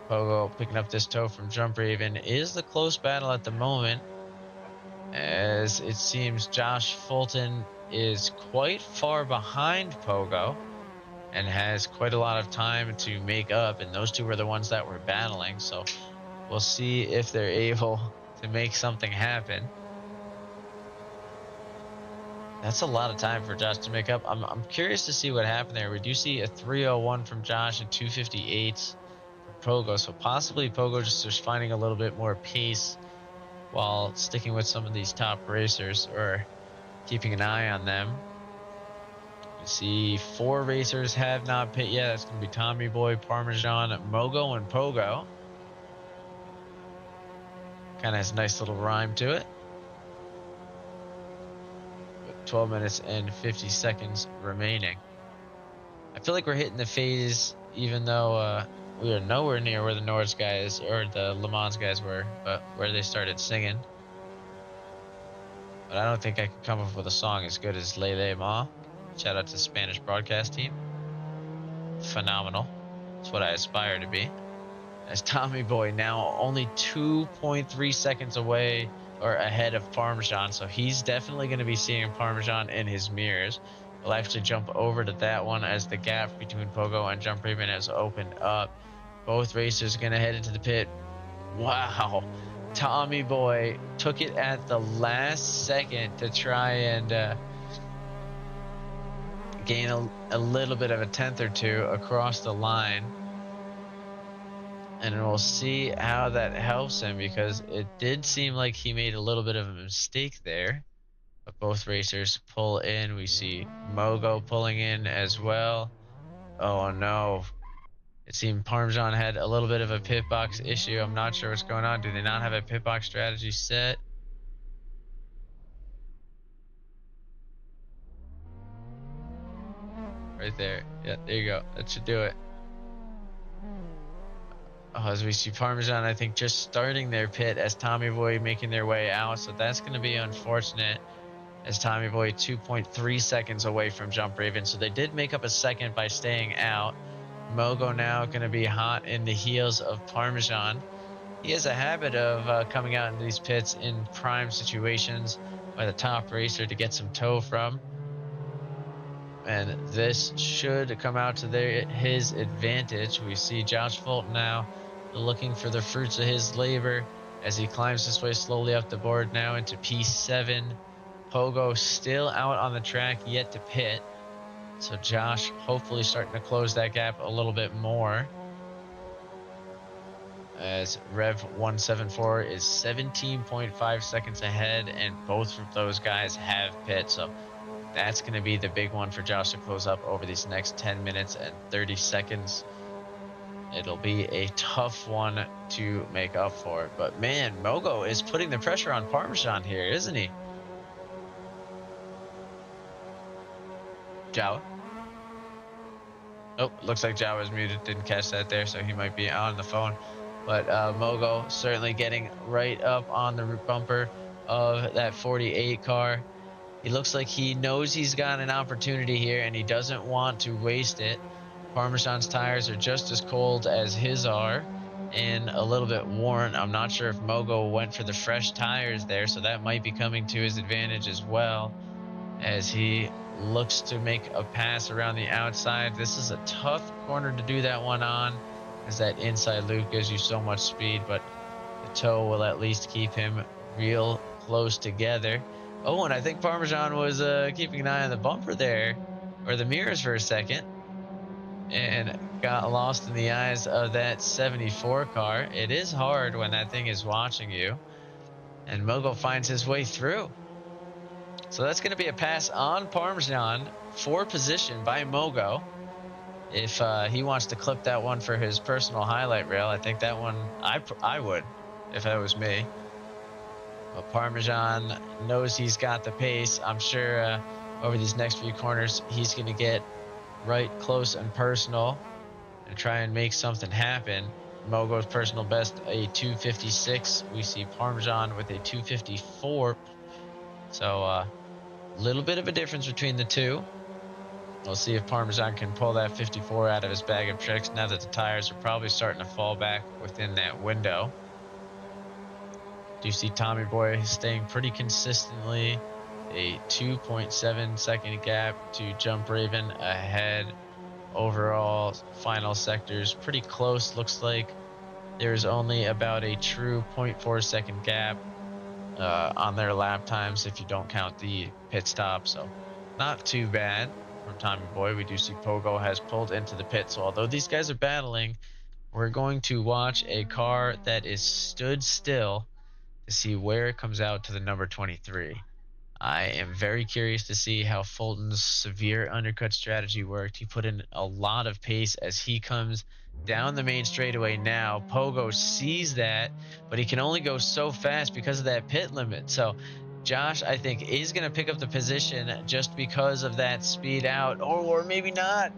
A: Pogo picking up this tow from Jump Raven is the close battle at the moment, as it seems Josh Fulton is quite far behind Pogo and has quite a lot of time to make up, and those two were the ones that were battling, so we'll see if they're able to make something happen. That's a lot of time for Josh to make up. I'm curious to see what happened there. We do see a 301 from Josh and 258 from Pogo, so possibly Pogo just finding a little bit more pace while sticking with some of these top racers, or keeping an eye on them. We see 4 racers have not pit yet. That's going to be Tommy Boy, Parmesan, Mogo, and Pogo. Kind of has a nice little rhyme to it. 12 minutes and 50 seconds remaining. I feel like we're hitting the phase, even though we are nowhere near where the Nords guys or the Le Mans guys were, but where they started singing. But I don't think I could come up with a song as good as Lele Ma. Shout out to the Spanish broadcast team. Phenomenal. That's what I aspire to be. As Tommy Boy now only 2.3 seconds away or ahead of Parmesan, so he's definitely going to be seeing Parmesan in his mirrors. We'll actually jump over to that one, as the gap between Pogo and Jump Raven has opened up. Both racers are going to head into the pit. Wow. Tommy Boy took it at the last second to try and gain a little bit of a tenth or two across the line. And we'll see how that helps him, because it did seem like he made a little bit of a mistake there. But both racers pull in. We see Mogo pulling in as well. Oh no. It seemed Parmesan had a little bit of a pit box issue. I'm not sure what's going on. Do they not have a pit box strategy set? Right there. Yeah, there you go. That should do it. Oh, as we see Parmesan, I think, just starting their pit as Tommy Boy making their way out. So that's going to be unfortunate, as Tommy Boy 2.3 seconds away from Jump Raven. So they did make up a second by staying out. Mogo now going to be hot in the heels of Parmesan. He has a habit of coming out into these pits in prime situations by the top racer to get some tow from. And this should come out to his advantage. We see Josh Fulton now looking for the fruits of his labor as he climbs his way slowly up the board now into P7. Pogo still out on the track, yet to pit. So Josh hopefully starting to close that gap a little bit more, as Rev 174 is 17.5 seconds ahead, and both of those guys have pit. So that's going to be the big one for Josh to close up over these next 10 minutes and 30 seconds. It'll be a tough one to make up for. But man, Mogo is putting the pressure on Parmesan here, isn't he? Jawa. Oh, looks like Jawa's muted. Didn't catch that there, so he might be on the phone. But Mogo certainly getting right up on the bumper of that 48 car. He looks like he knows he's got an opportunity here, and he doesn't want to waste it. Parmesan's tires are just as cold as his are, and a little bit worn. I'm not sure if Mogo went for the fresh tires there, so that might be coming to his advantage as well, as he looks to make a pass around the outside. This is a tough corner to do that one on, as that inside loop gives you so much speed, but the toe will at least keep him real close together. Oh, and I think Parmesan was keeping an eye on the bumper there, or the mirrors for a second, and got lost in the eyes of that 74 car. It is hard when that thing is watching you. And Mogo finds his way through. So that's going to be a pass on Parmesan for position by Mogo. If he wants to clip that one for his personal highlight reel, I think that one I would if that was me. But Parmesan knows he's got the pace. I'm sure over these next few corners, he's going to get right close and personal and try and make something happen. Mogo's personal best, a 256. We see Parmesan with a 254. So a little bit of a difference between the two. We'll see if Parmesan can pull that 54 out of his bag of tricks now that the tires are probably starting to fall back within that window. Do you see Tommy Boy staying pretty consistently a 2.7 second gap to Jump Raven ahead. Overall final sectors pretty close. Looks like there's only about a true 0.4 second gap on their lap times if you don't count the pit stop. So not too bad from Tommy Boy. We do see Pogo has pulled into the pit. So although these guys are battling, we're going to watch a car that is stood still to see where it comes out to the number 23. I am very curious to see how Fulton's severe undercut strategy worked. He put in a lot of pace as he comes down the main straightaway now. Pogo sees that, but he can only go so fast because of that pit limit. So Josh, I think, is going to pick up the position just because of that speed out, or maybe not.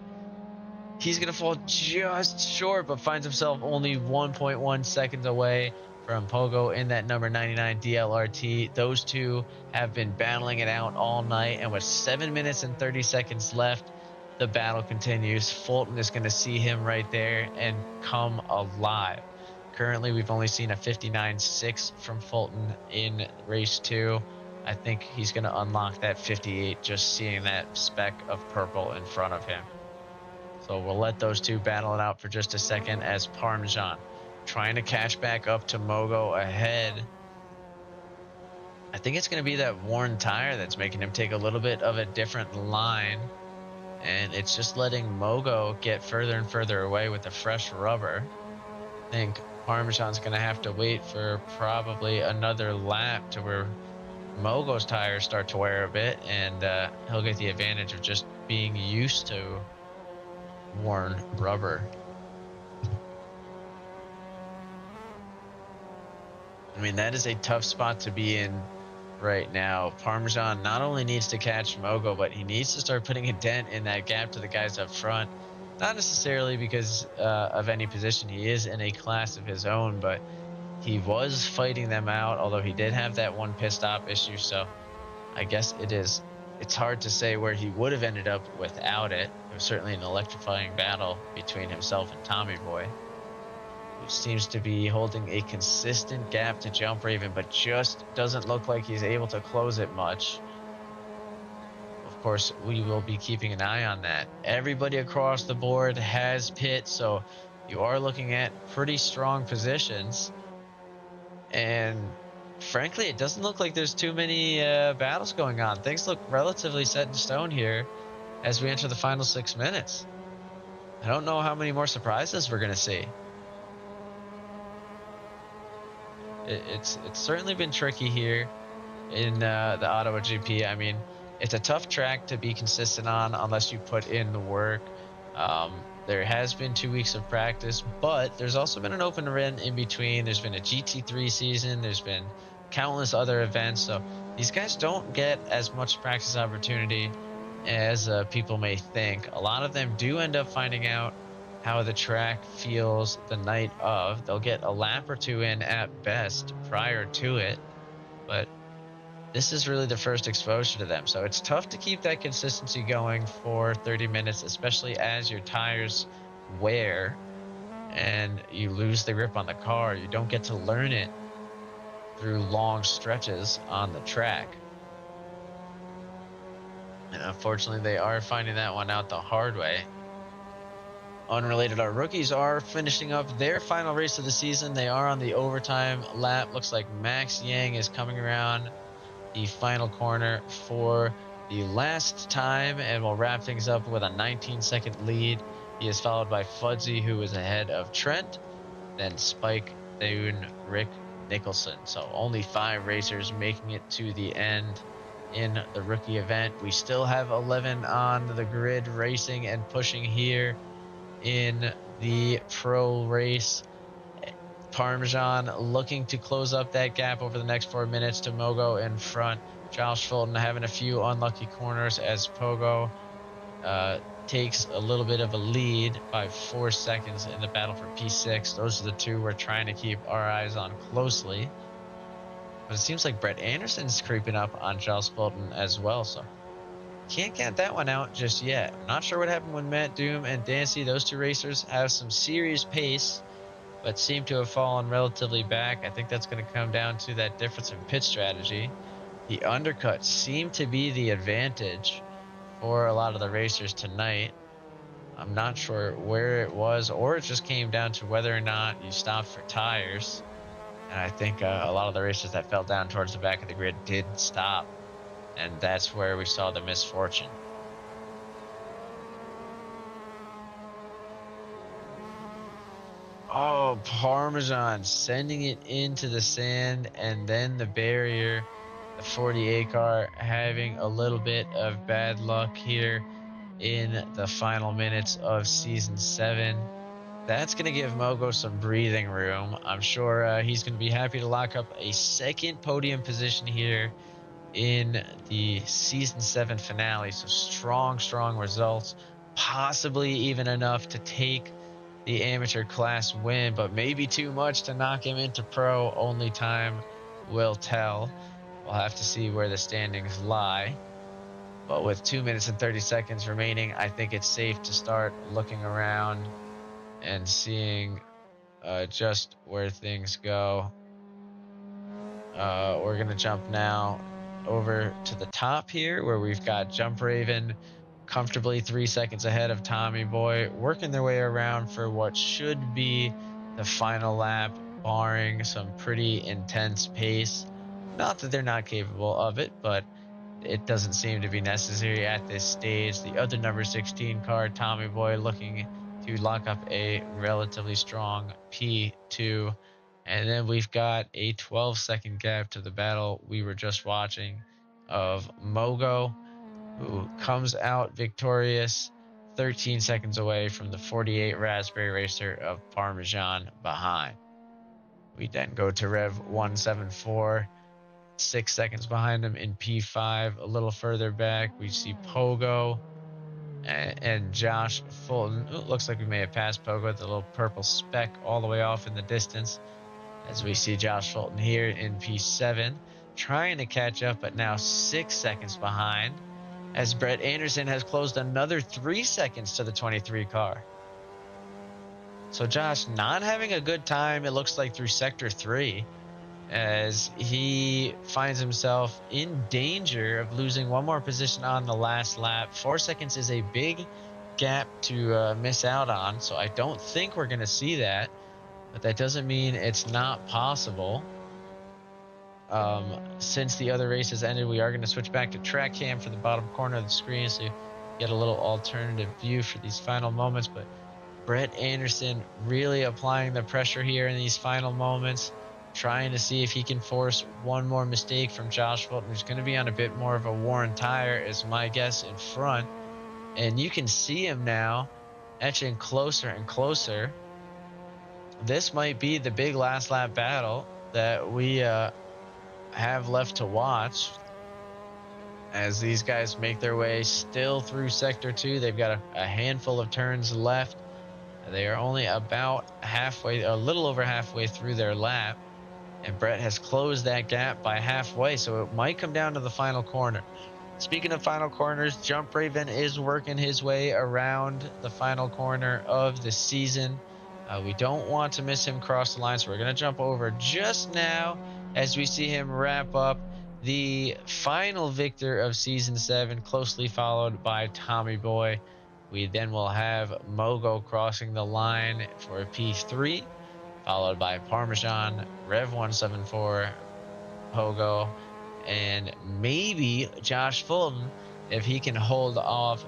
A: He's going to fall just short, but finds himself only 1.1 seconds away from Pogo in that number 99 DLRT. Those two have been battling it out all night, and with 7 minutes and 30 seconds left, the battle continues. Fulton is going to see him right there and come alive. Currently, we've only seen a 59.6 from Fulton in race 2. I think he's going to unlock that 58 just seeing that speck of purple in front of him. So we'll let those two battle it out for just a second as Parmesan trying to catch back up to Mogo ahead. I think it's going to be that worn tire that's making him take a little bit of a different line. And it's just letting Mogo get further and further away with the fresh rubber. I think Parmesan's going to have to wait for probably another lap to where Mogo's tires start to wear a bit. And he'll get the advantage of just being used to worn rubber. I mean, that is a tough spot to be in right now. Parmesan not only needs to catch Mogo, but he needs to start putting a dent in that gap to the guys up front. Not necessarily because of any position. He is in a class of his own, but he was fighting them out, although he did have that one pit stop issue. So I guess it's hard to say where he would have ended up without it. It was certainly an electrifying battle between himself and Tommy Boy, who seems to be holding a consistent gap to Jump Raven, but just doesn't look like he's able to close it much. Of course, we will be keeping an eye on that. Everybody across the board has pit, so you are looking at pretty strong positions. And frankly, it doesn't look like there's too many battles going on. Things look relatively set in stone here as we enter the final 6 minutes. I don't know how many more surprises we're going to see. It's certainly been tricky here in the Ottawa GP. I mean, it's a tough track to be consistent on unless you put in the work. There has been 2 weeks of practice, but there's also been an open run in between. There's been a GT3 season. There's been countless other events. So these guys don't get as much practice opportunity as people may think. A lot of them do end up finding out how the track feels the night of. They'll get a lap or two in at best prior to it, but this is really the first exposure to them. So it's tough to keep that consistency going for 30 minutes, especially as your tires wear and you lose the grip on the car. You don't get to learn it through long stretches on the track. And unfortunately, they are finding that one out the hard way. Unrelated, our rookies are finishing up their final race of the season. They are on the overtime lap. Looks like Max Yang is coming around the final corner for the last time, and we'll wrap things up with a 19-second lead. He is followed by Fudzy, who is ahead of Trent, then Spike, then Rick, Nicholson. So only 5 racers making it to the end in the rookie event. We still have 11 on the grid racing and pushing here in the pro race. Parmesan looking to close up that gap over the next 4 minutes to Mogo in front. Josh Fulton having a few unlucky corners as Pogo takes a little bit of a lead by 4 seconds in the battle for P6. Those are the two we're trying to keep our eyes on closely. But it seems like Brett Anderson's creeping up on Josh Fulton as well, so can't count that one out just yet. I'm not sure what happened with Matt Doom and Dancy. Those two racers have some serious pace, but seem to have fallen relatively back. I think that's going to come down to that difference in pit strategy. The undercuts seem to be the advantage for a lot of the racers tonight. I'm not sure where it was, or it just came down to whether or not you stopped for tires. And I think a lot of the racers that fell down towards the back of the grid did stop. And that's where we saw the misfortune. Oh, Parmesan sending it into the sand and then the barrier. The 48 car having a little bit of bad luck here in the final minutes of season 7. That's going to give Mogo some breathing room. I'm sure he's going to be happy to lock up a second podium position here in the season 7 finale. So strong results, possibly even enough to take the amateur class win, but maybe too much to knock him into pro. Only time will tell. We'll have to see where the standings lie. But with 2 minutes and 30 seconds remaining, I think it's safe to start looking around and seeing just where things go. We're going to jump now over to the top here, where we've got Jump Raven comfortably 3 seconds ahead of Tommy Boy, working their way around for what should be the final lap, barring some pretty intense pace. Not that they're not capable of it, but it doesn't seem to be necessary at this stage. The other number 16 car, Tommy Boy, looking to lock up a relatively strong P2. And then we've got a 12-second gap to the battle we were just watching of Mogo, who comes out victorious 13 seconds away from the 48 Raspberry Racer of Parmesan behind. We then go to Rev 174, 6 seconds behind him in P5. A little further back, we see Pogo and Josh Fulton. It looks like we may have passed Pogo with the little purple speck all the way off in the distance, as we see Josh Fulton here in P7, trying to catch up, but now 6 seconds behind, as Brett Anderson has closed another 3 seconds to the 23 car. So Josh not having a good time, it looks like, through Sector 3, as he finds himself in danger of losing one more position on the last lap. 4 seconds is a big gap to miss out on, so I don't think we're going to see that. But that doesn't mean it's not possible. Since the other race has ended, we are going to switch back to track cam for the bottom corner of the screen, so you get a little alternative view for these final moments. But Brett Anderson really applying the pressure here in these final moments, trying to see if he can force one more mistake from Josh Fulton, who's going to be on a bit more of a worn tire, is my guess, in front. And you can see him now etching closer and closer. This might be the big last lap battle that we have left to watch, as these guys make their way still through Sector 2. They've got a handful of turns left. They are only about halfway, a little over halfway through their lap, and Brett has closed that gap by halfway, so it might come down to the final corner. Speaking of final corners, Jump Raven is working his way around the final corner of the season. We don't want to miss him cross the line, so we're going to jump over just now as we see him wrap up the final victor of Season 7, closely followed by Tommy Boy. We then will have Mogo crossing the line for P3, followed by Parmesan, Rev 174, Pogo, and maybe Josh Fulton if he can hold off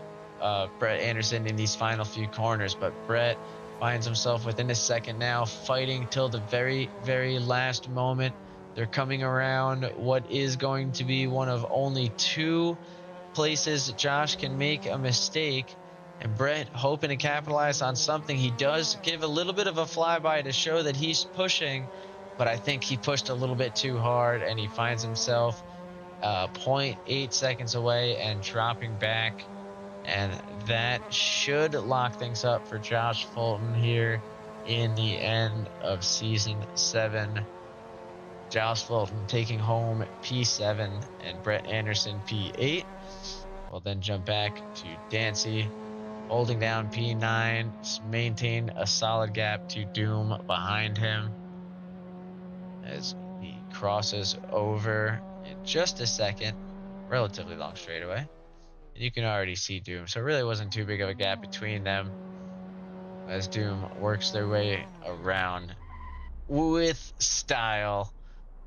A: Brett Anderson in these final few corners. But Brett finds himself within a second now, fighting till the very, very last moment. They're coming around what is going to be one of only 2 places Josh can make a mistake. And Brett, hoping to capitalize on something, he does give a little bit of a flyby to show that he's pushing, but I think he pushed a little bit too hard, and he finds himself 0.8 seconds away and dropping back. And that should lock things up for Josh Fulton here in the end of season 7. Josh Fulton taking home P7 and Brett Anderson P8. We'll then jump back to Dancy holding down P9, maintain a solid gap to Doom behind him as he crosses over in just a second. Relatively long straightaway. And you can already see Doom, so it really wasn't too big of a gap between them as Doom works their way around with style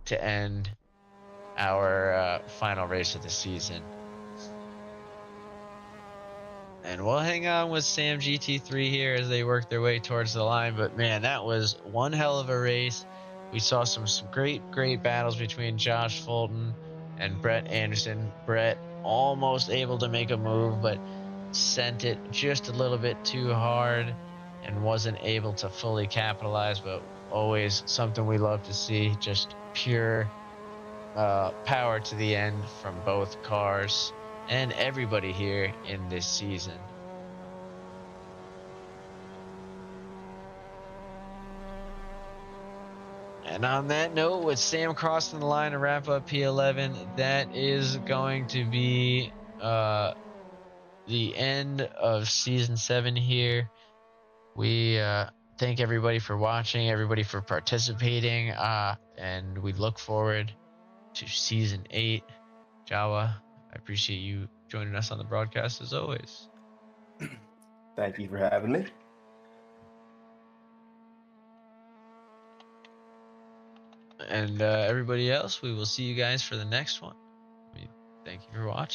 A: to end our final race of the season. And we'll hang on with Sam GT3 here as they work their way towards the line. But man, that was one hell of a race. We saw some great battles between Josh Fulton and Brett Anderson. Brett almost able to make a move, but sent it just a little bit too hard and wasn't able to fully capitalize. But always something we love to see, just pure power to the end from both cars and everybody here in this season. And on that note, with Sam crossing the line to wrap up P11, that is going to be the end of season 7 here. We thank everybody for watching, everybody for participating, and we look forward to season 8. Jawa, I appreciate you joining us on the broadcast as always.
B: Thank you for having me.
A: And everybody else, we will see you guys for the next one. Thank you for watching.